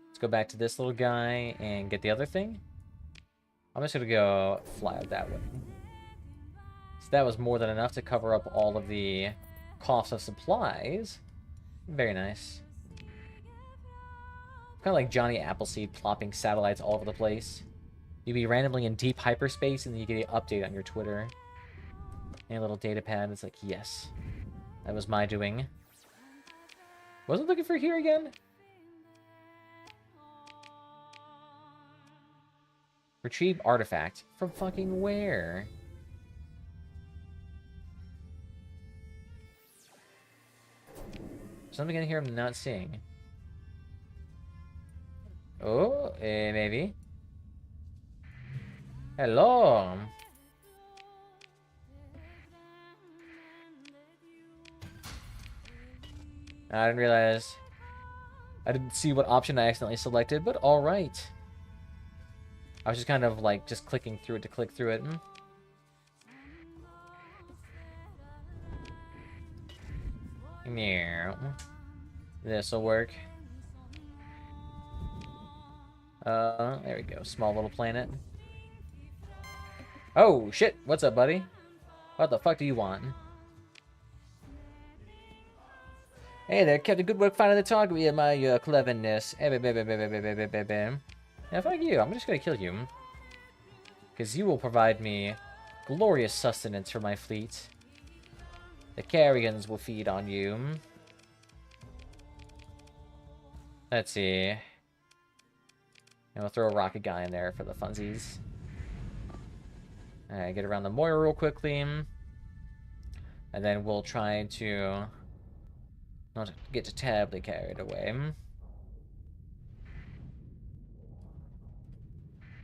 Let's go back to this little guy and get the other thing. I'm just going to go fly out that way. So that was more than enough to cover up all of the cost of supplies. Very nice. Kind of like Johnny Appleseed plopping satellites all over the place. You'd be randomly in deep hyperspace and then you get an update on your Twitter. And a little data pad. It's like, yes. That was my doing. Wasn't looking for here again? Retrieve artifact. From fucking where? Something in here I'm not seeing. Oh, maybe. Hello. I didn't realize. I didn't see what option I accidentally selected, but alright. I was just kind of like just clicking through it to click through it. This'll work. There we go. Small little planet. Oh, shit. What's up, buddy? What the fuck do you want? Hey there, Captain. Good work finding the target with my cleverness. Now, fuck you. I'm just gonna kill you. Because you will provide me glorious sustenance for my fleet. The carrions will feed on you. Let's see. And we'll throw a rocket guy in there for the funsies. Alright, get around the Moira real quickly. And then we'll try to not get terribly carried away.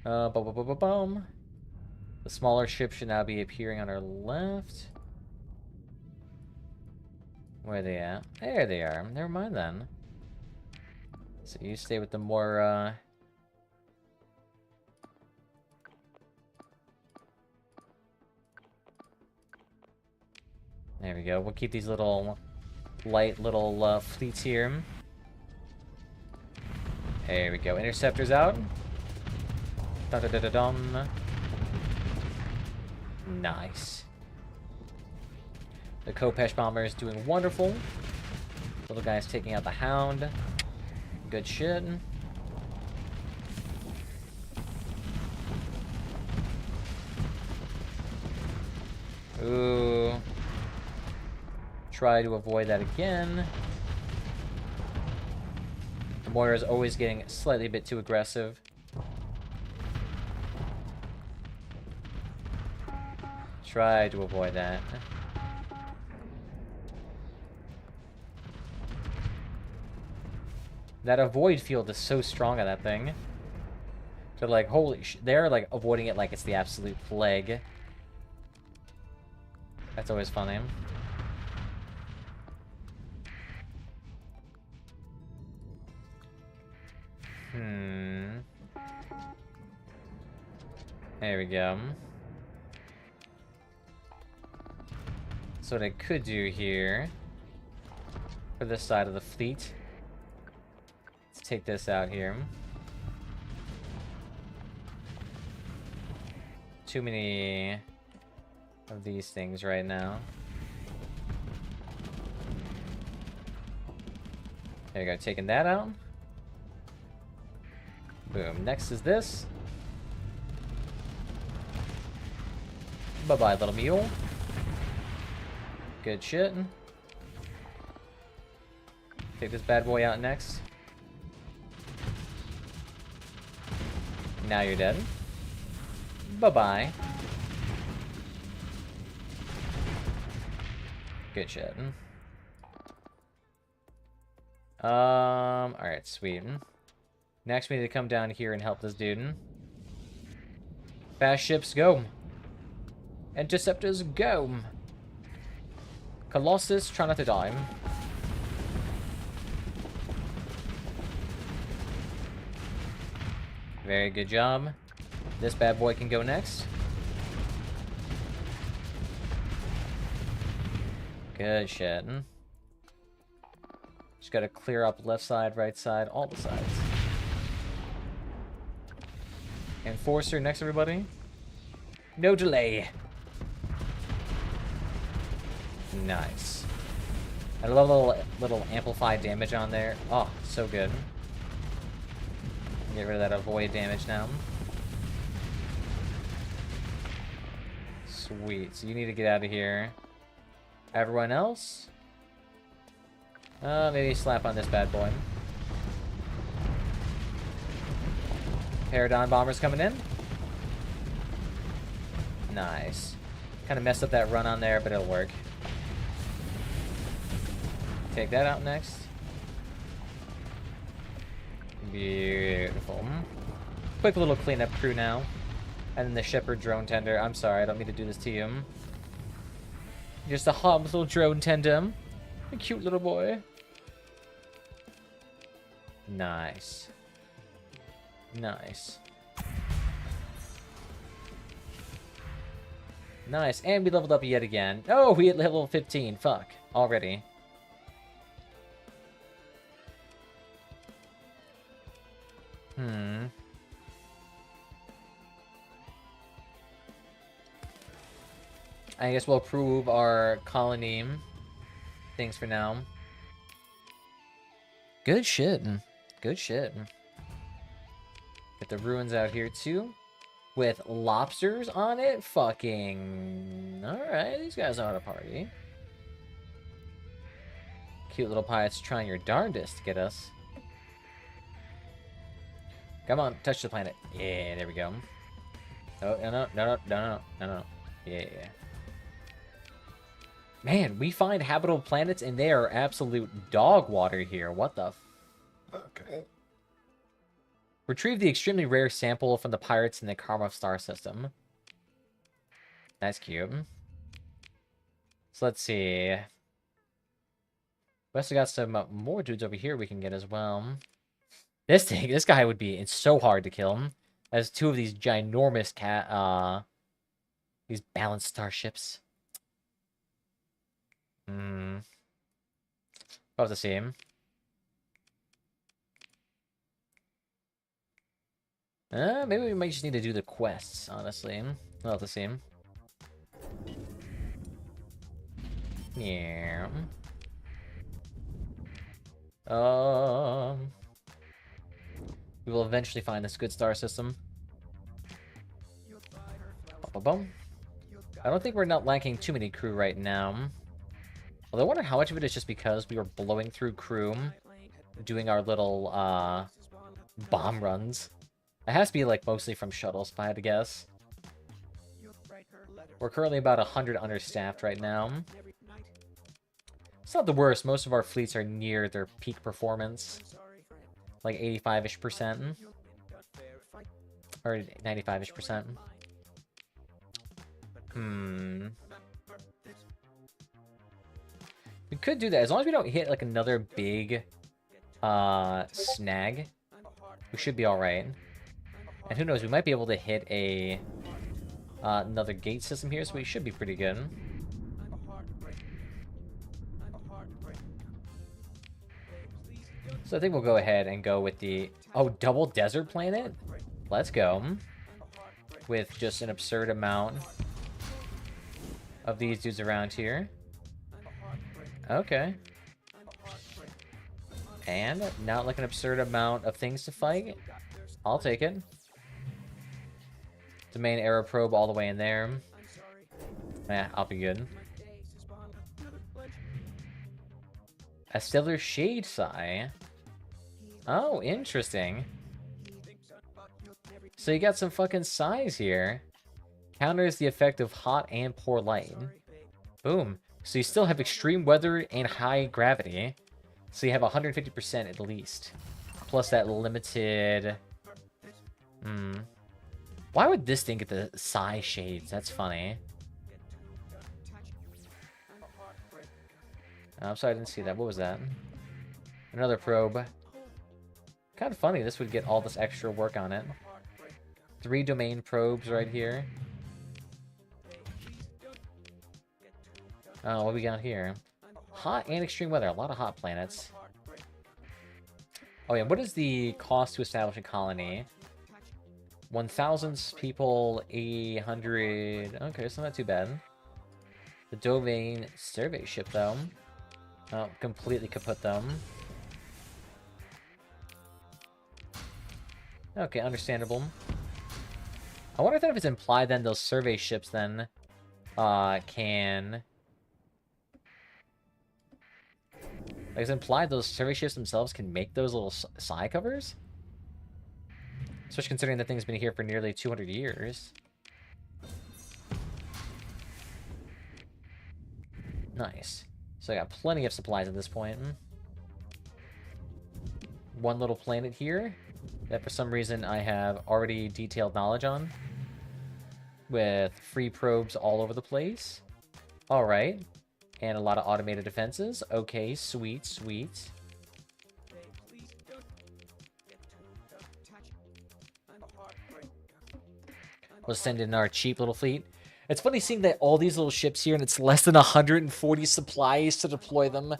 Boom. The smaller ship should now be appearing on our left. Where are they at? There they are. Never mind then. So you stay with the more, There we go. We'll keep these little light little fleets here. There we go. Interceptors out. Dun dun dun dun dun. Nice. The Kopesh bomber is doing wonderful. Little guy's taking out the Hound. Good shit. Ooh. Try to avoid that again. The mortar is always getting slightly a bit too aggressive. Try to avoid that. That avoid field is so strong on that thing. So like, holy sh... They're like avoiding it like it's the absolute plague. That's always funny. There we go. So what I could do here, for this side of the fleet, let's take this out here. Too many of these things right now. There you go, taking that out. Boom. Next is this. Bye-bye, little mule. Good shit. Take this bad boy out next. Now you're dead. Bye-bye. Good shit. Alright, sweet. Next we need to come down here and help this dude. Fast ships, go! Interceptors, go! Colossus, try not to die. Very good job. This bad boy can go next. Good shit. Just gotta clear up left side, right side, all the sides. Enforcer next, everybody. No delay. Nice. I love a little amplified damage on there. Oh, so good. Get rid of that avoid damage now. Sweet. So you need to get out of here. Everyone else? Maybe slap on this bad boy. Paragon bombers coming in. Nice. Kind of messed up that run on there, but it'll work. Take that out next. Beautiful. Quick little cleanup crew now. And then the Shepherd drone tender. I'm sorry, I don't mean to do this to you. Just a hot little drone tender. A cute little boy. Nice. Nice. Nice, and we leveled up yet again. Oh, we hit level 15. Fuck. Already. I guess we'll approve our colony things for now. Good shit. Good shit. Get the ruins out here too. With lobsters on it? Fucking... Alright, these guys know how to party. Cute little pirates trying your darndest to get us. Come on, touch the planet. Yeah, there we go. Oh, no. Yeah. Man, we find habitable planets and they are absolute dog water here. What the Okay. Retrieve the extremely rare sample from the pirates in the Karma star system. That's cute. So let's see. We also got some more dudes over here we can get as well. This guy would be, it's so hard to kill him. As two of these ginormous these balanced starships. About the same. Maybe we might just need to do the quests, honestly. About the same. Yeah. We will eventually find this good star system. Ba-ba-bum. I don't think we're not lacking too many crew right now. Although I wonder how much of it is just because we were blowing through crew, doing our little bomb runs. It has to be like mostly from shuttles, if I had to guess. We're currently about 100 understaffed right now. It's not the worst. Most of our fleets are near their peak performance. Like 85-ish%. Or 95-ish%. We could do that. As long as we don't hit like another big snag, we should be alright. And who knows, we might be able to hit a another gate system here, so we should be pretty good. So I think we'll go ahead and go with the... Oh, double desert planet? Let's go. With just an absurd amount of these dudes around here. Okay. And not like an absurd amount of things to fight. I'll take it. Domain arrow probe all the way in there. Yeah, I'll be good. A stellar shade sigh. Oh, interesting. So you got some fucking size here. Counters the effect of hot and poor light. Boom. So you still have extreme weather and high gravity. So you have 150% at least. Plus that limited... Why would this thing get the psi shades? That's funny. I'm sorry, I didn't see that. What was that? Another probe. Kind of funny. This would get all this extra work on it. 3 domain probes right here. Oh, what we got here? Hot and extreme weather. A lot of hot planets. Oh yeah, what is the cost to establish a colony? 1,000 people, 800... Okay, so not too bad. The domain survey ship, though. Oh, completely kaput them. Okay, understandable. I wonder if it's implied then those survey ships then can... Like, it's implied those survey ships themselves can make those little psi covers? Especially considering the thing's been here for nearly 200 years. Nice. So I got plenty of supplies at this point. One little planet here that for some reason I have already detailed knowledge on. With free probes all over the place. Alright. And a lot of automated defenses. Okay, sweet, sweet. We'll send in our cheap little fleet. It's funny seeing that all these little ships here and it's less than 140 supplies to deploy them.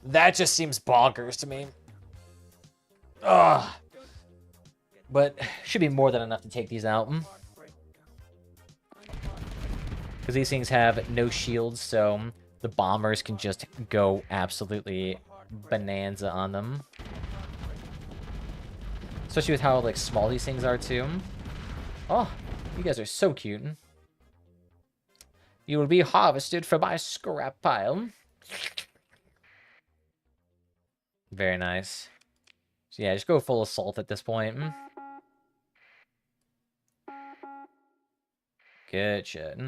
That just seems bonkers to me. Ugh. But should be more than enough to take these out. Because these things have no shields, so the bombers can just go absolutely bonanza on them. Especially with how like small these things are too. Oh, you guys are so cute. You will be harvested from my scrap pile. Very nice. So yeah, just go full assault at this point. Good shit.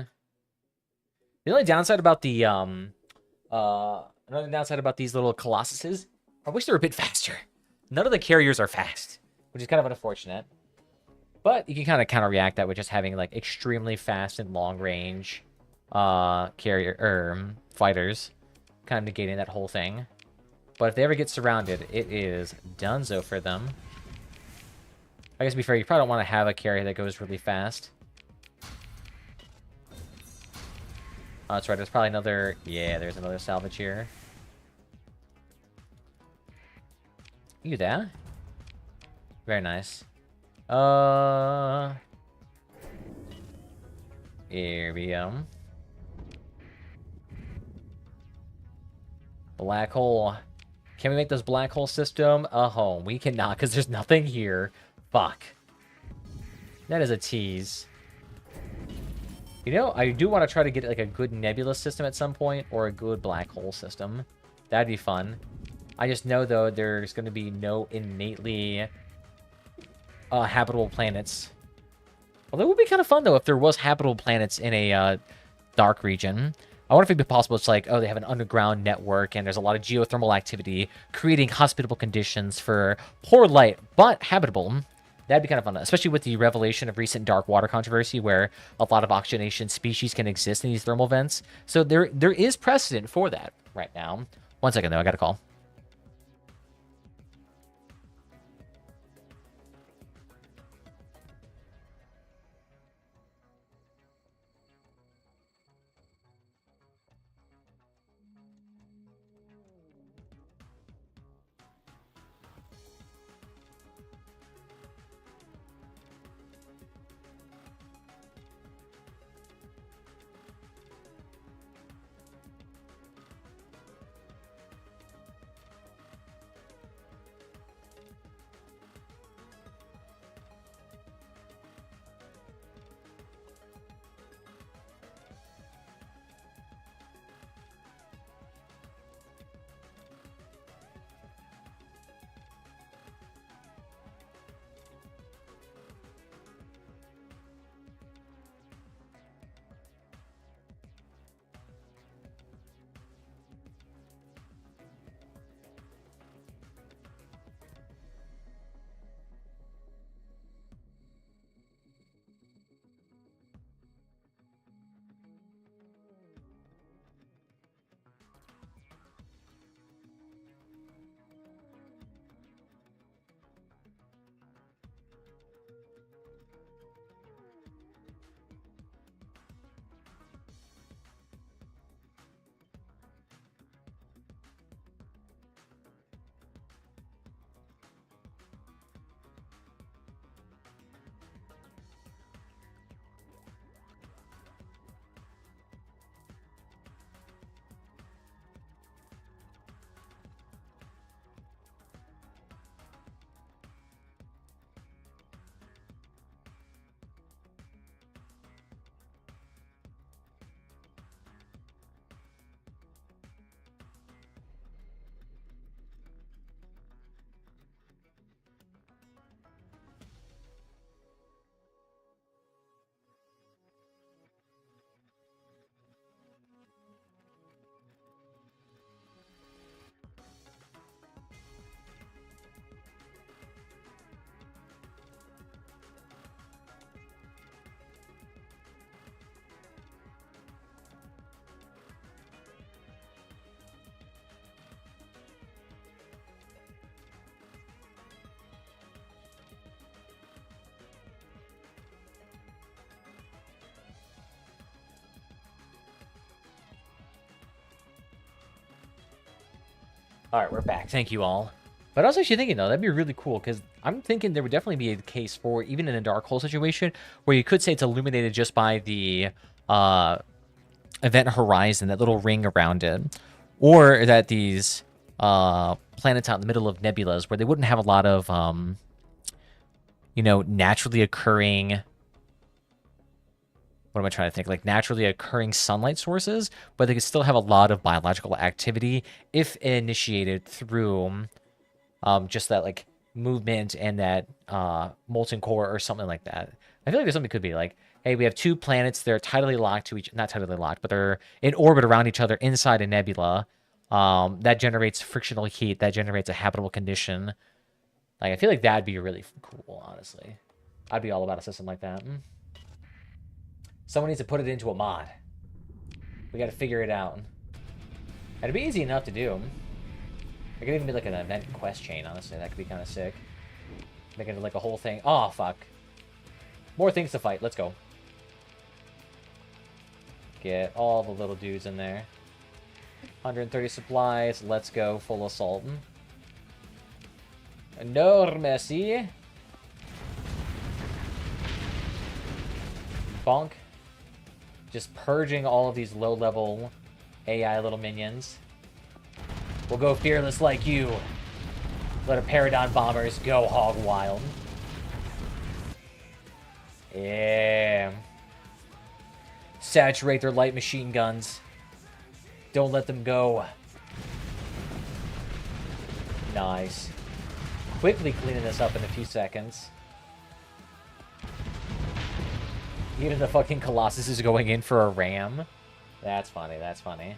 The only downside about the another downside about these little colossuses, I wish they were a bit faster. None of the carriers are fast, which is kind of unfortunate. But you can kind of counter-react that with just having like extremely fast and long-range carrier fighters, kind of negating that whole thing. But if they ever get surrounded, it is donezo for them. I guess to be fair, you probably don't want to have a carry that goes really fast. Oh, that's right. There's probably another... Yeah, there's another salvage here. You there? Very nice. Here we go. Black hole. Can we make this black hole system a home? We cannot, because there's nothing here. Fuck. That is a tease. You know, I do want to try to get like a good nebula system at some point, or a good black hole system. That'd be fun. I just know, though, there's going to be no innately habitable planets. Although it would be kind of fun, though, if there was habitable planets in a dark region. I wonder if it'd be possible. It's like, oh, they have an underground network, and there's a lot of geothermal activity, creating hospitable conditions for poor light, but habitable. That'd be kind of fun, especially with the revelation of recent dark water controversy, where a lot of oxygenation species can exist in these thermal vents. So there is precedent for that right now. 1 second, though. I got a call. All right, we're back. Thank you all. But I was actually thinking, though, that'd be really cool, because I'm thinking there would definitely be a case for, even in a dark hole situation, where you could say it's illuminated just by the event horizon, that little ring around it. Or that these planets out in the middle of nebulas, where they wouldn't have a lot of, you know, naturally occurring... What am I trying to think? Like naturally occurring sunlight sources, but they could still have a lot of biological activity if initiated through just that like movement and that molten core or something like that. I feel like there's something could be like, hey, we have two planets, they're tidally locked to each, not tidally locked, but they're in orbit around each other inside a nebula. That generates frictional heat, that generates a habitable condition. Like I feel like that'd be really cool, honestly. I'd be all about a system like that. Someone needs to put it into a mod. We got to figure it out. It'd be easy enough to do. It could even be like an event quest chain, honestly. That could be kind of sick. Making it like a whole thing. Oh, fuck. More things to fight. Let's go. Get all the little dudes in there. 130 supplies. Let's go. Full assault. No mercy. Bonk. Just purging all of these low-level AI little minions. We'll go fearless like you. Let our Paragon Bombers go hog wild. Yeah. Saturate their light machine guns. Don't let them go. Nice. Quickly cleaning this up in a few seconds. Even the fucking Colossus is going in for a ram. That's funny, that's funny.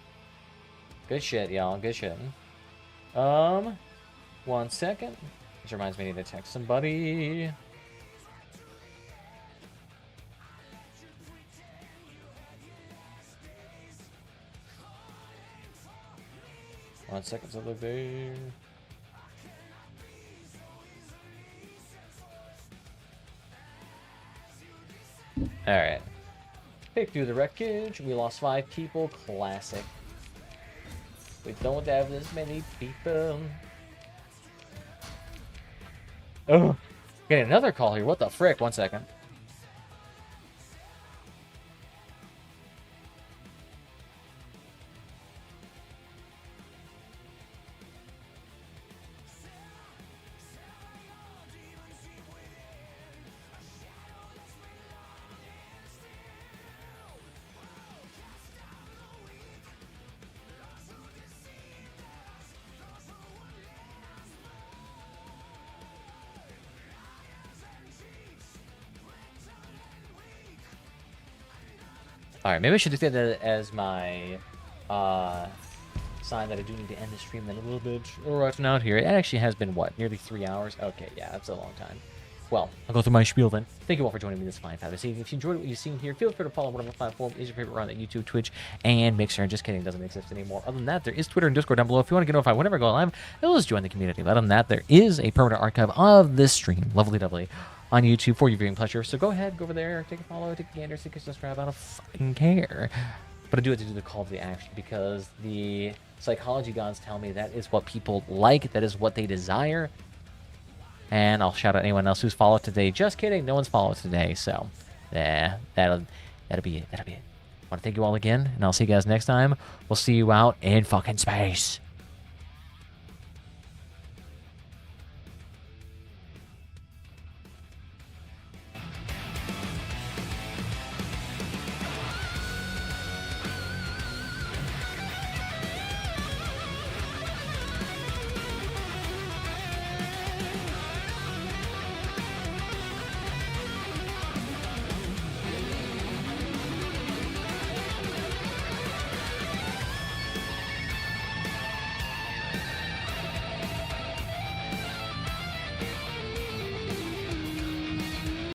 Good shit, y'all. Good shit. 1 second. This reminds me I need to text somebody. One second to look there. Alright. Pick through the wreckage. We lost 5 people. Classic. We don't have this many people. Oh, get another call here. What the frick? 1 second. Alright, maybe I should do that as my sign that I do need to end the stream then a little bit. Right now here. It actually has been, what, nearly 3 hours? Okay, yeah, that's a long time. Well, I'll go through my spiel then. Thank you all for joining me this fine time this evening. If you enjoyed what you've seen here, feel free to follow one of my platforms. Is your favorite around that YouTube, Twitch, and Mixer. And just kidding, doesn't exist anymore. Other than that, there is Twitter and Discord down below. If you want to get notified whenever I go live, just join the community. Other than that, there is a permanent archive of this stream. Lovely, lovely. On YouTube for your viewing pleasure. So go ahead, go over there, take a follow, take a gander, take a subscribe. I don't fucking care. But I do have to do the call to the action because the psychology gods tell me that is what people like, that is what they desire. And I'll shout out anyone else who's followed today. Just kidding, no one's followed today. So, yeah, that'll be it. I want to thank you all again, and I'll see you guys next time. We'll see you out in fucking space.